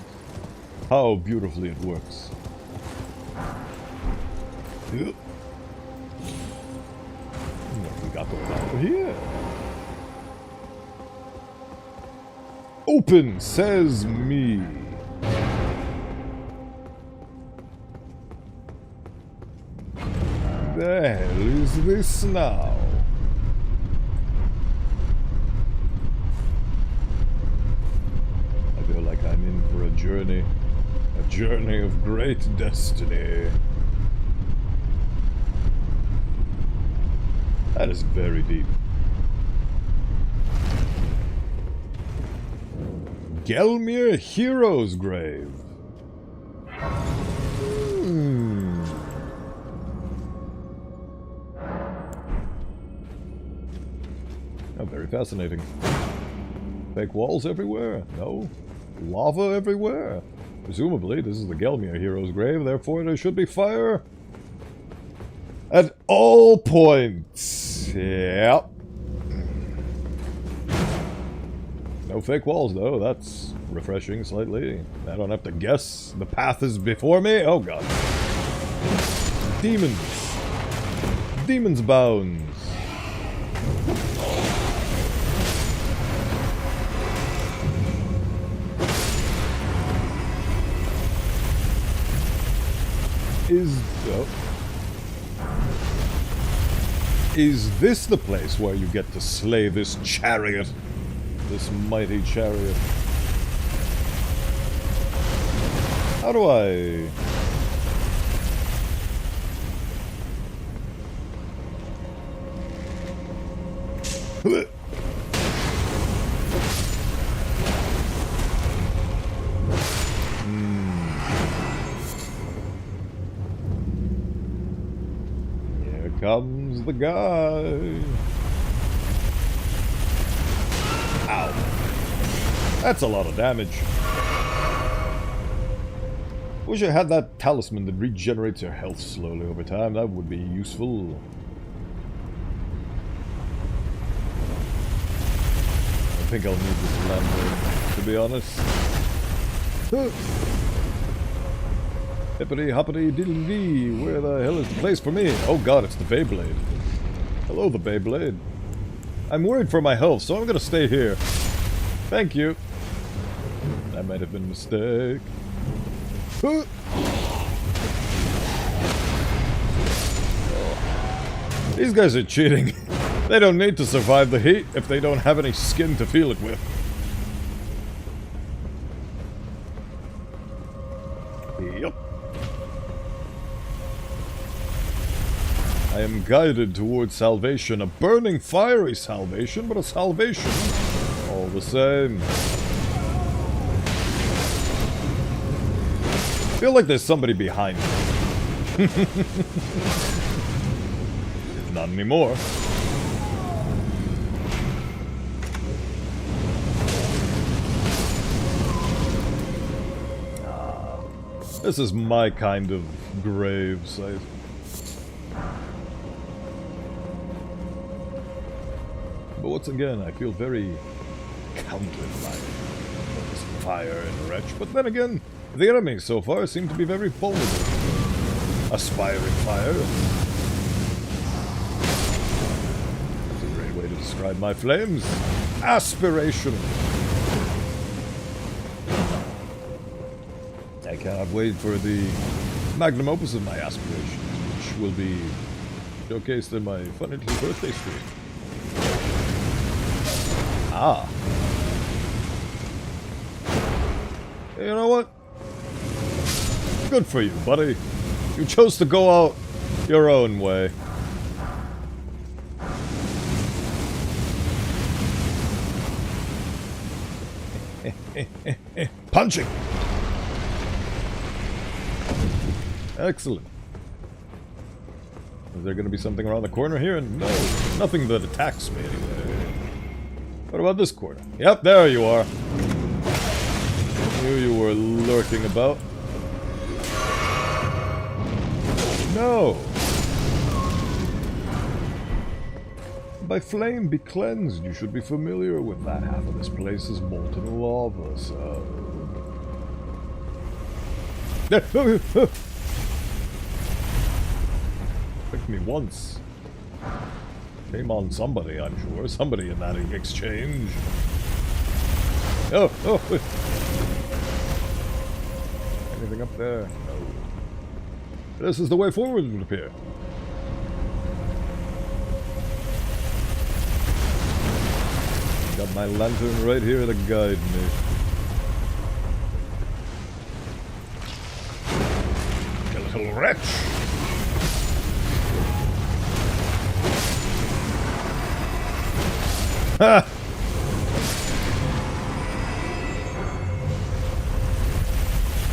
How beautifully it works. Yep. What we got going on over here? Open, says me. The hell is this now? I feel like I'm in for a journey of great destiny. That is very deep. Gelmir Hero's Grave. Oh, very fascinating. Fake walls everywhere? No. Lava everywhere? Presumably, this is the Gelmir Hero's Grave, therefore there should be fire at all points. Yep. No fake walls, though. That's refreshing slightly. I don't have to guess. The path is before me. Oh, God. Demons. Demons' bounds. Is this the place where you get to slay this chariot? This mighty chariot. How do I... Here comes the guy. Ow. That's a lot of damage. Wish I had that talisman that regenerates your health slowly over time. That would be useful. I think I'll need this lantern, to be honest. Hippity hoppity diddly dee. Where the hell is the place for me? Oh god, it's the Beyblade. Hello, the Beyblade. I'm worried for my health, so I'm gonna stay here. Thank you. That might have been a mistake. Oh. These guys are cheating. They don't need to survive the heat if they don't have any skin to feel it with. Yup. I am guided towards salvation. A burning, fiery salvation, but a salvation all the same. I feel like there's somebody behind me. Not anymore. This is my kind of grave site. But once again, I feel very countered by this fire and wretch. But then again, the enemies so far seem to be very vulnerable. Aspiring fire. That's a great way to describe my flames. Aspiration. I cannot wait for the magnum opus of my aspirations, which will be showcased in my Fun Little birthday stream. Ah. You know what? Good for you, buddy. You chose to go out your own way. Punching! Excellent. Is there going to be something around the corner here? No, nothing that attacks me anyway. What about this corner? Yep, there you are. Knew you were lurking about. No! By flame be cleansed. You should be familiar with that. Half of this place is molten lava, so... Picked me once. Came on somebody, I'm sure. Somebody in that exchange. Oh! Anything up there? No. This is the way forward, it would appear. Got my lantern right here to guide me. You little wretch! Ha!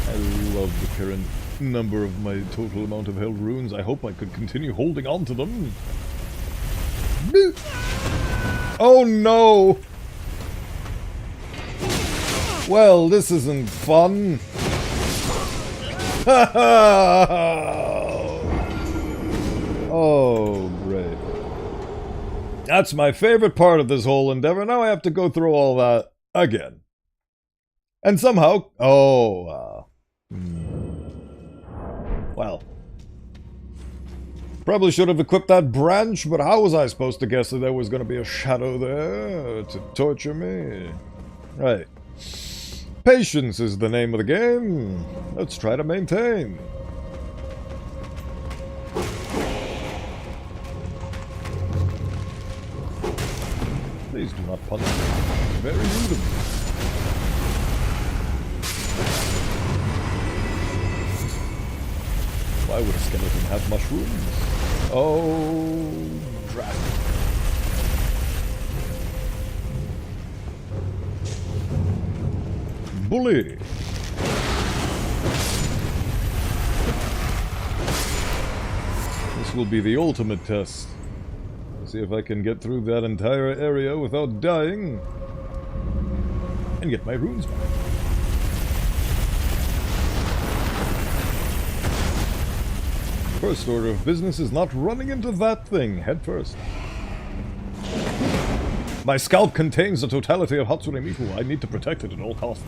I love the current number of my total amount of held runes. I hope I could continue holding on to them. Oh no! Well, this isn't fun. Oh, great. That's my favorite part of this whole endeavor. Now I have to go through all that again. And somehow... Well. Probably should have equipped that branch, but how was I supposed to guess that there was going to be a shadow there to torture me? Right. Patience is the name of the game. Let's try to maintain. Please do not punch me. It's very rude of me. Why would a skeleton have mushrooms? Oh, drat. Bully! This will be the ultimate test. See if I can get through that entire area without dying. And get my runes back. First order of business is not running into that thing head first. My scalp contains the totality of Hatsune Miku. I need to protect it at all costs.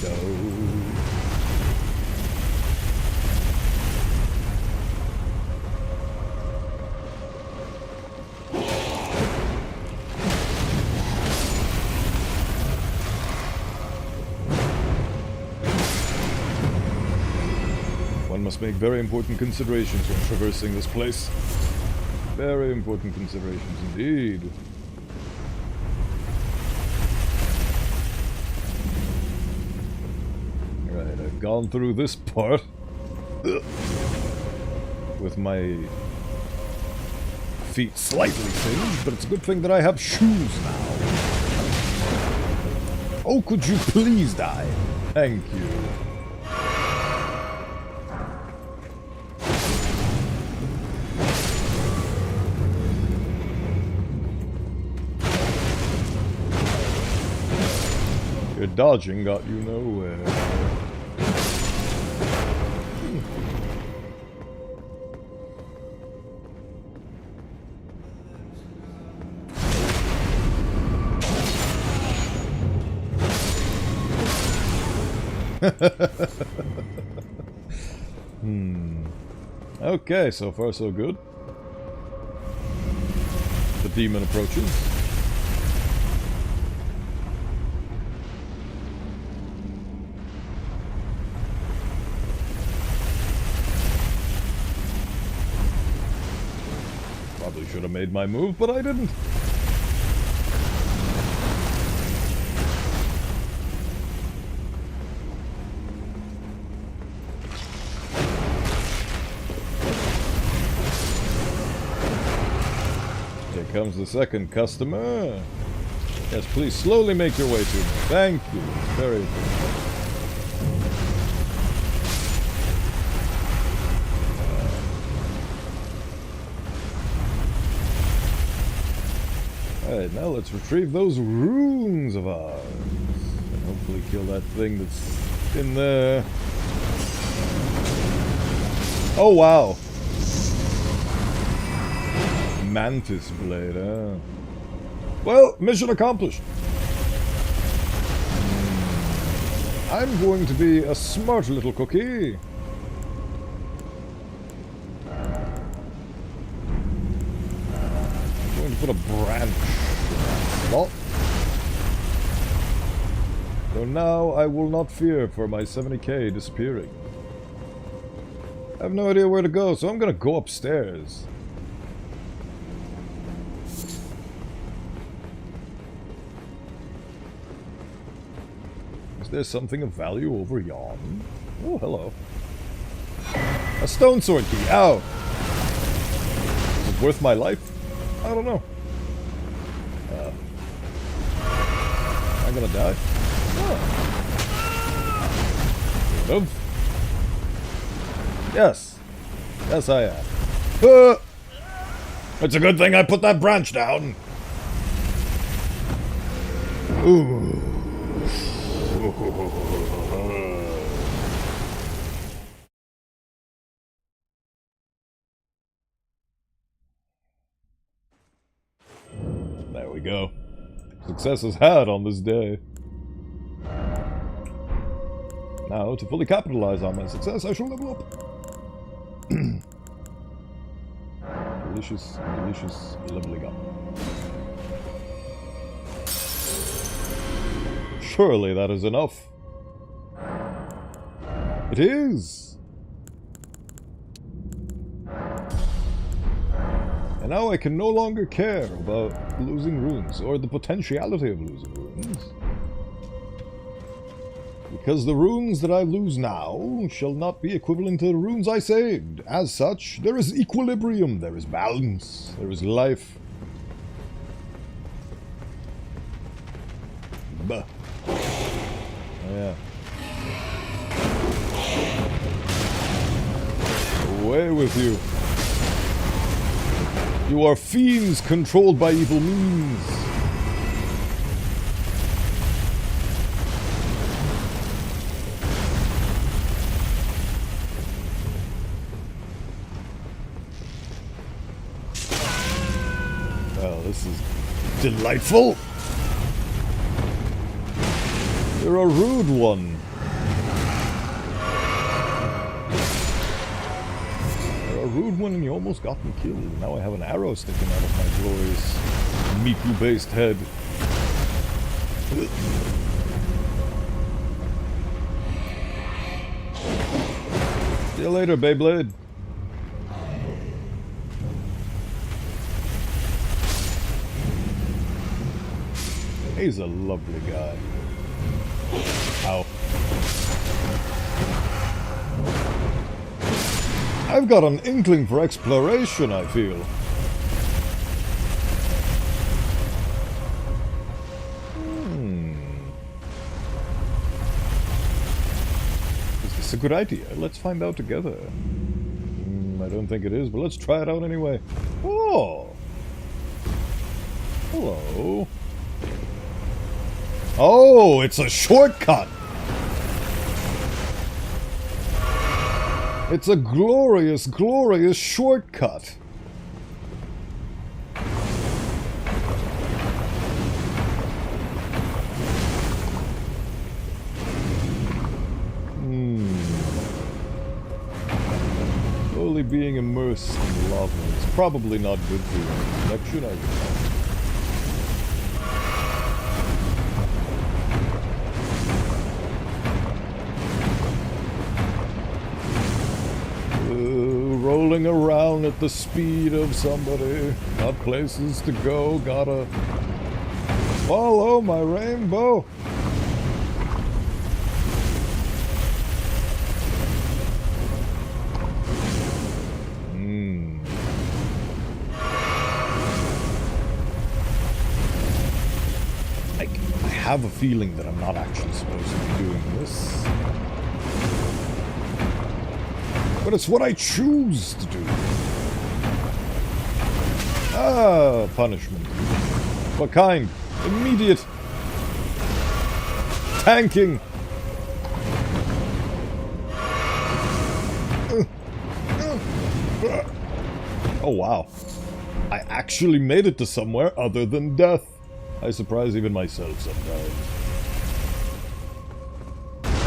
Go. One must make very important considerations when traversing this place. Very important considerations indeed. Right, I've gone through this part with my feet slightly singed, but it's a good thing that I have shoes now. Oh, could you please die? Thank you. Your dodging got you nowhere. Okay, so far so good. The demon approaches. Probably should have made my move, but I didn't. Here comes the second customer. Yes, please slowly make your way to me. Thank you. Very good. Alright, now let's retrieve those runes of ours. And hopefully kill that thing that's in there. Oh, wow. Mantis blade, huh? Well, mission accomplished. I'm going to be a smart little cookie. I'm going to put a branch in that slot. So now I will not fear for my 70k disappearing. I have no idea where to go, so I'm going to go upstairs. Is there something of value over yon? Oh, hello. A stone sword key. Ow! Is it worth my life? I don't know. Am I gonna die? Oh. Yes. Yes, I am. It's a good thing I put that branch down. Ooh. There we go. Success is had on this day. Now, to fully capitalize on my success, I shall level up. Delicious, delicious leveling up. Surely that is enough. It is! And now I can no longer care about losing runes, or the potentiality of losing runes. Because the runes that I lose now shall not be equivalent to the runes I saved. As such, there is equilibrium, there is balance, there is life. Bah. Yeah. Away with you. You are fiends controlled by evil means. Well, this is delightful. You're a rude one. You're a rude one and you almost got me killed. Now I have an arrow sticking out of my glorious meat-based head. See you later, Beyblade. He's a lovely guy. Ow. I've got an inkling for exploration, I feel. Is this a good idea? Let's find out together. I don't think it is, but let's try it out anyway. Oh! Hello. Oh, it's a shortcut! It's a glorious, glorious shortcut! Slowly being immersed in lava is probably not good for your collection, I guess. Rolling around at the speed of somebody. Got places to go, gotta follow my rainbow. I have a feeling that I'm not actually supposed to be doing this. But it's what I choose to do. Ah, punishment. What kind? Immediate. Tanking. Oh wow. I actually made it to somewhere other than death. I surprise even myself sometimes.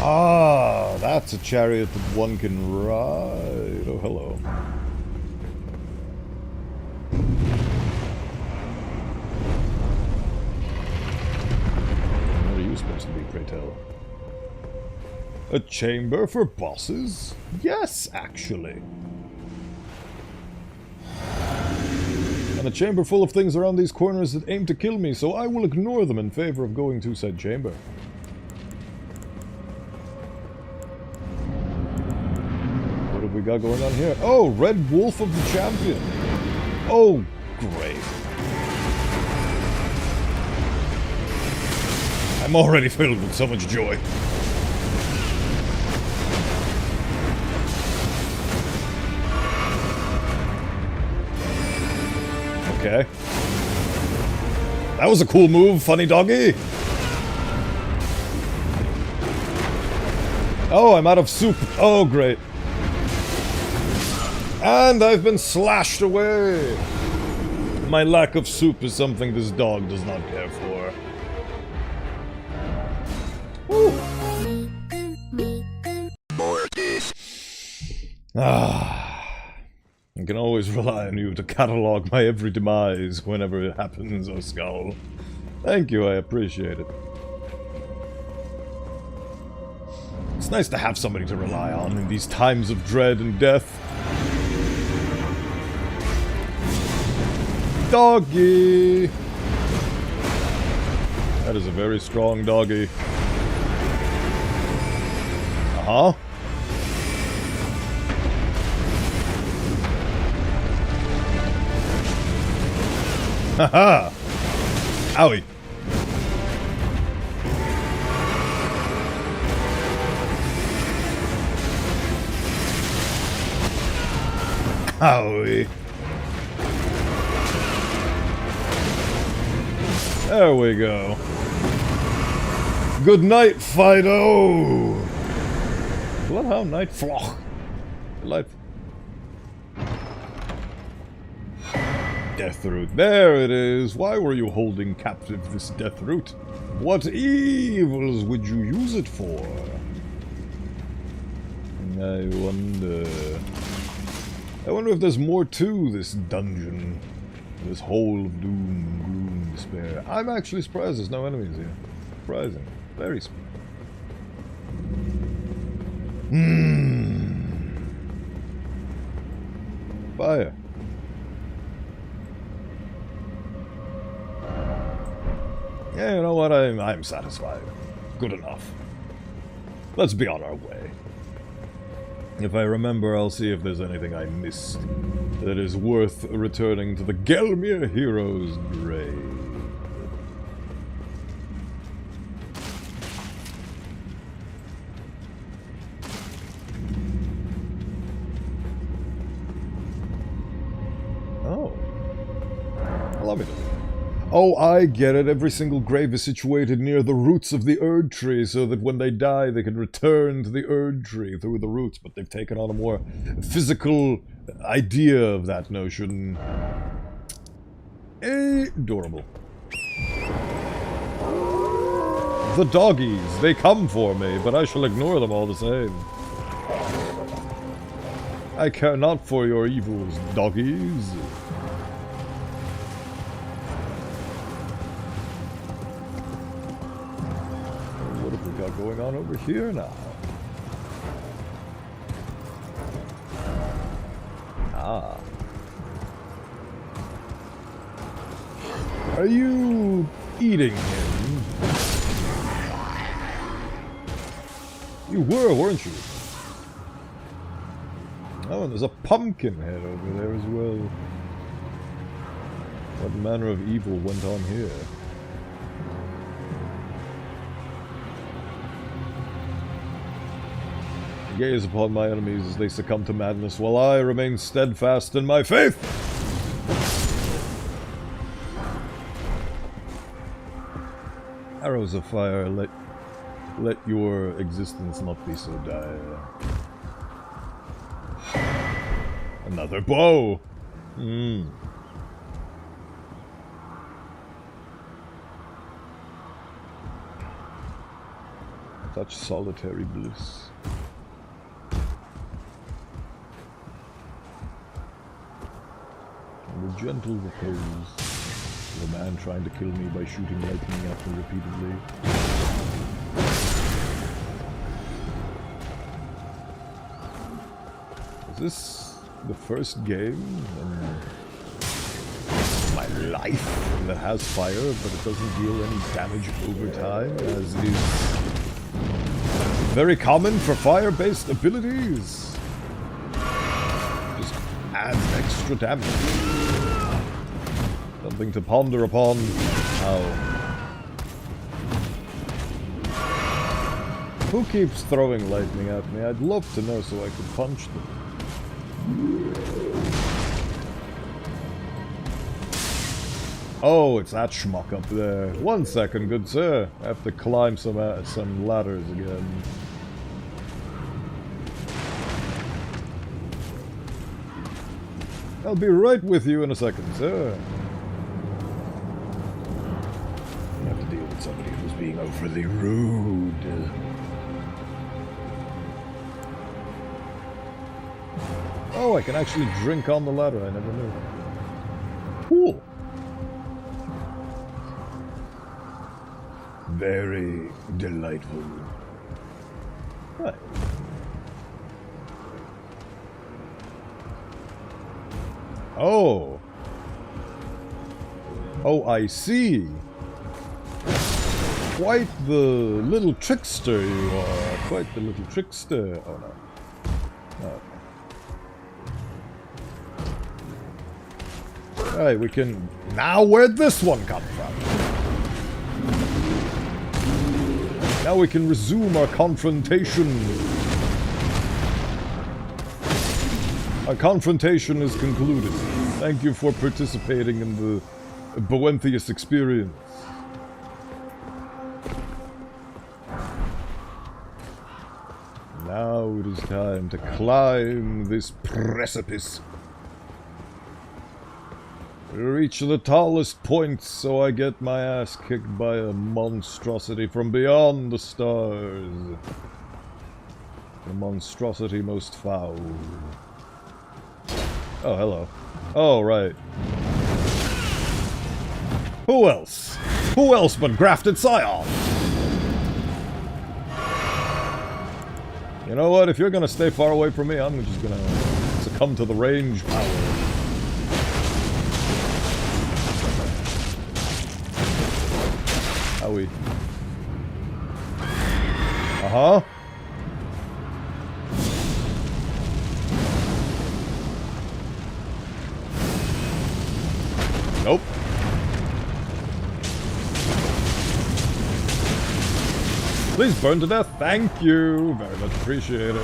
Ah, that's a chariot that one can ride. Oh, hello. What are you supposed to be, pray tell? A chamber for bosses? Yes, actually. And a chamber full of things around these corners that aim to kill me, so I will ignore them in favor of going to said chamber. What have we got going on here? Oh, Red Wolf of the Champion. Oh, great. I'm already filled with so much joy. Okay. That was a cool move, funny doggy. Oh, I'm out of soup. Oh, great. And I've been slashed away. My lack of soup is something this dog does not care for. Woo. Ah. I can always rely on you to catalog my every demise whenever it happens, oh Skull. Thank you, I appreciate it. It's nice to have somebody to rely on in these times of dread and death. Doggy! That is a very strong doggy. Uh-huh. Haha! Owie! Owie! There we go. Good night, Fido! Bloodhound Night Floch. Delightful. Death root. There it is. Why were you holding captive this death root? What evils would you use it for? I wonder if there's more to this dungeon. This hole of doom, gloom, despair. I'm actually surprised there's no enemies here. Surprising. Very surprising. Fire. Yeah, you know what? I'm satisfied. Good enough. Let's be on our way. If I remember, I'll see if there's anything I missed that is worth returning to the Gelmir hero's grave. Oh. Allow me to. Oh, I get it. Every single grave is situated near the roots of the Erd tree, so that when they die, they can return to the Erd tree through the roots, but they've taken on a more physical idea of that notion. Adorable. The doggies, they come for me, but I shall ignore them all the same. I care not for your evils, doggies. Going on over here now. Ah. Are you eating him? You were, weren't you? Oh, and there's a pumpkin head over there as well. What manner of evil went on here? Gaze upon my enemies as they succumb to madness, while I remain steadfast in my faith! Arrows of fire, let your existence not be so dire. Another bow! Such solitary bliss. And a gentle repose. The man trying to kill me by shooting lightning at me repeatedly. Is this the first game in my life that has fire, but it doesn't deal any damage over time, as is very common for fire-based abilities? Just adds extra damage. Something to ponder upon. Who keeps throwing lightning at me? I'd love to know so I could punch them. Oh, it's that schmuck up there. 1 second, good sir. I have to climb some ladders again. I'll be right with you in a second, sir. I have to deal with somebody who's being overly rude. Oh, I can actually drink on the ladder. I never knew. Cool. Very delightful. Right. Oh. Oh, I see. Quite the little trickster you are. Quite the little trickster. Oh no. No. Alright, we can... Now where'd this one come from? Now we can resume our confrontation. Our confrontation is concluded. Thank you for participating in the Bowenthius experience. Now it is time to climb this precipice. Reach the tallest point so I get my ass kicked by a monstrosity from beyond the stars. The monstrosity most foul. Oh, hello. Oh, right. Who else? Who else but Grafted Scion? You know what? If you're gonna stay far away from me, I'm just gonna succumb to the range power. Howie. Uh-huh. Nope. Please burn to death. Thank you. Very much appreciated.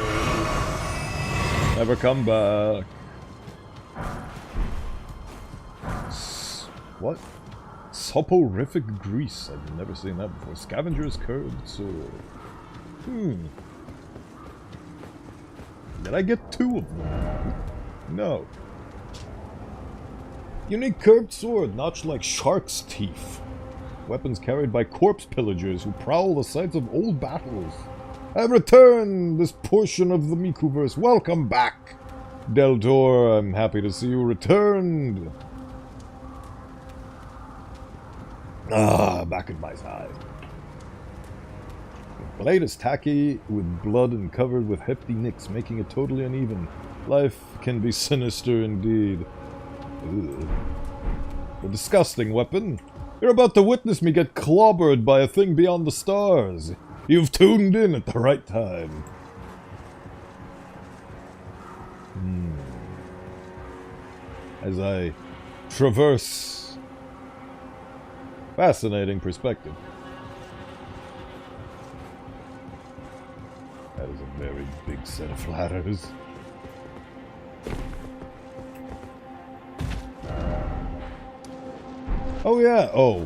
Never come back. What? Soporific grease. I've never seen that before. Scavenger's curved sword. Did I get 2 of them? No. Unique curved sword, notched like shark's teeth. Weapons carried by corpse pillagers who prowl the sites of old battles. I've returned this portion of the Mikuverse. Welcome back, Del Tor. I'm happy to see you returned. Ah, back at my side. The blade is tacky with blood and covered with hefty nicks, making it totally uneven. Life can be sinister indeed. Ugh. A disgusting weapon. You're about to witness me get clobbered by a thing beyond the stars. You've tuned in at the right time. As I traverse... Fascinating perspective. That is a very big set of ladders. Oh yeah, oh.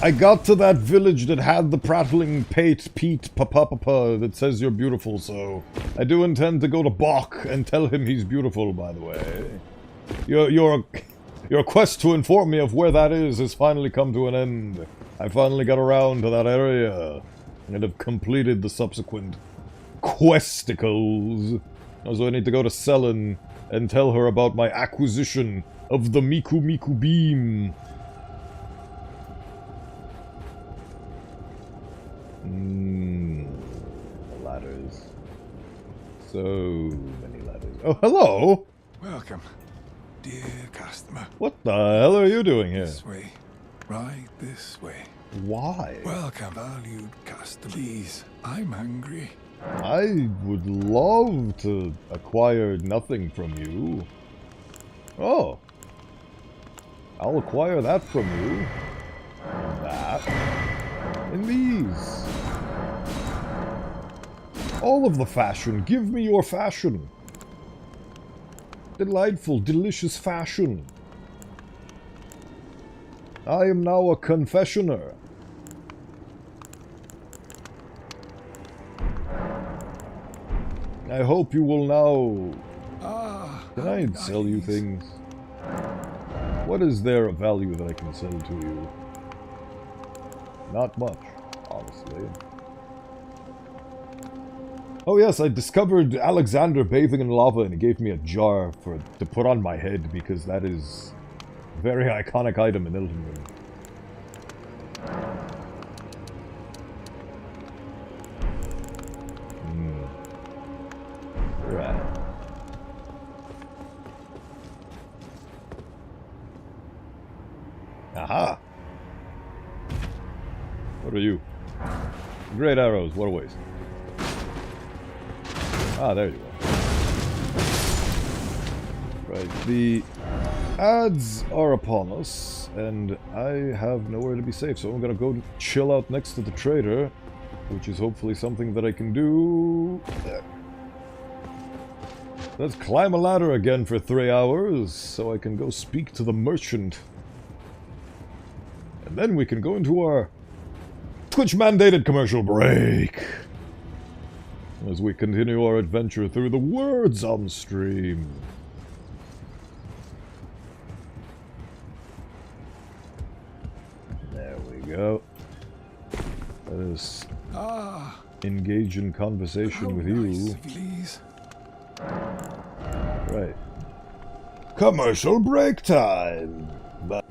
I got to that village that had the prattling Pete Papa that says you're beautiful, so I do intend to go to Bok and tell him he's beautiful, by the way. Your quest to inform me of where that is has finally come to an end. I finally got around to that area and have completed the subsequent questicles. So I need to go to Selen and tell her about my acquisition of the Miku beam. Ladders. So many ladders. Oh, hello! Welcome, dear customer. What the hell are you doing here? This way. Right this way. Why? Welcome, valued customer. Please, I'm hungry. I would love to acquire nothing from you. Oh. I'll acquire that from you. That. And these. All of the fashion. Give me your fashion. Delightful, delicious fashion. I am now a confessioner. I hope you will now... Can I sell you things? What is there of value that I can sell to you? Not much, honestly. Oh yes, I discovered Alexander bathing in lava and he gave me a jar to put on my head because that is a very iconic item in Elden Ring. Right. Aha! What are you? Great arrows, what a waste. Ah, there you are. Right, the ads are upon us, and I have nowhere to be safe, so I'm gonna go chill out next to the trader, which is hopefully something that I can do. Let's climb a ladder again for 3 hours, so I can go speak to the merchant. And then we can go into our Twitch-mandated commercial break. As we continue our adventure through the words on stream. There we go. Let us engage in conversation with you. Please. Right. Commercial break time! But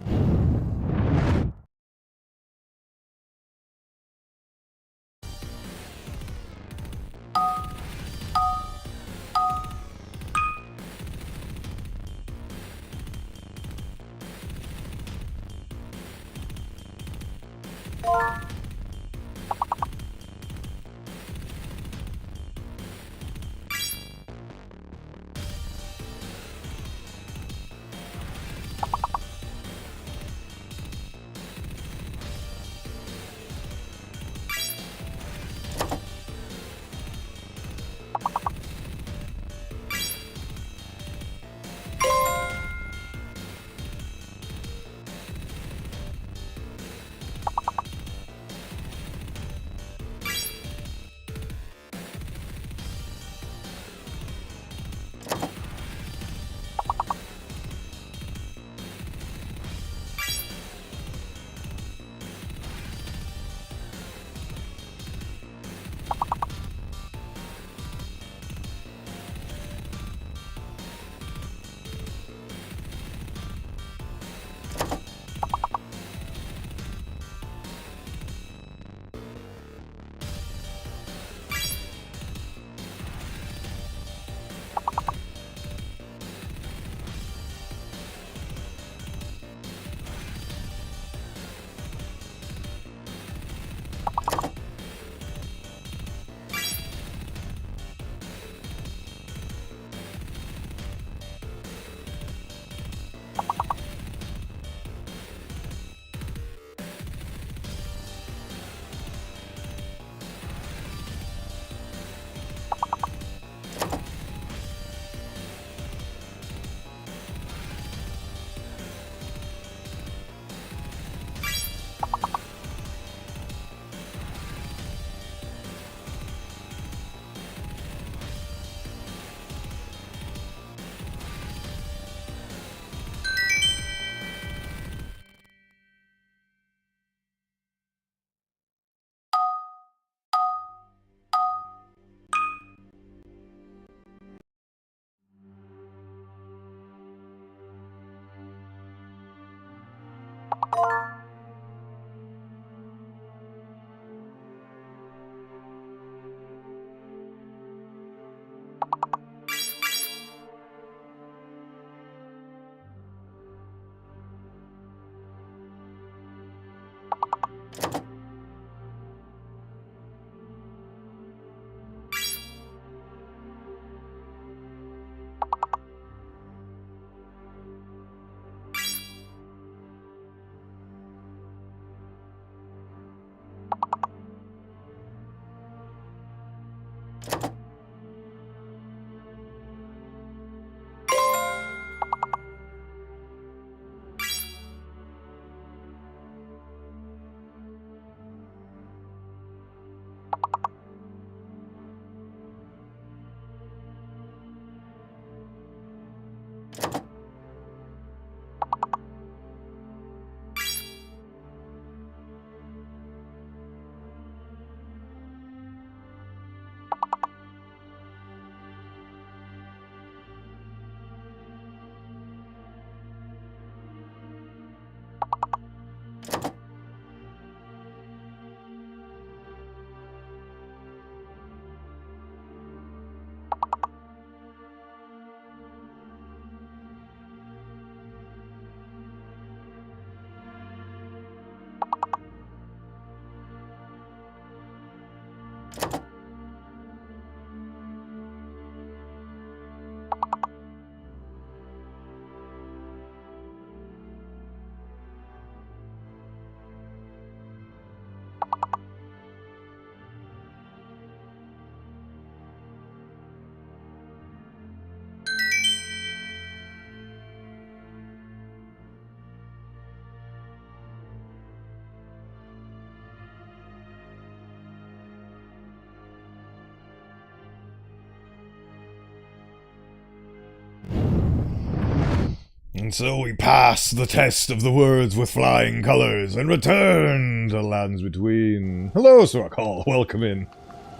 And so we pass the test of the words with flying colors and return to lands between. Hello, Sorakal. Welcome in.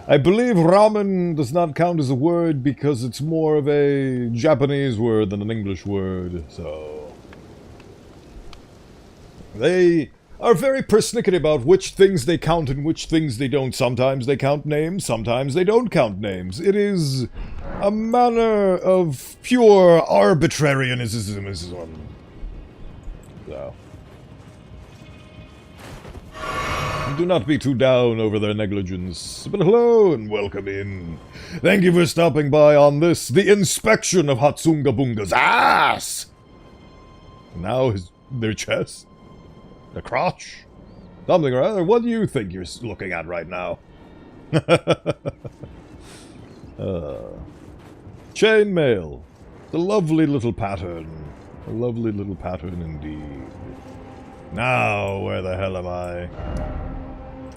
I believe ramen does not count as a word because it's more of a Japanese word than an English word, so... They are very persnickety about which things they count and which things they don't. Sometimes they count names, sometimes they don't count names. It is a manner of pure arbitrarianism. So... Do not be too down over their negligence. But hello and welcome in. Thank you for stopping by on this, the inspection of Hatsunga Bunga's ass! Now their chest? The crotch? Something or other. What do you think you're looking at right now? Chainmail. It's a lovely little pattern. A lovely little pattern indeed. Now, where the hell am I?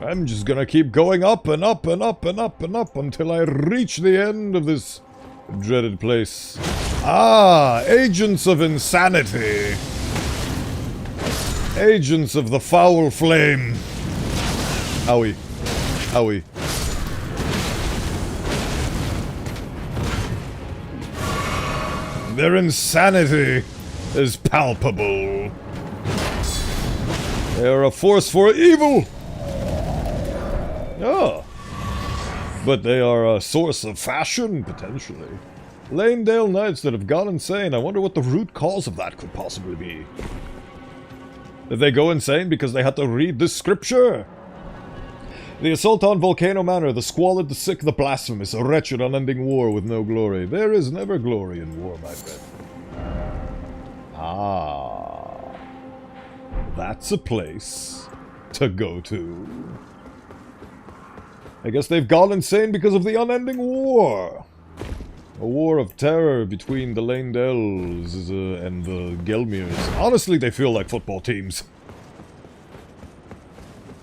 I'm just gonna keep going up and up and up and up and up until I reach the end of this dreaded place. Ah, agents of insanity. Agents of the foul flame. Owie. Owie. Their insanity is palpable. They are a force for evil. Oh. But they are a source of fashion, potentially. Lanedale Knights that have gone insane. I wonder what the root cause of that could possibly be. Did they go insane because they had to read this scripture? The assault on Volcano Manor, the squalid, the sick, the blasphemous, a wretched, unending war with no glory. There is never glory in war, my friend. Ah. That's a place to go to. I guess they've gone insane because of the unending war. A war of terror between the Lanedales and the Gelmirs. Honestly, they feel like football teams.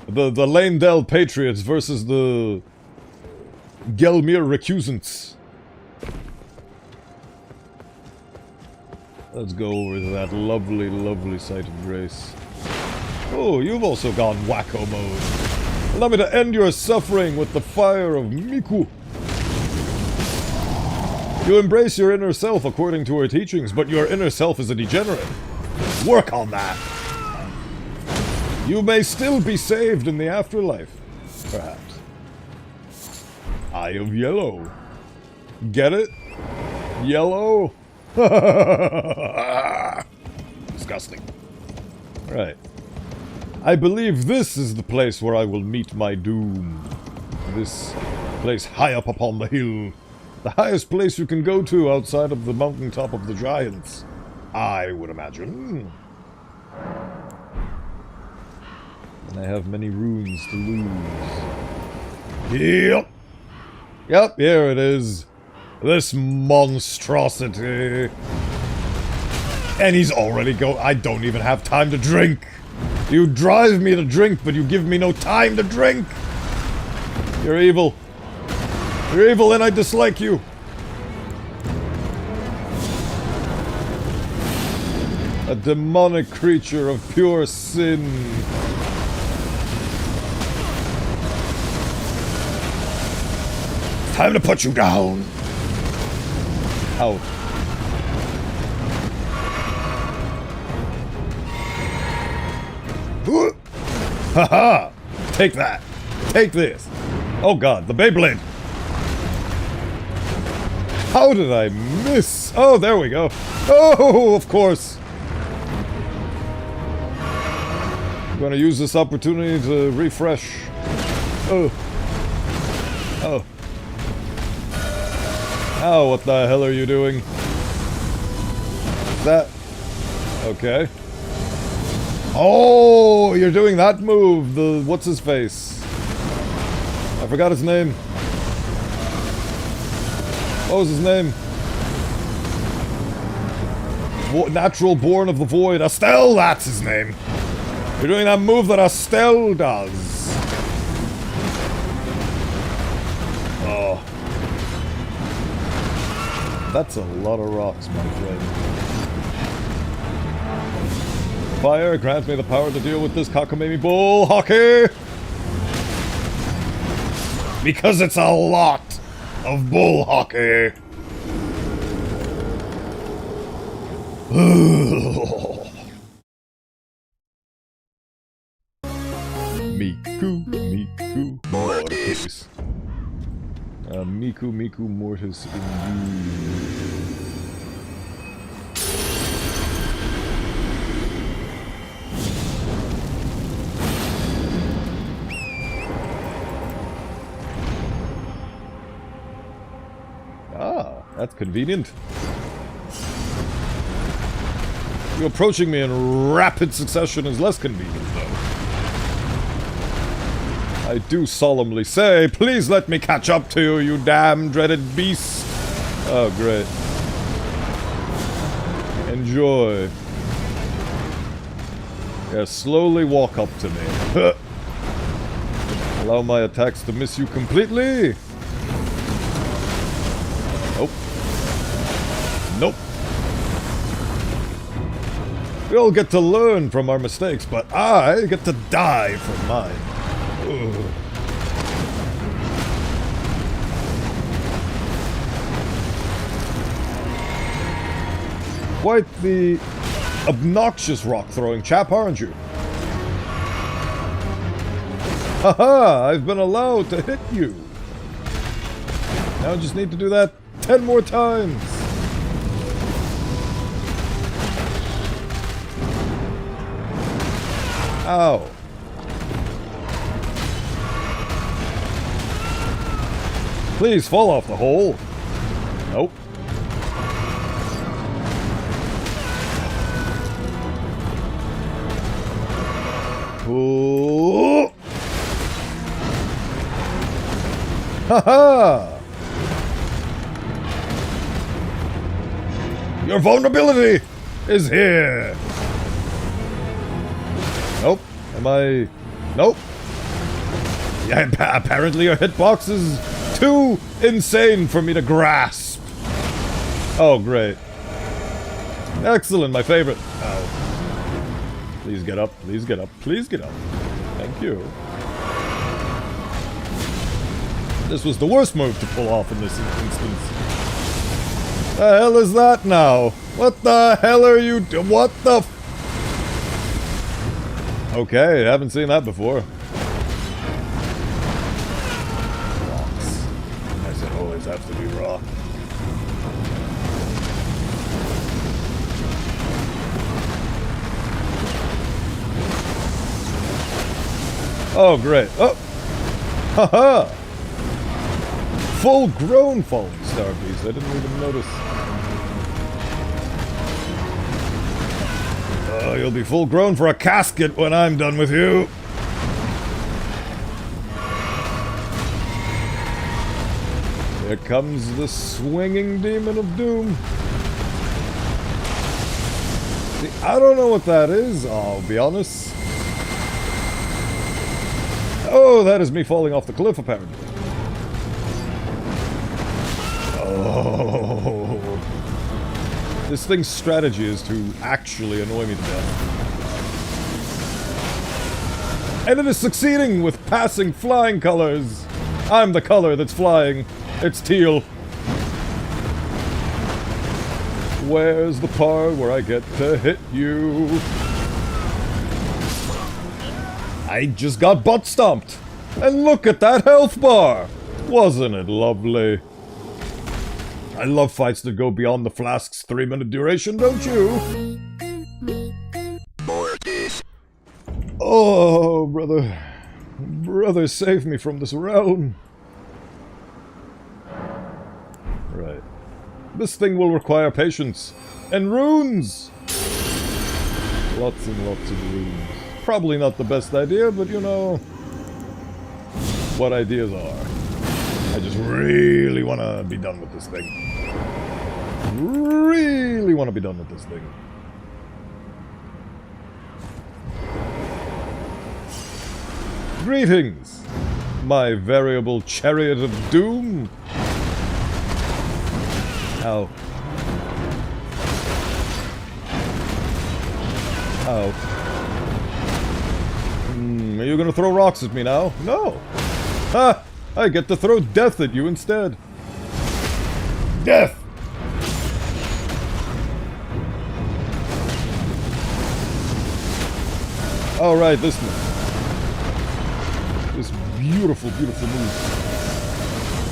The Lanedale Patriots versus the Gelmir Recusants. Let's go over to that lovely, lovely site of grace. Oh, you've also gone wacko mode. Allow me to end your suffering with the fire of Miku. You embrace your inner self according to her teachings, but your inner self is a degenerate. Work on that. You may still be saved in the afterlife, perhaps. Eye of Yellow. Get it? Yellow? Disgusting. Right. I believe this is the place where I will meet my doom. This place high up upon the hill. The highest place you can go to outside of the mountaintop of the giants, I would imagine. And I have many runes to lose. Yep. Yep, here it is. This monstrosity. And he's already I don't even have time to drink. You drive me to drink, but you give me no time to drink. You're evil. You're evil and I dislike you. A demonic creature of pure sin. Time to put you down. Ow. Haha! Take that. Take this. Oh god, the Beyblade. How did I miss? Oh, there we go. Oh, of course. I'm gonna use this opportunity to refresh. Oh. Oh. Oh, what the hell are you doing? That... Okay. Oh, you're doing that move. The... what's his face? I forgot his name. What was his name? Natural Born of the Void. Estelle, that's his name. You're doing that move that Estelle does. Oh. That's a lot of rocks, my friend. fire, grant me the power to deal with this cockamamie bull hockey! Because it's a lot of bull hockey! Miku, Miku, Mortis. Miku, Miku, Mortis, indeed. Ah, that's convenient. You approaching me in rapid succession is less convenient, though. I do solemnly say, please let me catch up to you, you damn dreaded beast. Oh, great. Enjoy. Yeah, slowly walk up to me. Allow my attacks to miss you completely. Nope. Nope. We all get to learn from our mistakes, but I get to die from mine. Ugh. Quite the obnoxious rock-throwing chap, aren't you? Haha! I've been allowed to hit you! Now I just need to do that 10 more times! Ow. Please fall off the hole. Nope. Ooh. Haha! Your vulnerability is here! Nope. Am I... Nope. Yeah, apparently your hitbox is too insane for me to grasp. Oh, great. Excellent, my favorite. Ow. Please get up, please get up, please get up. Thank you. This was the worst move to pull off in this instance. The hell is that now? What the hell are you doing? What the f... Okay, haven't seen that before. Rocks. I said always have to be rock. Oh, great. Oh! Haha! Full-grown falling star beast. I didn't even notice. Oh, you'll be full-grown for a casket when I'm done with you. Here comes the swinging demon of doom. See, I don't know what that is, I'll be honest. Oh, that is me falling off the cliff, apparently. Oh. This thing's strategy is to actually annoy me to death. And it is succeeding with passing flying colors. I'm the color that's flying. It's teal. Where's the part where I get to hit you? I just got butt stomped. And look at that health bar. Wasn't it lovely? I love fights that go beyond the flask's 3-minute duration, don't you? Oh, brother. Brother, save me from this realm. Right. This thing will require patience. And runes! Lots and lots of runes. Probably not the best idea, but you know... what ideas are. I just really want to be done with this thing. Really want to be done with this thing. Greetings, my variable chariot of doom. Ow. Oh. Are you gonna throw rocks at me now? No! Ha! I get to throw death at you instead. Death! Alright, this move. This beautiful, beautiful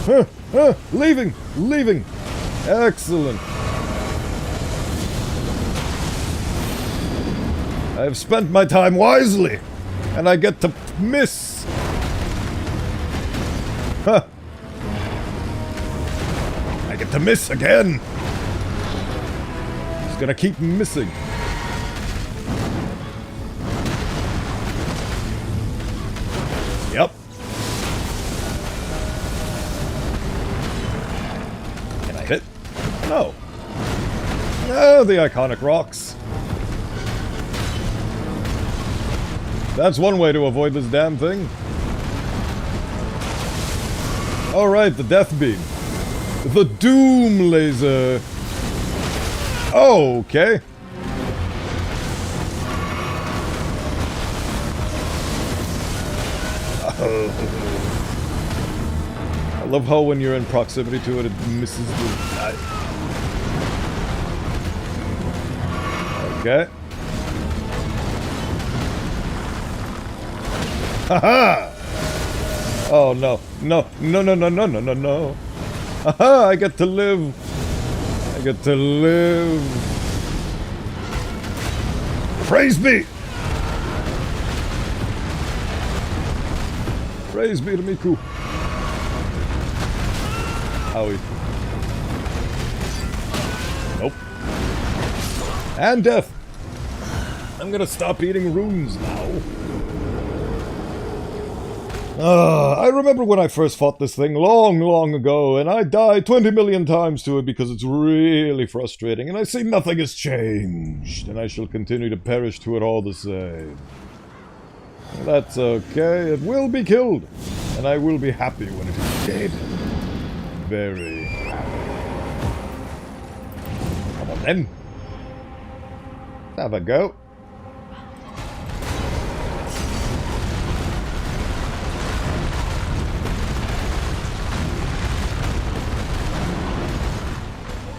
move. Leaving! Leaving! Excellent. I have spent my time wisely, and I get to miss. Huh. I get to miss again. He's gonna keep missing. Yep. Can I hit? No. Oh, the iconic rocks. That's one way to avoid this damn thing. Alright, the death beam. The doom laser. Oh, okay. I love how when you're in proximity to it, it misses the... Okay. Haha! Oh no. No. No, no, no, no, no, no, no. Haha! I get to live. I get to live. Praise be! Praise be to Miku. Owie. Nope. And death. I'm gonna stop eating runes now. I remember when I first fought this thing long, long ago, and I died 20 million times to it because it's really frustrating, and I see nothing has changed, and I shall continue to perish to it all the same. That's okay, it will be killed, and I will be happy when it is dead. Very happy. Come on then. Have a go.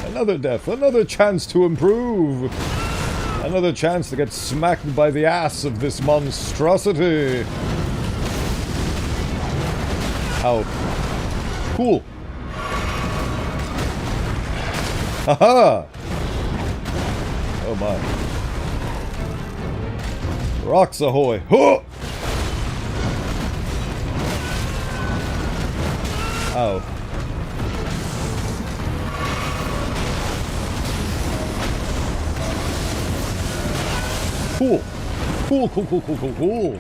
Another death, another chance to improve. Another chance to get smacked by the ass of this monstrosity. How cool. Haha! Oh my. Rocks ahoy. Huh! Ow. Cool. Cool, cool, cool, cool, cool, cool.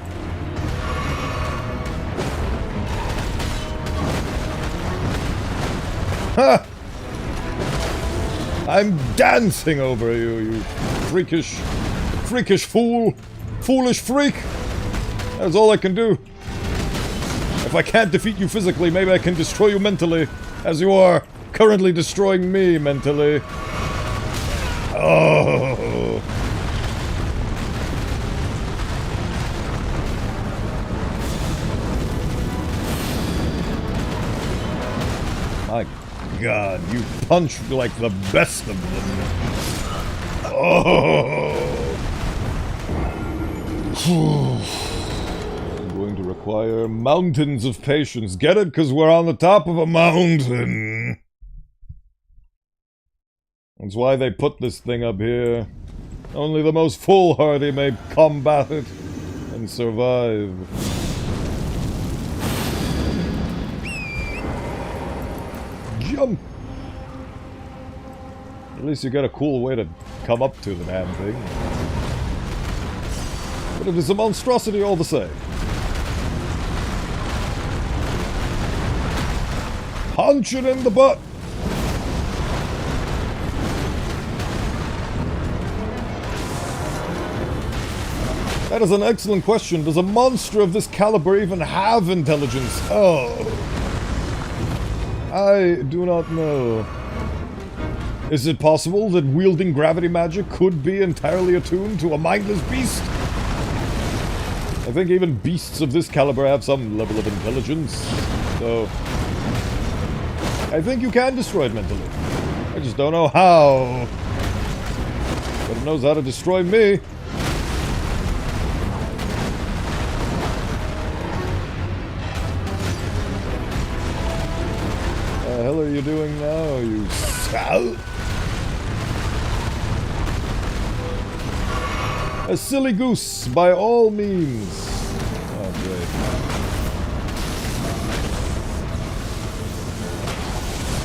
Ha! I'm dancing over you, you freakish fool. Foolish freak. That's all I can do. If I can't defeat you physically, maybe I can destroy you mentally, as you are currently destroying me mentally. Oh. My God, you punch like the best of them. Oh. I'm going to require mountains of patience. Get it? Because we're on the top of a mountain. That's why they put this thing up here. Only the most foolhardy may combat it and survive. Jump! At least you got a cool way to come up to the damn thing. But it is a monstrosity all the same. Punch it in the butt! That is an excellent question. Does a monster of this caliber even have intelligence? Oh. I do not know. Is it possible that wielding gravity magic could be entirely attuned to a mindless beast? I think even beasts of this caliber have some level of intelligence, so I think you can destroy it mentally. I just don't know how. But it knows how to destroy me. What the hell are you doing now, you scout? A silly goose, by all means. Oh, great.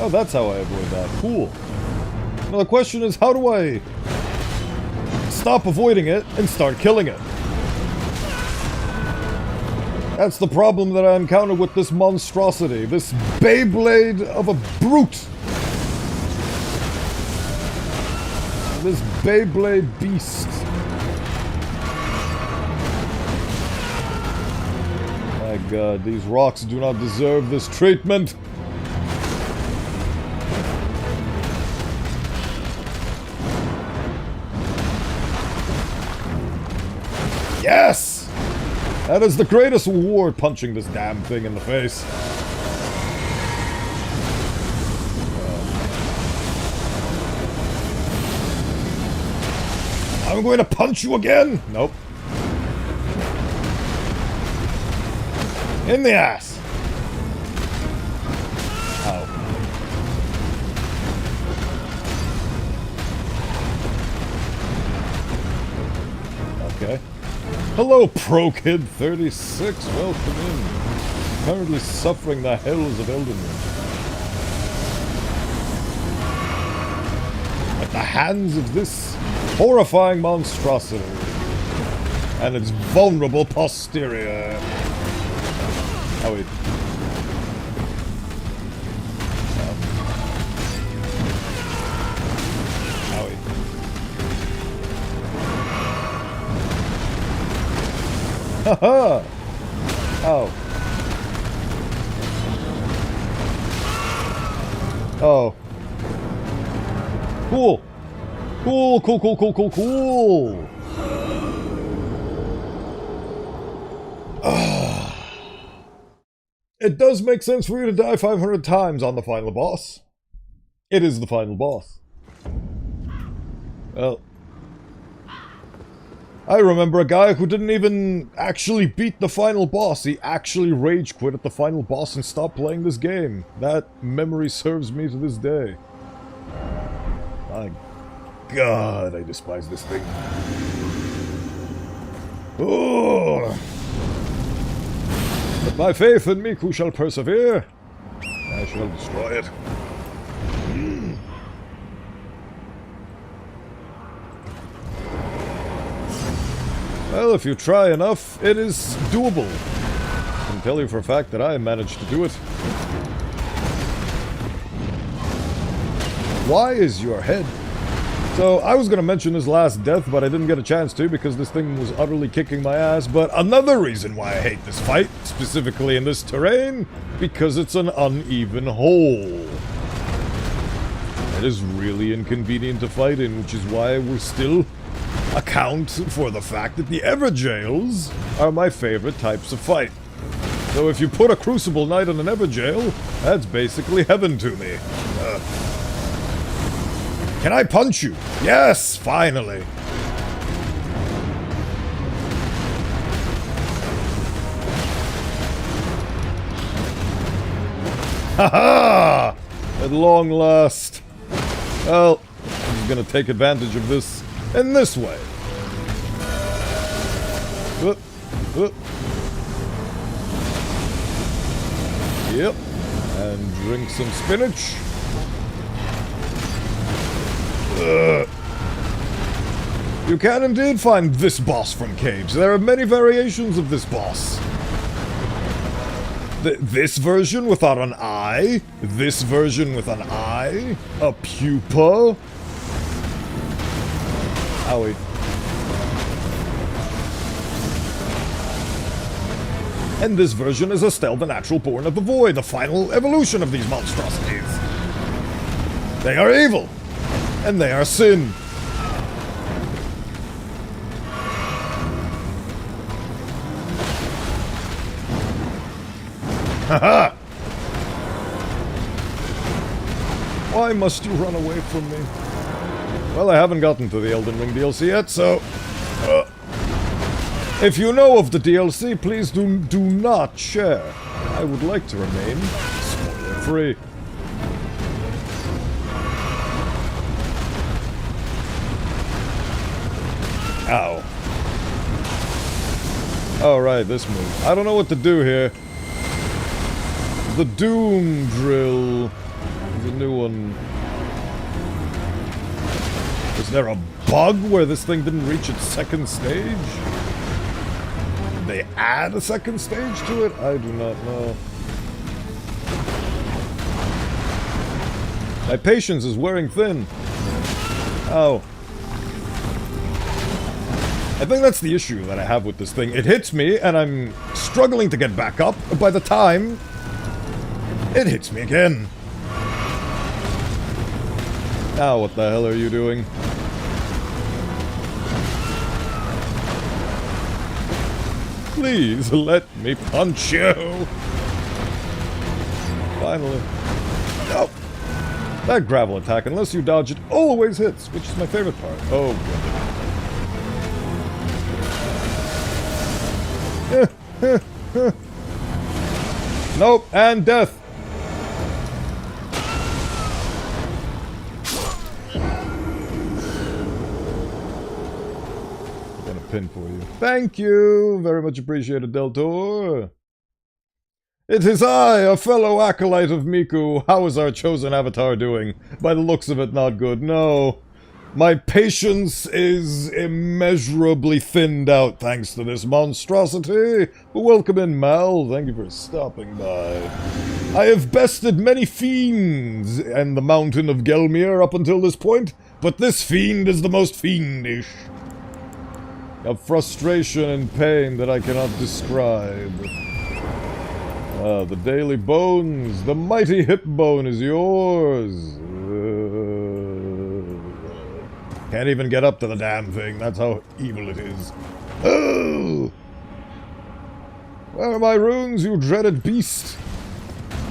Oh, that's how I avoid that. Cool. Now the question is, how do I stop avoiding it and start killing it? That's the problem that I encounter with this monstrosity. This Beyblade of a brute. This Beyblade beast. My god, these rocks do not deserve this treatment. Yes! That is the greatest reward, punching this damn thing in the face. I'm going to punch you again! Nope. In the ass! Ow. Okay. Hello, Pro Kid 36. Welcome in. Currently suffering the hells of Elden Ring. At the hands of this horrifying monstrosity and its vulnerable posterior. Oh wait. Haha! Oh. Oh. Cool! Cool, cool, cool, cool, cool, cool! It does make sense for you to die 500 times on the final boss. It is the final boss. Well... I remember a guy who didn't even actually beat the final boss. He actually rage quit at the final boss and stopped playing this game. That memory serves me to this day. My god, I despise this thing. Oh! But by faith in me, who shall persevere? I shall destroy it. Well, if you try enough, it is doable. I can tell you for a fact that I managed to do it. Why is your head? So, I was going to mention his last death, but I didn't get a chance to because this thing was utterly kicking my ass. But another reason why I hate this fight, specifically in this terrain, because it's an uneven hole. It is really inconvenient to fight in, which is why we're still... account for the fact that the Everjails are my favorite types of fight. So if you put a Crucible Knight in an Everjail, that's basically heaven to me. Can I punch you? Yes, finally. Haha! At long last. Well, I'm just gonna take advantage of this in this way. Yep. And drink some spinach. You can indeed find this boss from caves. There are many variations of this boss. This version without an eye. This version with an eye. A pupa. Owie. And this version is Estelle, the natural born of the void, the final evolution of these monstrosities. They are evil. And they are sin. Haha! Why must you run away from me? Well, I haven't gotten to the Elden Ring DLC yet, so... if you know of the DLC, please do not share. I would like to remain spoiler-free. Ow. Alright, this move. I don't know what to do here. The Doom Drill is a new one. Is there a bug where this thing didn't reach its second stage? Did they add a second stage to it? I do not know. My patience is wearing thin. Ow. I think that's the issue that I have with this thing. It hits me, and I'm struggling to get back up. By the time it hits me again. Now, what the hell are you doing? Please let me punch you. Finally. Nope. That gravel attack, unless you dodge it, always hits, which is my favorite part. Oh, god. Nope, and death. Got a pin for you. Thank you! Very much appreciated, Del Tor. It is I, a fellow acolyte of Miku. How is our chosen avatar doing? By the looks of it, not good. No. My patience is immeasurably thinned out thanks to this monstrosity. Welcome in, Mal. Thank you for stopping by. I have bested many fiends and the mountain of Gelmir up until this point, but this fiend is the most fiendish. A frustration and pain that I cannot describe. The daily bones, the mighty hip bone is yours. Can't even get up to the damn thing, that's how evil it is. Oh! Where are my runes, you dreaded beast?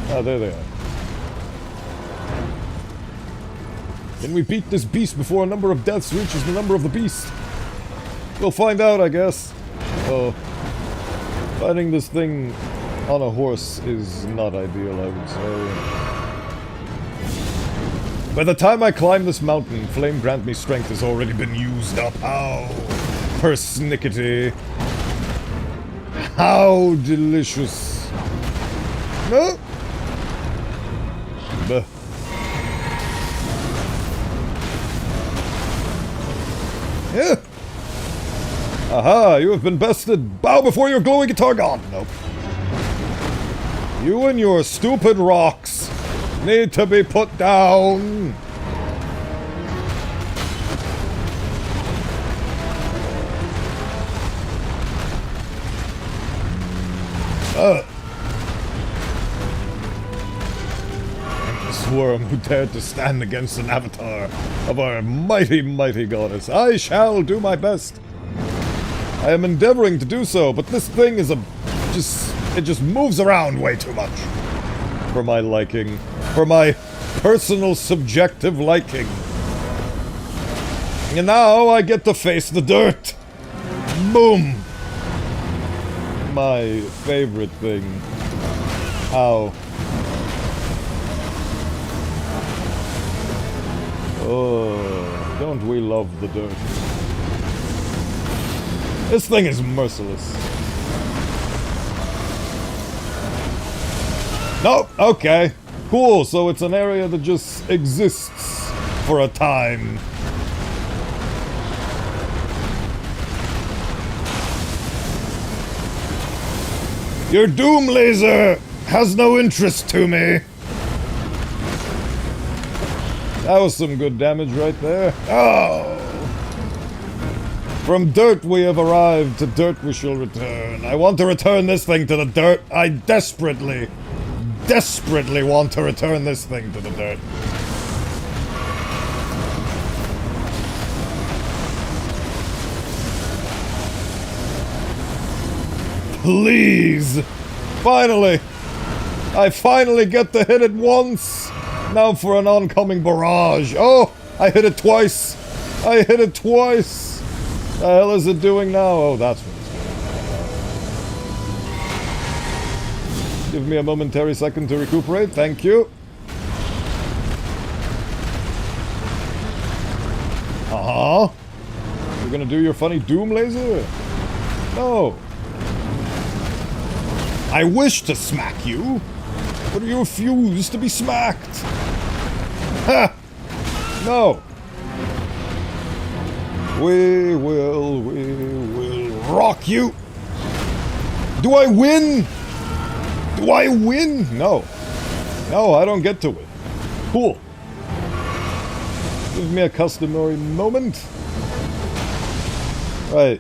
Ah, there they are. Can we beat this beast before a number of deaths reaches the number of the beast? We'll find out, I guess. Oh. Fighting this thing on a horse is not ideal, I would say. By the time I climb this mountain, Flame Grant Me Strength has already been used up. How persnickety. How delicious. No? Buh. Yeah. Aha, you have been bested. Bow before your glowing guitar god. Nope. You and your stupid rocks need to be put down. This worm who dared to stand against an avatar of our mighty, mighty goddess. I shall do my best. I am endeavoring to do so, but this thing is it just moves around way too much. For my liking. For my personal subjective liking. And now I get to face the dirt. Boom! My favorite thing. Ow. Oh, don't we love the dirt. This thing is merciless. Nope, okay. Cool, so it's an area that just exists for a time. Your doom laser has no interest to me. That was some good damage right there. Oh! From dirt we have arrived, to dirt we shall return. I want to return this thing to the dirt. I desperately want to return this thing to the dirt. Please! Finally! I finally get to hit it once! Now for an oncoming barrage. Oh! I hit it twice! I hit it twice! The hell is it doing now? Oh, that's what it's doing. Give me a momentary second to recuperate. Thank you. Uh-huh. You're gonna do your funny doom laser? No. I wish to smack you, but you refuse to be smacked. Ha! No. We will rock you. Do I win? Do I win? No. No, I don't get to win. Cool. Give me a customary moment. Right.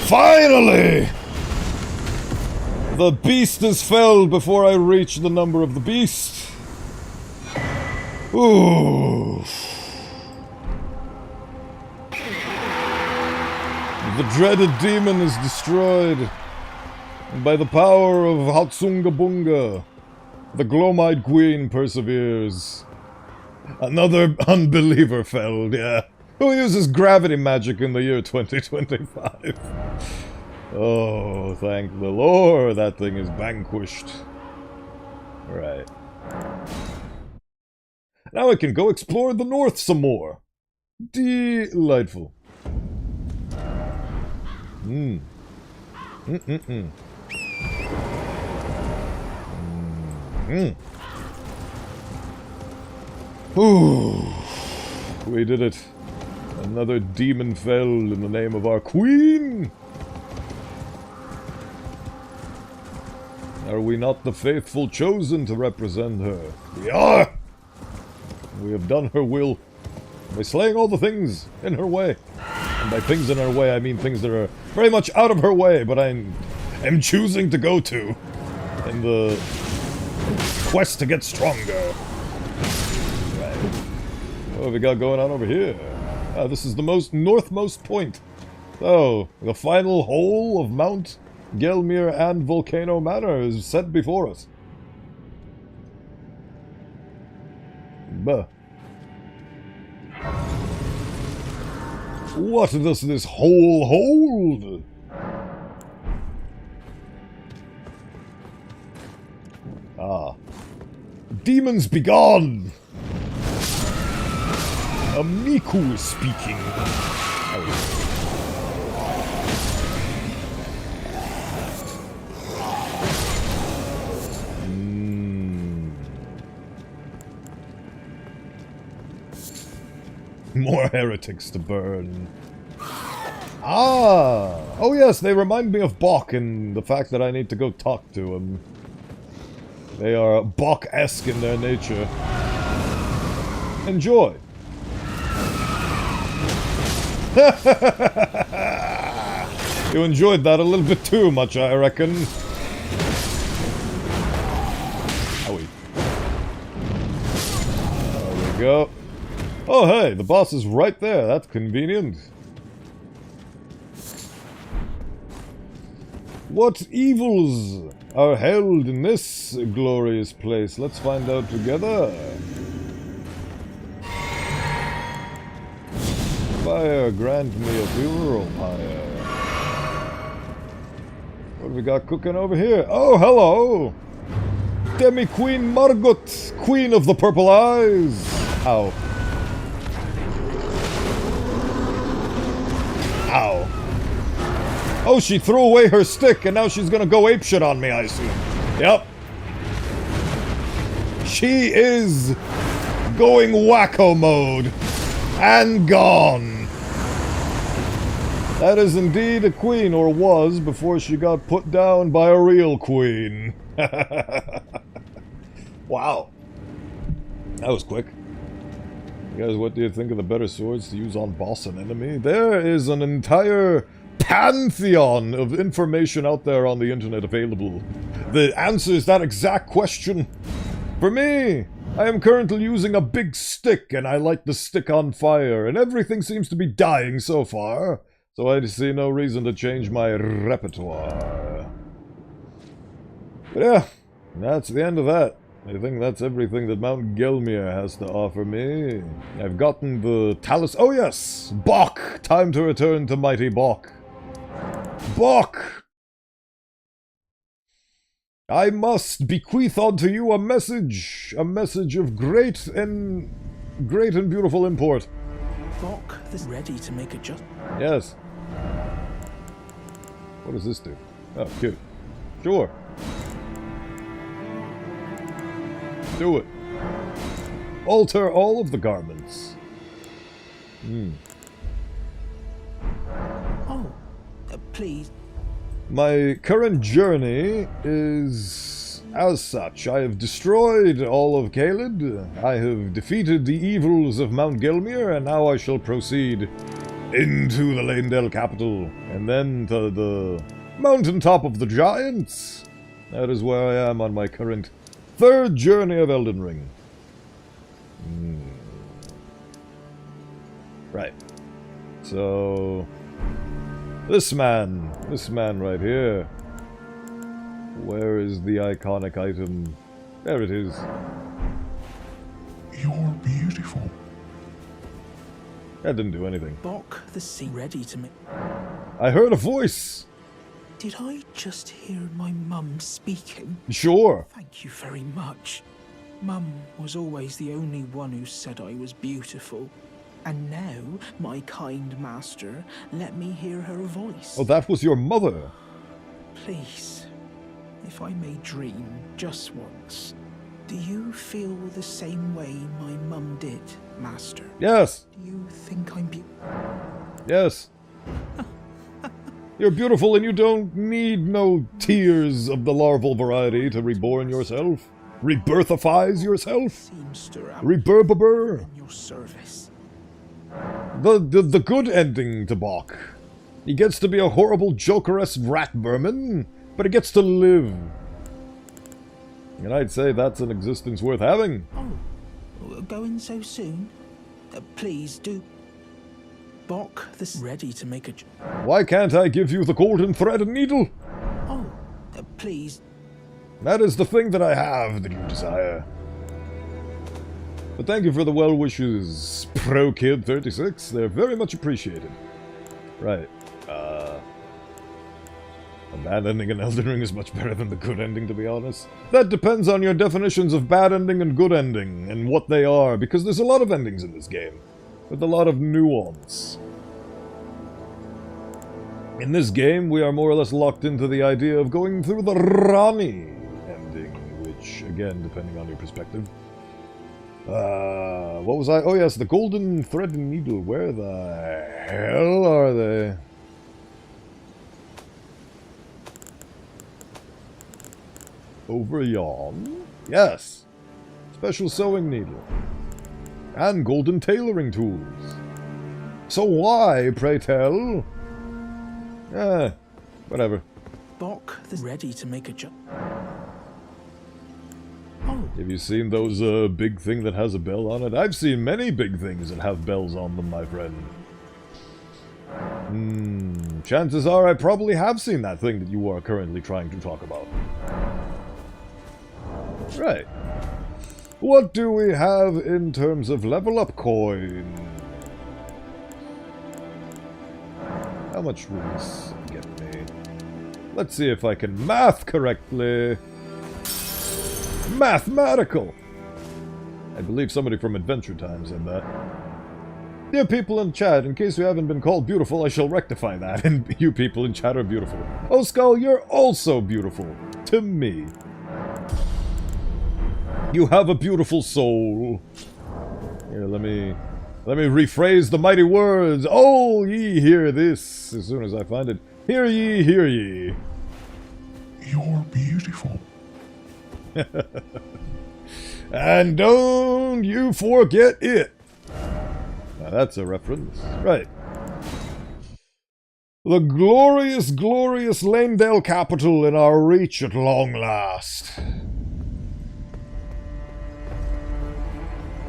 Finally! The beast is felled before I reach the number of the beast. Ooh. The dreaded demon is destroyed. And by the power of Hatsungabunga, the glow-eyed queen perseveres. Another unbeliever felled, yeah. Who uses gravity magic in the year 2025? Oh, thank the Lord, that thing is vanquished. Right. Now I can go explore the north some more. Delightful. Mmm. Mm-mm-mm. Mm. Ooh. We did it. Another demon felled in the name of our queen. Are we not the faithful chosen to represent her? We are! We have done her will by slaying all the things in her way. And by things in her way, I mean things that are very much out of her way, but I'm choosing to go to in the quest to get stronger. Right. What have we got going on over here? Ah, this is the northmost point. So, the final hole of Mount Gelmir and Volcano Manor is set before us. Bah. What does this hole hold? Ah. Demons begone! A Miku is speaking. Oh. More heretics to burn. Ah! Oh yes, they remind me of Bok and the fact that I need to go talk to them. They are Bok-esque in their nature. Enjoy! You enjoyed that a little bit too much, I reckon. Owie. There we go. Oh hey, the boss is right there. That's convenient. What evils are held in this glorious place? Let's find out together. Fire, grant me a funeral pyre. What do we got cooking over here? Oh, hello! Demi-Queen Margot, Queen of the Purple Eyes! Ow. Ow. Oh, she threw away her stick and now she's gonna go apeshit on me, I assume. Yep. She is going wacko mode. And gone. That is indeed a queen, or was, before she got put down by a real queen. Wow. That was quick. You guys, what do you think of the better swords to use on boss and enemy? There is an entire pantheon of information out there on the internet available that answers that exact question. For me, I am currently using a big stick and I light the stick on fire and everything seems to be dying so far. So I see no reason to change my repertoire. But yeah, that's the end of that. I think that's everything that Mount Gelmir has to offer me. I've gotten the Talus. Oh yes! Bok! Time to return to mighty Bok. Bok! I must bequeath unto you a message of great and beautiful import. Bok, this ready to make a just. Yes. What does this do? Oh, cute. Sure. Do it. Alter all of the garments. Oh, please. My current journey is as such. I have destroyed all of Caelid. I have defeated the evils of Mount Gelmir, and now I shall proceed into the Leyndell capital, and then to the mountaintop of the giants. That is where I am on my current third journey of Elden Ring. Right. So this man right here. Where is the iconic item? There it is. You're beautiful. That didn't do anything. Bok, the sea ready to make. I heard a voice. Did I just hear my mum speaking? Sure. Thank you very much. Mum was always the only one who said I was beautiful. And now, my kind master, let me hear her voice. Oh, that was your mother. Please, if I may dream just once, do you feel the same way my mum did, master? Yes. Do you think I'm beautiful? Yes. You're beautiful and you don't need no tears of the larval variety to reborn yourself. Rebirthifies yourself. Seems to Reburbaber. in your service. The good ending to Bok. He gets to be a horrible Joker-esque rat vermin, but he gets to live. And I'd say that's an existence worth having. Oh, going so soon? Please do. Bok, this ready to make a. Why can't I give you the golden thread and needle? Oh, please. That is the thing that I have that you desire. But thank you for the well wishes, ProKid36. They're very much appreciated. Right. A bad ending in Elden Ring is much better than the good ending, to be honest. That depends on your definitions of bad ending and good ending, and what they are, because there's a lot of endings in this game, with a lot of nuance. In this game, we are more or less locked into the idea of going through the Rani ending, which, again, depending on your perspective. What was I? Oh yes, the golden thread and needle. Where the hell are they? Over yon? Yes. Special sewing needle. And golden tailoring tools. So why, pray tell? Whatever. Bok, this ready to make a jump. Oh. Have you seen those big thing that has a bell on it? I've seen many big things that have bells on them, my friend. Chances are I probably have seen that thing that you are currently trying to talk about. Right. What do we have in terms of level up coin? How much will this get me? Let's see if I can math correctly. Mathematical! I believe somebody from Adventure Time said that. Dear people in chat, in case you haven't been called beautiful, I shall rectify that, and you people in chat are beautiful. Oh, Skull, you're also beautiful. To me. You have a beautiful soul. Here, let me rephrase the mighty words. Oh, ye hear this, as soon as I find it. Hear ye, hear ye. You're beautiful. And don't you forget it. Now that's a reference. Right. The glorious, glorious Leyndell capital in our reach at long last.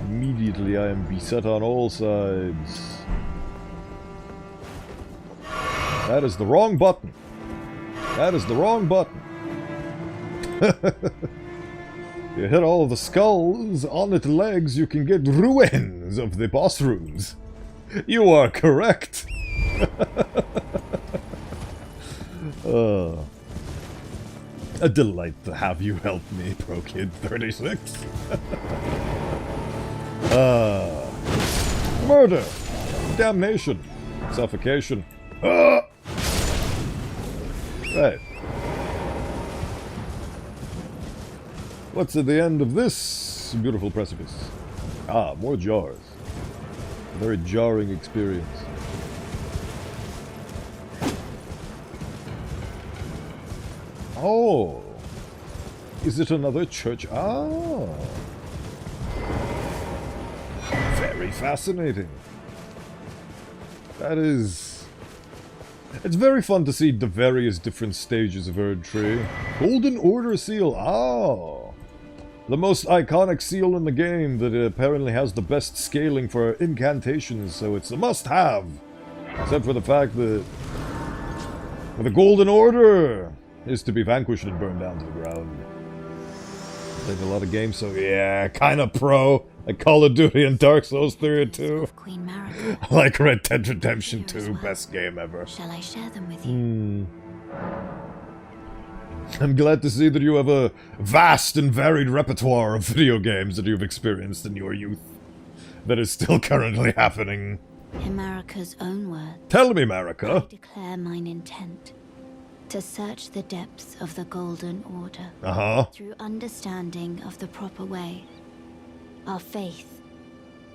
Immediately I am beset on all sides. That is the wrong button. That is the wrong button. You hit all the skulls on its legs, you can get ruins of the boss rooms. You are correct. A delight to have you help me, Pro Kid 36. Murder, damnation, suffocation. Right. What's at the end of this beautiful precipice? Ah, more jars. A very jarring experience. Oh! Is it another church? Ah! Very fascinating. That is... It's very fun to see the various different stages of Erd Tree. Golden Order seal. Ah! The most iconic seal in the game that apparently has the best scaling for incantations, so it's a must-have. Except for the fact that the Golden Order is to be vanquished and burned down to the ground. Played a lot of games, so yeah, kinda pro. Like Call of Duty and Dark Souls 3 and 2. Queen Marika. Like Red Dead Redemption 2, best game ever. Shall I share them with you? I'm glad to see that you have a vast and varied repertoire of video games that you've experienced in your youth. That is still currently happening. In Marika's own words. Tell me, Marika. I declare mine intent to search the depths of the Golden Order. Through understanding of the proper way. Our faith,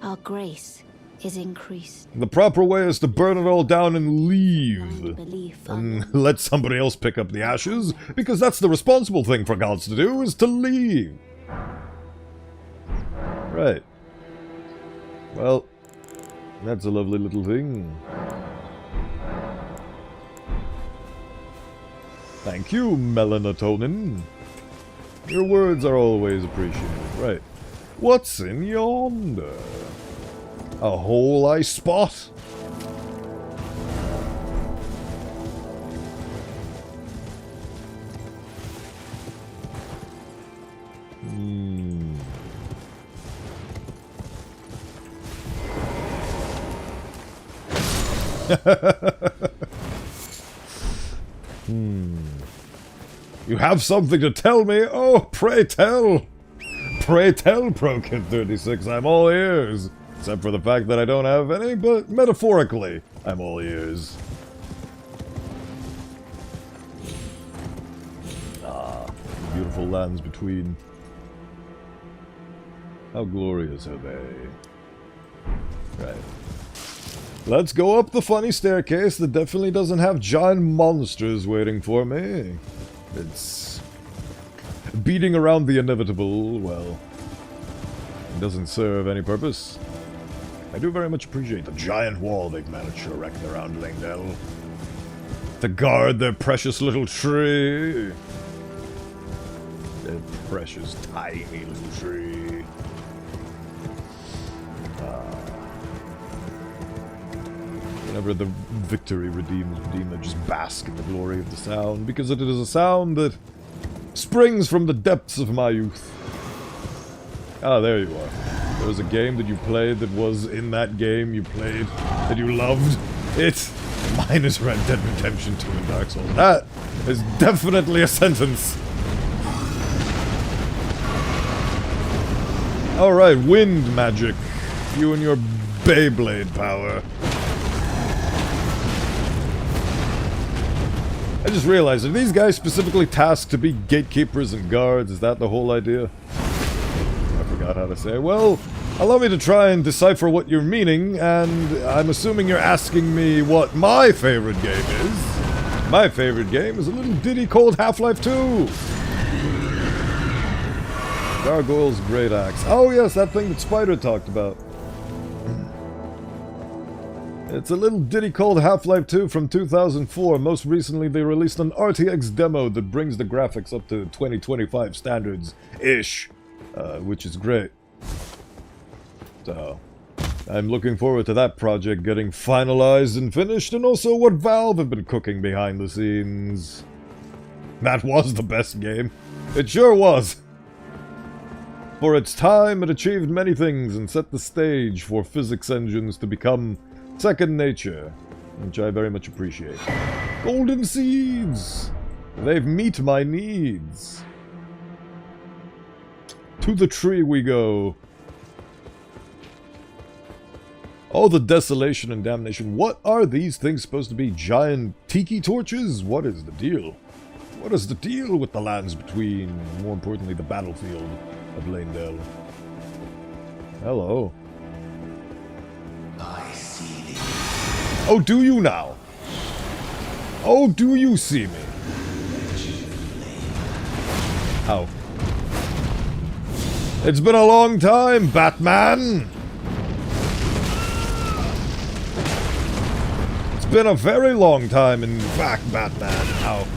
our grace is increased. The proper way is to burn it all down and leave. Belief and let somebody else pick up the ashes, because that's the responsible thing for gods to do, is to leave. Right. Well, that's a lovely little thing. Thank you, melatonin. Your words are always appreciated. Right. What's in yonder? A hole I spot? You have something to tell me? Oh, pray tell! Pray tell, Pro Kid 36, I'm all ears. Except for the fact that I don't have any, but metaphorically, I'm all ears. Ah, beautiful lands between. How glorious are they? Right. Let's go up the funny staircase that definitely doesn't have giant monsters waiting for me. It's beating around the inevitable, well, it doesn't serve any purpose. I do very much appreciate the giant wall they've managed to erect around Langdell to guard their precious little tree. Their precious tiny little tree. Whenever the victory redeems Redeemer, just bask in the glory of the sound, because it is a sound that springs from the depths of my youth. Ah, there you are. There was a game that you played that was in that game you played that you loved. It. Mine is Red Dead Redemption 2 and Dark Souls. That is definitely a sentence. Alright, wind magic. You and your Beyblade power. I just realized, are these guys specifically tasked to be gatekeepers and guards? Is that the whole idea? I forgot how to say it. Well, allow me to try and decipher what you're meaning, and I'm assuming you're asking me what my favorite game is. My favorite game is a little ditty called Half-Life 2. Gargoyle's Great Axe. Oh yes, that thing that Spider talked about. It's a little ditty called Half-Life 2 from 2004. Most recently, they released an RTX demo that brings the graphics up to 2025 standards-ish, which is great. So, I'm looking forward to that project getting finalized and finished, and also what Valve have been cooking behind the scenes. That was the best game. It sure was. For its time, it achieved many things and set the stage for physics engines to become second nature, which I very much appreciate. Golden seeds! They've met my needs. To the tree we go. Oh, the desolation and damnation. What are these things supposed to be? Giant tiki torches? What is the deal? What is the deal with the lands between, more importantly, the battlefield of Lanedale? Hello. I see thee. Oh, do you now? Oh, do you see me? Ow. It's been a long time, Batman! It's been a very long time, in fact, Batman. Ow.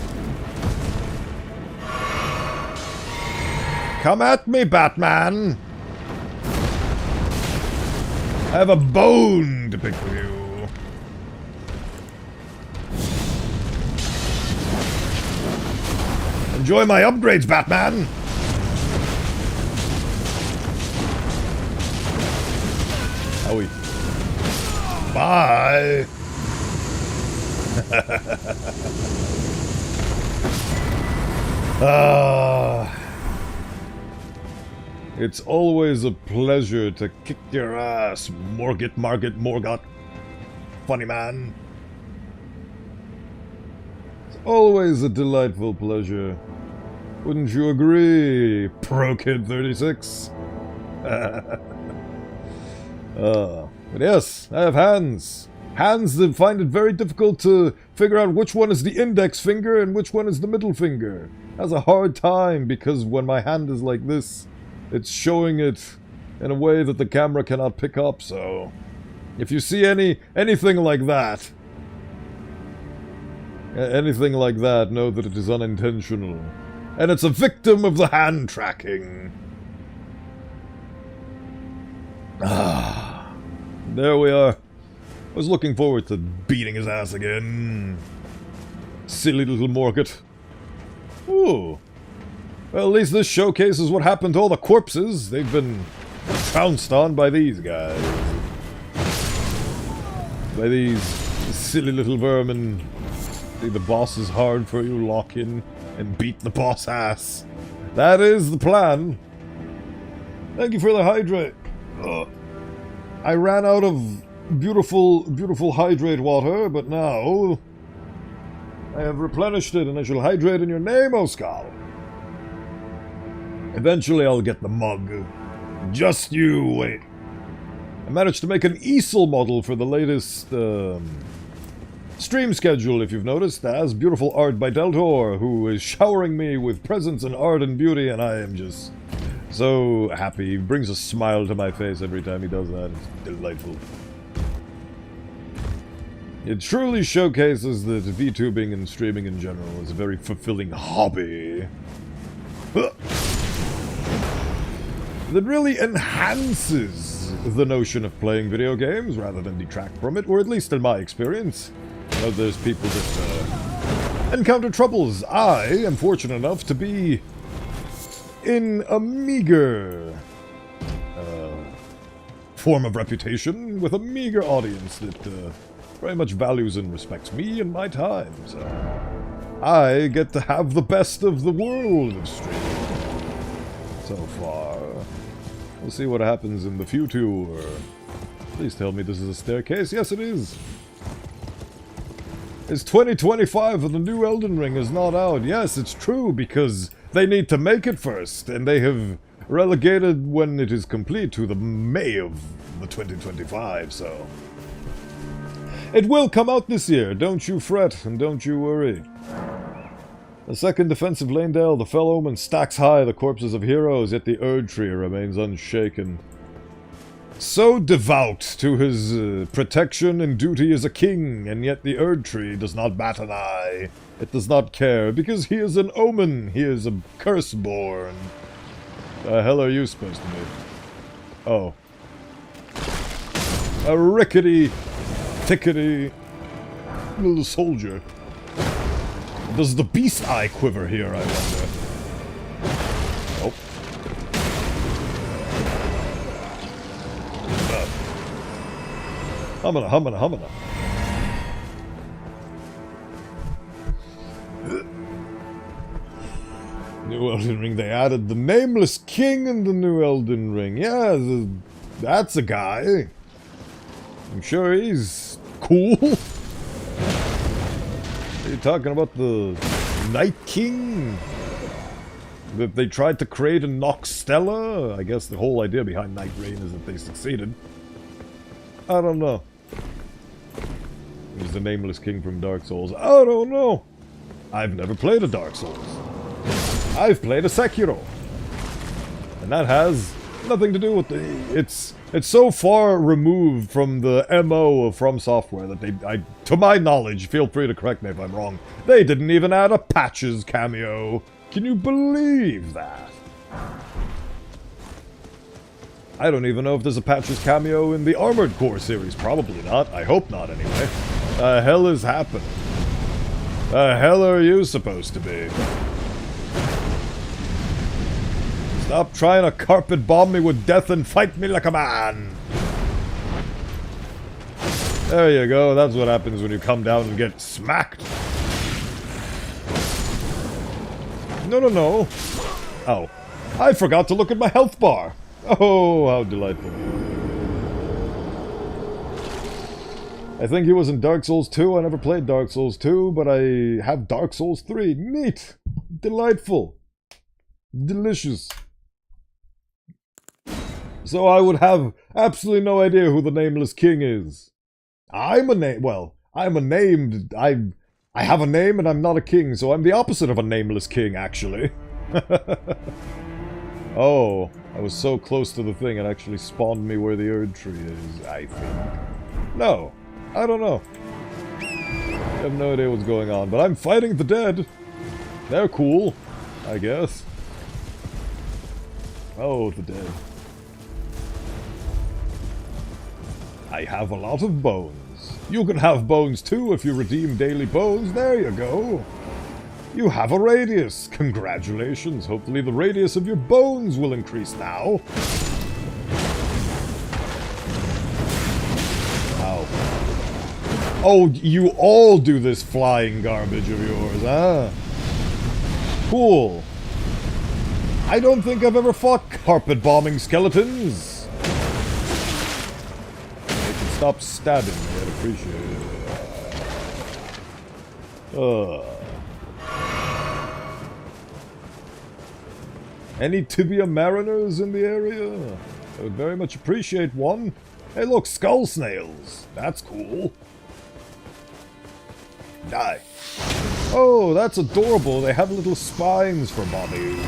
Come at me, Batman! I have a bone to pick with you. Enjoy my upgrades, Batman! Owie. Bye! It's always a pleasure to kick your ass, Margot, funny man. It's always a delightful pleasure. Wouldn't you agree, Pro Kid 36? But yes, I have hands. Hands that find it very difficult to figure out which one is the index finger and which one is the middle finger. Has a hard time because when my hand is like this, it's showing it in a way that the camera cannot pick up, so if you see anything like that, know that it is unintentional. And it's a victim of the hand tracking. There we are. I was looking forward to beating his ass again. Silly little Morgat. Ooh. Well, at least this showcases what happened to all the corpses. They've been trounced on by these guys. By these silly little vermin. The boss is hard for you, lock in and beat the boss ass. That is the plan. Thank you for the hydrate. I ran out of beautiful hydrate water, but now I have replenished it and I shall hydrate in your name, Oskal. Eventually I'll get the mug. Just you wait. I managed to make an easel model for the latest stream schedule, if you've noticed. That has beautiful art by Deltor, who is showering me with presents and art and beauty, and I am just so happy. He brings a smile to my face every time he does that. It's delightful. It truly showcases that VTubing and streaming in general is a very fulfilling hobby. That really enhances the notion of playing video games rather than detract from it, or at least in my experience. I know there's people that encounter troubles. I am fortunate enough to be in a meager form of reputation with a meager audience that very much values and respects me and my time, so I get to have the best of the world of streaming so far. We'll see what happens in the future. Please tell me this is a staircase. Yes, it is. It's 2025 and the new Elden Ring is not out. Yes, it's true, because they need to make it first, and they have relegated when it is complete to the May of the 2025, so it will come out this year. Don't you fret, and don't you worry. The second defensive Lanedale, the fell omen stacks high the corpses of heroes, yet the Erd Tree remains unshaken. So devout to his protection and duty as a king, and yet the Erd Tree does not bat an eye. It does not care, because he is an omen, he is a curse-born. The hell are you supposed to be? Oh. A rickety, tickety little soldier. Does the beast eye quiver here, I wonder? Oh. Humana. New Elden Ring, they added the Nameless King in the new Elden Ring. Yeah, that's a guy. I'm sure he's cool. Are you talking about the Night King? That they tried to create a Noxtella? I guess the whole idea behind Night Rain is that they succeeded. I don't know. He's the Nameless King from Dark Souls. I don't know. I've never played a Dark Souls. I've played a Sekiro. And that has nothing to do with the... It's so far removed from the MO of From Software that they... to my knowledge, feel free to correct me if I'm wrong, they didn't even add a Patches cameo. Can you believe that? I don't even know if there's a Patches cameo in the Armored Core series. Probably not. I hope not, anyway. The hell is happening? The hell are you supposed to be? Stop trying to carpet bomb me with death and fight me like a man! There you go, that's what happens when you come down and get smacked. No. Oh. I forgot to look at my health bar! Oh, how delightful. I think he was in Dark Souls 2. I never played Dark Souls 2, but I have Dark Souls 3. Neat! Delightful! Delicious! So I would have absolutely no idea who the Nameless King is. I'm a named... I have a name and I'm not a king, so I'm the opposite of a nameless king, actually. Oh, I was so close to the thing it actually spawned me where the Erd Tree is, I think. No, I don't know. I have no idea what's going on, but I'm fighting the dead. They're cool, I guess. Oh, the dead. I have a lot of bones. You can have bones too if you redeem daily bones. There you go. You have a radius. Congratulations. Hopefully the radius of your bones will increase now. Ow. Oh, you all do this flying garbage of yours, huh? Cool. I don't think I've ever fought carpet bombing skeletons. They can stop stabbing me, I'd appreciate it. Any Tibia Mariners in the area? I would very much appreciate one. Hey look, skull snails. That's cool. Die. Oh, that's adorable. They have little spines for bodies.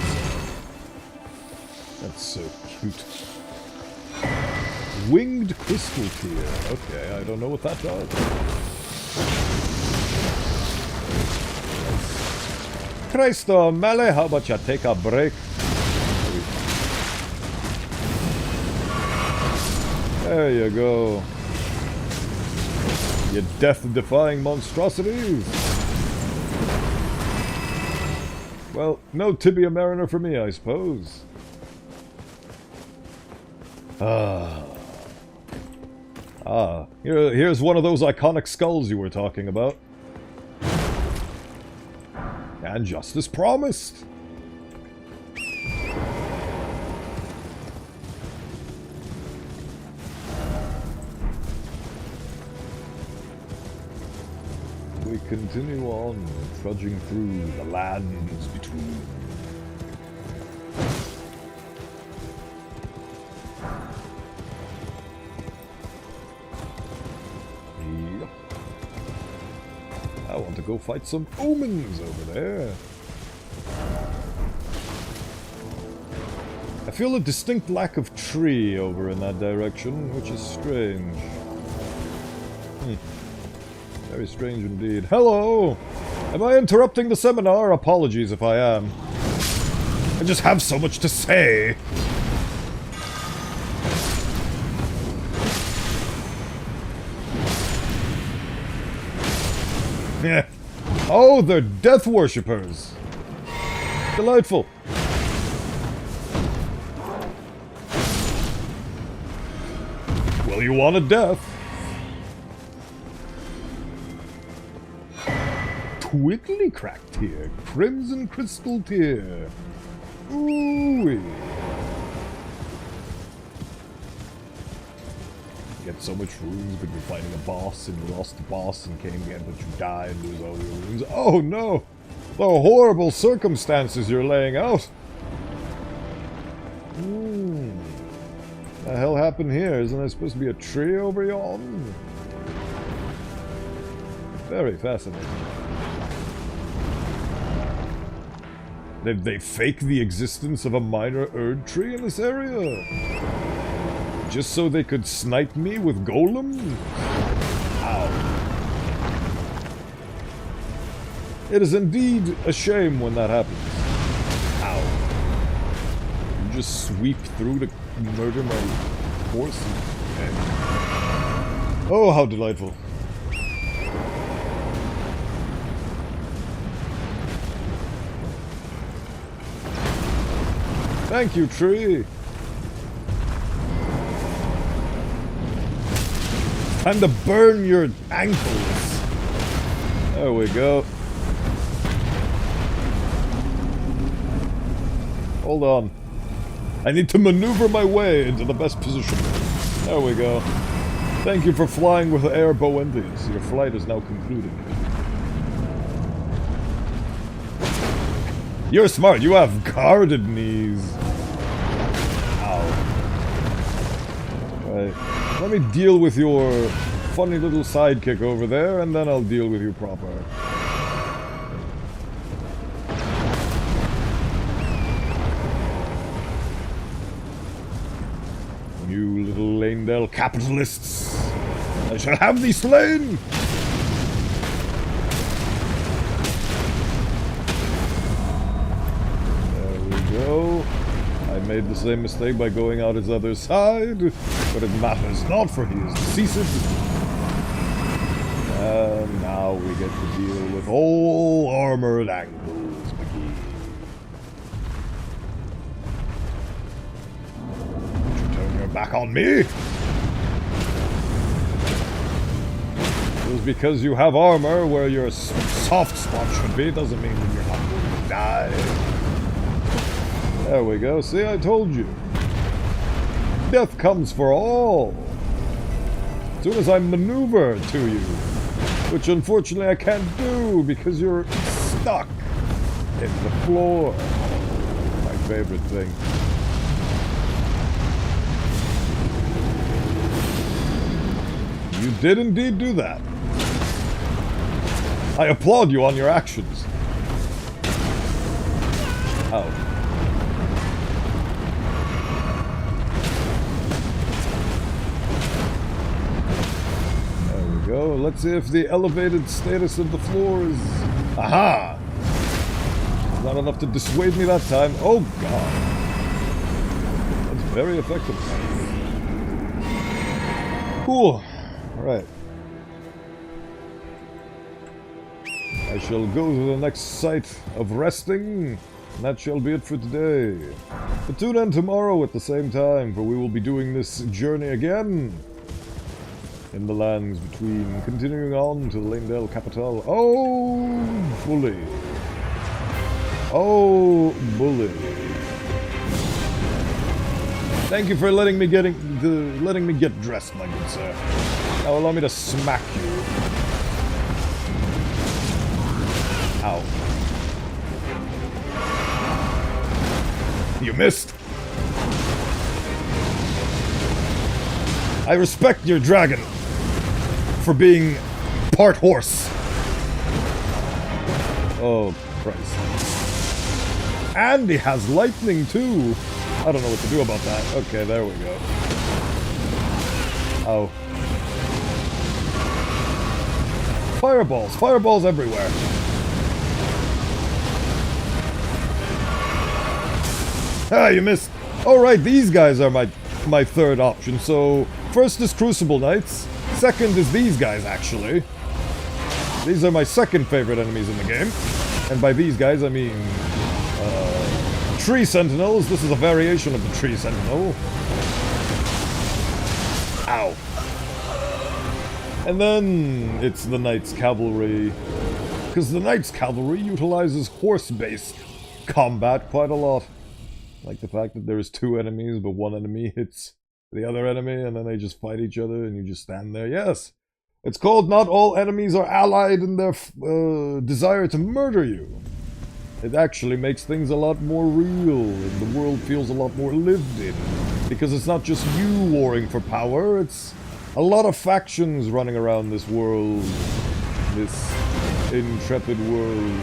That's so cute. Winged crystal tear. Okay, I don't know what that does. Christo, Mele, how about you take a break? There you go. You death-defying monstrosities. Well, no Tibia Mariner for me, I suppose. Here's one of those iconic skulls you were talking about. And justice promised. We continue on, trudging through the lands between. Yep. I want to go fight some omens over there. I feel a distinct lack of tree over in that direction, which is strange. Very strange indeed. Hello! Am I interrupting the seminar? Apologies if I am. I just have so much to say. Oh, they're death worshippers. Delightful. Well, you want a death. Twiddly cracked here. Crimson crystal tear. Ooh-wee. Get so much runes, could be fighting a boss, and you lost the boss and came again, but you die and lose all your runes. Oh no! The horrible circumstances you're laying out! The hell happened here? Isn't there supposed to be a tree over yon? Very fascinating. Did they fake the existence of a minor Erd tree in this area? Just so they could snipe me with golems? Ow. It is indeed a shame when that happens. Ow. You just sweep through to murder my horse? Okay. Oh, how delightful. Thank you, tree. Time to burn your ankles. There we go. Hold on. I need to maneuver my way into the best position. There we go. Thank you for flying with air, Bowenthius. Your flight is now concluded. You're smart. You have guarded knees. Ow. Right. Let me deal with your funny little sidekick over there, and then I'll deal with you proper. You little Lanedale capitalists! I shall have thee slain! There we go. I made the same mistake by going out his other side, but it matters not, for he is deceased. And now we get to deal with all armored angles, McGee. Don't you turn your back on me? Just because you have armor where your soft spot should be doesn't mean that you're not going to die. There we go. See, I told you. Death comes for all. As soon as I maneuver to you. Which unfortunately I can't do because you're stuck in the floor. My favorite thing. You did indeed do that. I applaud you on your actions. Ow. Go. Let's see if the elevated status of the floor is... Aha! Not enough to dissuade me that time. Oh, God. That's very effective. Cool. Alright. I shall go to the next site of resting. And that shall be it for today. But tune in tomorrow at the same time, for we will be doing this journey again. In the lands between, continuing on to the Lanedale capital. Oh, bully. Oh, bully. Thank you for letting me get dressed, my good sir. Now allow me to smack you. Ow. You missed. I respect your dragon for being part horse. Oh, Christ. And he has lightning, too. I don't know what to do about that. Okay, there we go. Oh. Fireballs. Fireballs everywhere. Ah, you missed. Oh, right, these guys are my third option. So, first is Crucible Knights. Second is these guys, actually. These are my second favorite enemies in the game. And by these guys, I mean... Tree Sentinels. This is a variation of the Tree Sentinel. Ow. And then it's the Knight's Cavalry. Because the Knight's Cavalry utilizes horse-based combat quite a lot. Like the fact that there's two enemies, but one enemy hits the other enemy, and then they just fight each other, and you just stand there. Yes! It's called Not All Enemies Are Allied in Their Desire to Murder You. It actually makes things a lot more real, and the world feels a lot more lived in. Because it's not just you warring for power, it's a lot of factions running around this world. This intrepid world.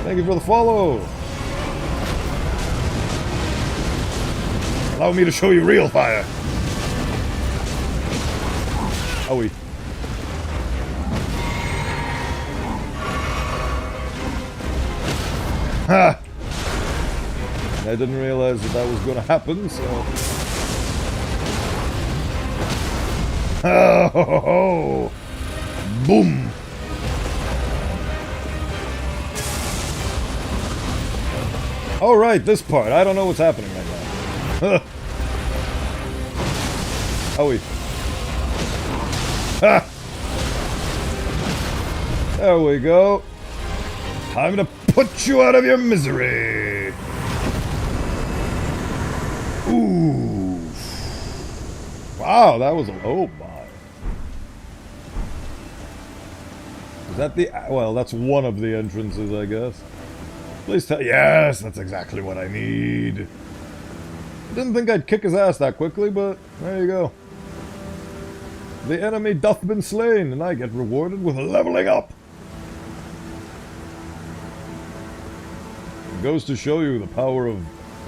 Thank you for the follow! Allow me to show you real fire! Owie. Ha! I didn't realize that was going to happen, so... Oh! Boom! Oh, right, this part. I don't know what's happening right now. Owie. Ha! There we go. Time to put you out of your misery. Ooh. Wow, that was a... Oh, my. Is that the... Well, that's one of the entrances, I guess. Please tell... Yes, that's exactly what I need. Didn't think I'd kick his ass that quickly, but there you go. The enemy doth been slain, and I get rewarded with leveling up. It goes to show you the power of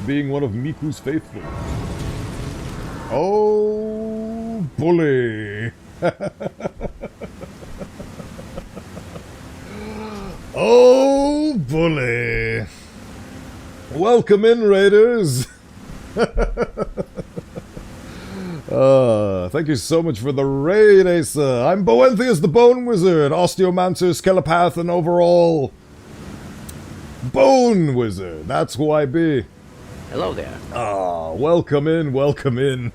being one of Miku's faithful. Oh, bully. Oh, bully. Welcome in, raiders. Thank you so much for the raid, Asa. I'm Bowenthius the Bone Wizard, Osteomancer, skelepath, and overall Bone Wizard. That's who I be. Hello there. Welcome in, welcome in.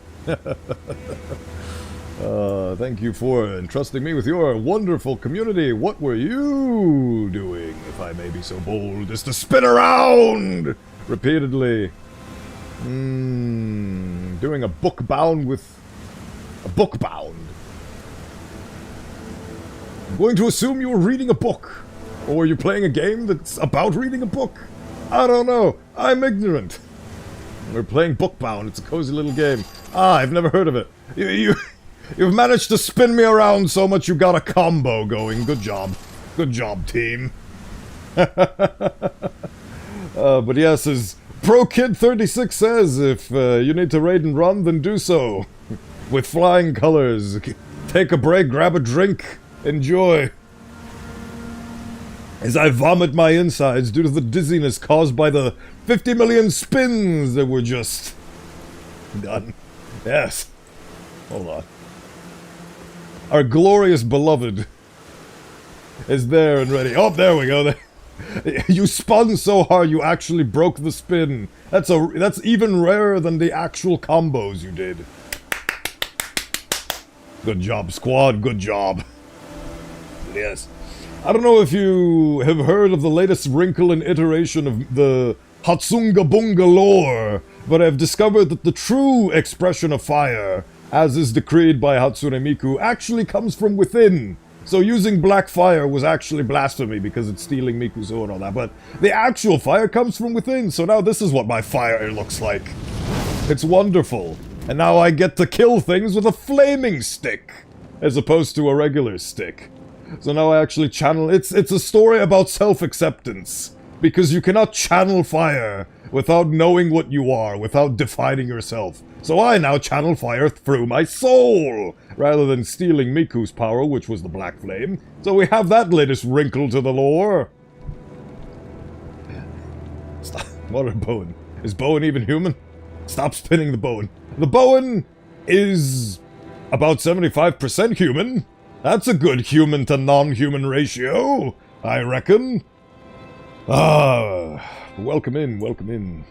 Thank you for entrusting me with your wonderful community. What were you doing, if I may be so bold, as to spin around repeatedly? Doing a book bound with... a book bound. I'm going to assume you were reading a book. Or were you playing a game that's about reading a book? I don't know. I'm ignorant. We're playing Bookbound. It's a cozy little game. I've never heard of it. You've managed to spin me around so much you got a combo going. Good job. Good job, team. But yes, as ProKid36 says, if you need to raid and run, then do so. With flying colors. Take a break, grab a drink, enjoy. As I vomit my insides due to the dizziness caused by the 50 million spins that were just done. Yes. Hold on. Our glorious beloved is there and ready. Oh, there we go. You spun so hard you actually broke the spin. That's even rarer than the actual combos you did. Good job, squad. Good job. Yes. I don't know if you have heard of the latest wrinkle and iteration of the Hatsunga Bunga lore, but I've discovered that the true expression of fire, as is decreed by Hatsune Miku, actually comes from within. So using black fire was actually blasphemy because it's stealing Miku's own and all that, but the actual fire comes from within, so now this is what my fire looks like. It's wonderful. And now I get to kill things with a flaming stick, as opposed to a regular stick. So now I actually channel... It's a story about self-acceptance. Because you cannot channel fire without knowing what you are, without defining yourself. So I now channel fire through my soul, rather than stealing Miku's power, which was the black flame. So we have that latest wrinkle to the lore. Stop. What a Bowen. Is Bowen even human? Stop spinning the Bowen. The Bowen is about 75% human. That's a good human to non-human ratio, I reckon. Welcome in, welcome in.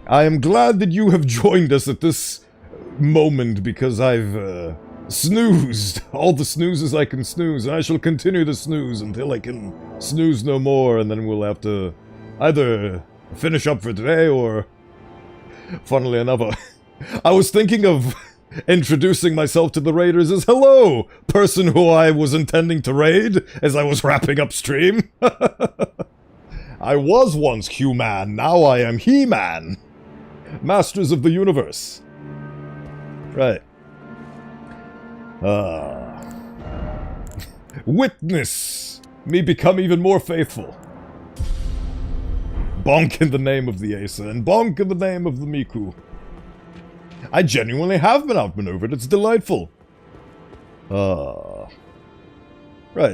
I am glad that you have joined us at this moment because I've snoozed all the snoozes I can snooze, and I shall continue to snooze until I can snooze no more, and then we'll have to either finish up for today or, funnily enough, I was thinking of introducing myself to the raiders as hello, person who I was intending to raid as I was wrapping up stream. I was once human, now I am He-Man. Masters of the universe. Right. Witness me become even more faithful. Bonk in the name of the Asa, and bonk in the name of the Miku. I genuinely have been outmaneuvered, it's delightful. Right,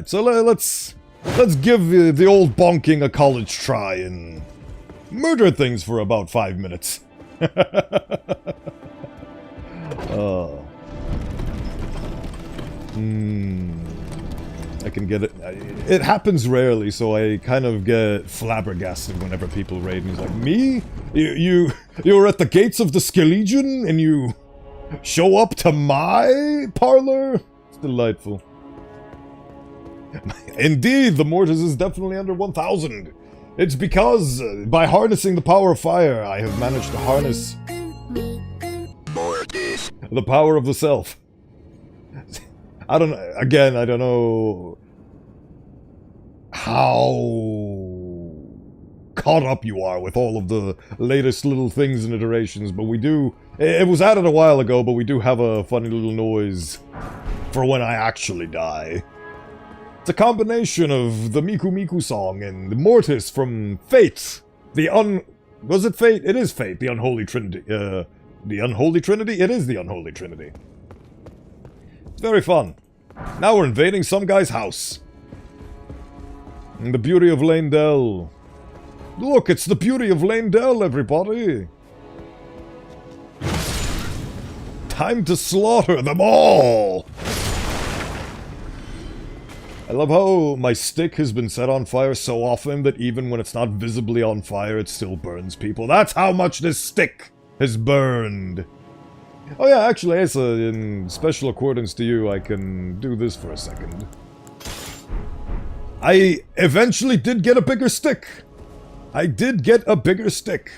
so let's give the old bonking a college try and murder things for about 5 minutes. I can get it. It happens rarely, so I kind of get flabbergasted whenever people raid me. It's like, me? You're at the gates of the Skelegion and you show up to my parlor? It's delightful. Indeed, the Mortis is definitely under 1,000. It's because, by harnessing the power of fire, I have managed to harness the power of the self. I don't know how caught up you are with all of the latest little things and iterations, but we do, it was added a while ago, but we do have a funny little noise for when I actually die. It's a combination of the Miku Miku song and the Mortis from Fate. Was it Fate? It is Fate, the Unholy Trinity. The Unholy Trinity? It is the Unholy Trinity. It's very fun. Now we're invading some guy's house. And the beauty of Lanedell. Look, it's the beauty of Lanedell, everybody. Time to slaughter them all. I love how my stick has been set on fire so often that even when it's not visibly on fire, it still burns people. That's how much this stick has burned. Oh yeah, actually, Asa, in special accordance to you, I can do this for a second. I eventually did get a bigger stick. I did get a bigger stick.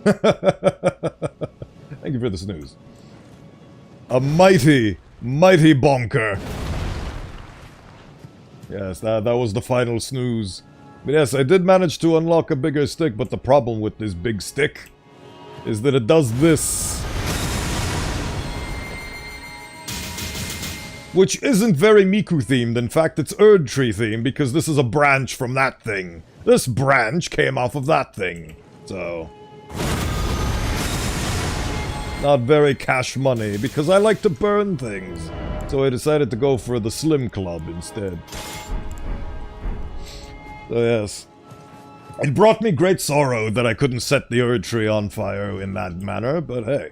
Thank you for the snooze. A mighty, mighty bonker. Yes, that was the final snooze. But yes, I did manage to unlock a bigger stick, but the problem with this big stick is that it does this. Which isn't very Miku themed, in fact it's Erd Tree themed, because this is a branch from that thing. This branch came off of that thing, so... Not very cash money, because I like to burn things. So I decided to go for the Slim Club instead. So yes. It brought me great sorrow that I couldn't set the Erd Tree on fire in that manner, but hey.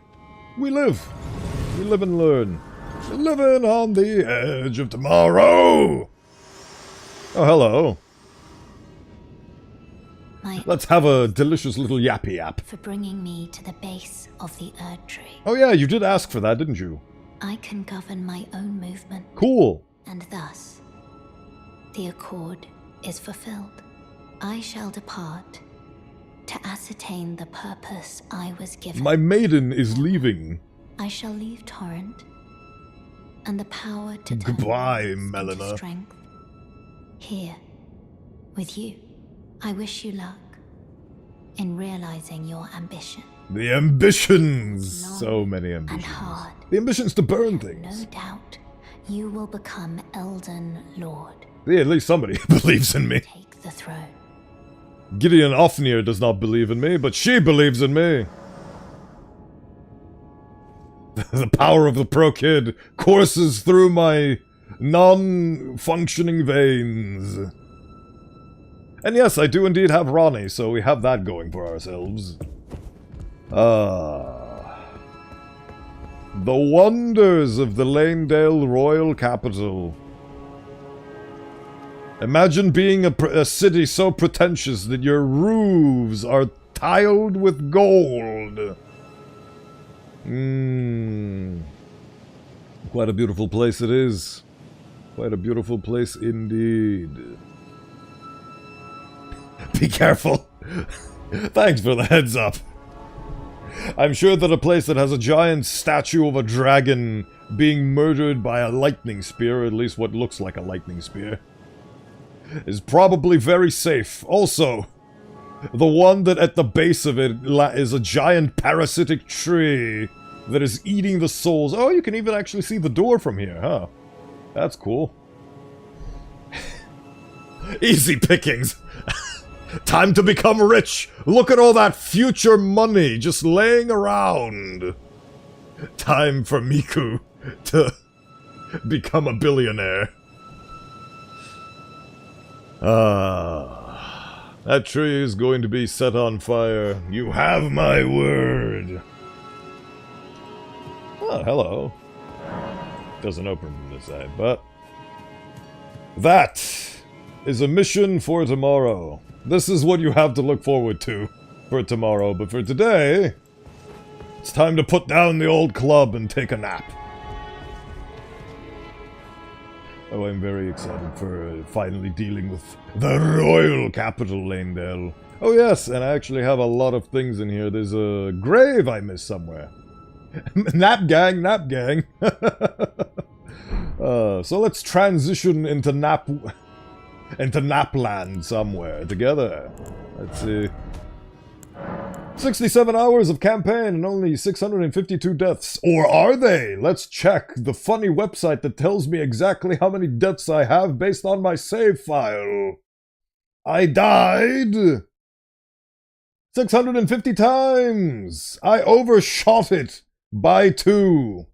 We live. We live and learn. Living on the edge of tomorrow! Oh, hello. Let's have a delicious little yappy yap. For bringing me to the base of the Erd Tree. Oh yeah, you did ask for that, didn't you? I can govern my own movement. Cool. And thus, the accord is fulfilled. I shall depart to ascertain the purpose I was given. My maiden is leaving. I shall leave Torrent and the power to turn goodbye, into Melina. Strength. Here, with you. I wish you luck in realizing your ambition. The ambitions! So many And ambitions. hard. The ambitions to burn things. No doubt, you will become Elden Lord. Yeah, at least somebody believes in me. Take the throne. Gideon Ofnir does not believe in me, but she believes in me. The power of the pro kid courses through my non-functioning veins. And yes, I do indeed have Ronnie, so we have that going for ourselves. The wonders of the Lanedale royal capital. Imagine being a city so pretentious that your roofs are tiled with gold. Quite a beautiful place it is. Quite a beautiful place indeed. Be careful. Thanks for the heads up. I'm sure that a place that has a giant statue of a dragon being murdered by a lightning spear, or at least what looks like a lightning spear, is probably very safe. Also, the one that at the base of it is a giant parasitic tree that is eating the souls. Oh, you can even actually see the door from here, huh? That's cool. Easy pickings. Time to become rich. Look at all that future money just laying around. Time for Miku to become a billionaire. That tree is going to be set on fire. You have my word. Oh, hello. Doesn't open from this side, but... that is a mission for tomorrow. This is what you have to look forward to for tomorrow, but for today, it's time to put down the old club and take a nap. Oh, I'm very excited for finally dealing with the royal capital, Lanedale. Oh yes, and I actually have a lot of things in here. There's a grave I missed somewhere. Nap gang, nap gang. So let's transition into Napland somewhere together. Let's see. 67 hours of campaign and only 652 deaths. Or are they? Let's check the funny website that tells me exactly how many deaths I have based on my save file. I died 650 times. I overshot it by 2.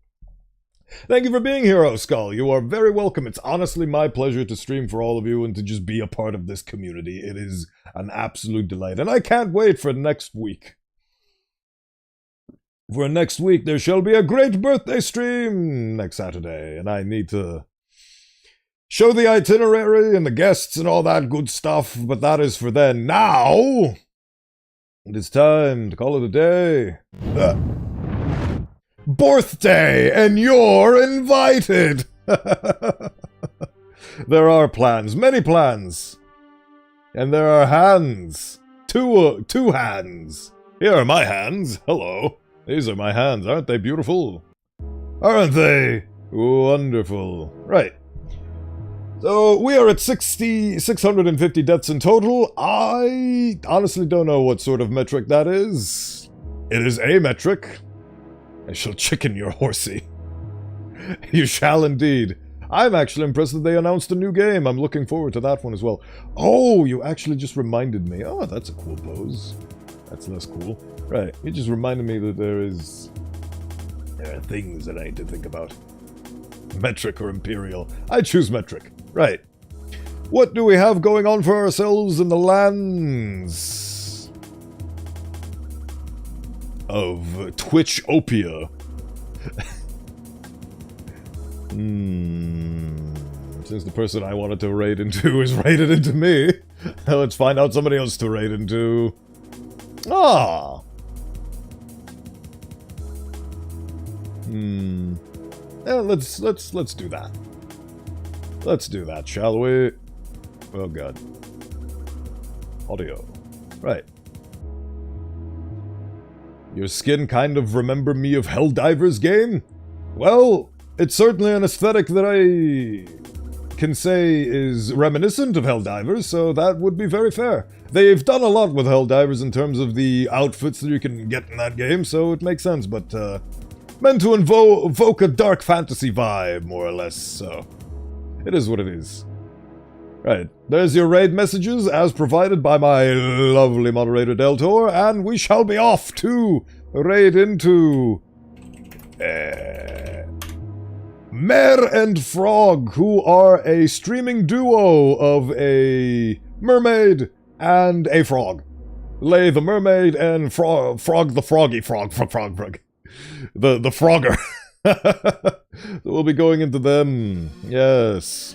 Thank you for being here, Oskull. You are very welcome. It's honestly my pleasure to stream for all of you and to just be a part of this community. It is an absolute delight. And I can't wait for next week. For next week, there shall be a great birthday stream next Saturday. And I need to show the itinerary and the guests and all that good stuff. But that is for then. Now, it is time to call it a day. Birthday, and you're invited! There are plans, many plans. And there are hands. Two hands. Here are my hands. Hello. These are my hands. Aren't they beautiful? Aren't they wonderful? Right. So, we are at 650 deaths in total. I honestly don't know what sort of metric that is. It is a metric. I shall chicken your horsey. You shall indeed. I'm actually impressed that they announced a new game. I'm looking forward to that one as well. Oh, you actually just reminded me. Oh, that's a cool pose. That's less cool. Right, you just reminded me that there are things that I need to think about. Metric or Imperial? I choose Metric. Right. What do we have going on for ourselves in the lands of Twitchopia? Since the person I wanted to raid into is raided into me, let's find out somebody else to raid into. Ah. Yeah, let's do that. Let's do that, shall we? Oh god. Audio. Right. Your skin kind of remember me of Helldivers game? Well, it's certainly an aesthetic that I can say is reminiscent of Helldivers, so that would be very fair. They've done a lot with Helldivers in terms of the outfits that you can get in that game, so it makes sense, but meant to evoke a dark fantasy vibe, more or less, so it is what it is. Right, there's your raid messages as provided by my lovely moderator Deltor, and we shall be off to raid into Mare and Frog, who are a streaming duo of a mermaid and a frog. Lay the mermaid and Frog the froggy frog. The Frogger. So we'll be going into them. Yes.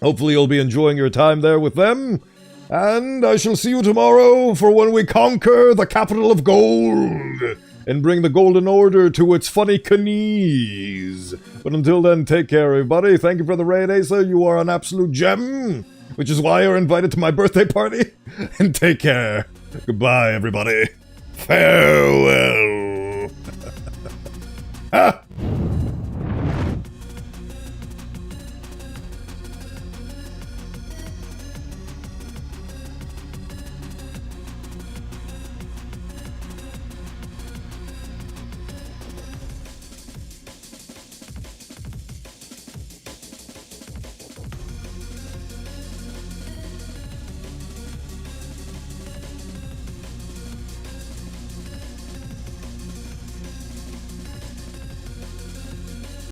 Hopefully you'll be enjoying your time there with them. And I shall see you tomorrow for when we conquer the capital of gold and bring the Golden Order to its funny knees. But until then, take care, everybody. Thank you for the raid, Asa. You are an absolute gem, which is why you're invited to my birthday party. And take care. Goodbye, everybody. Farewell.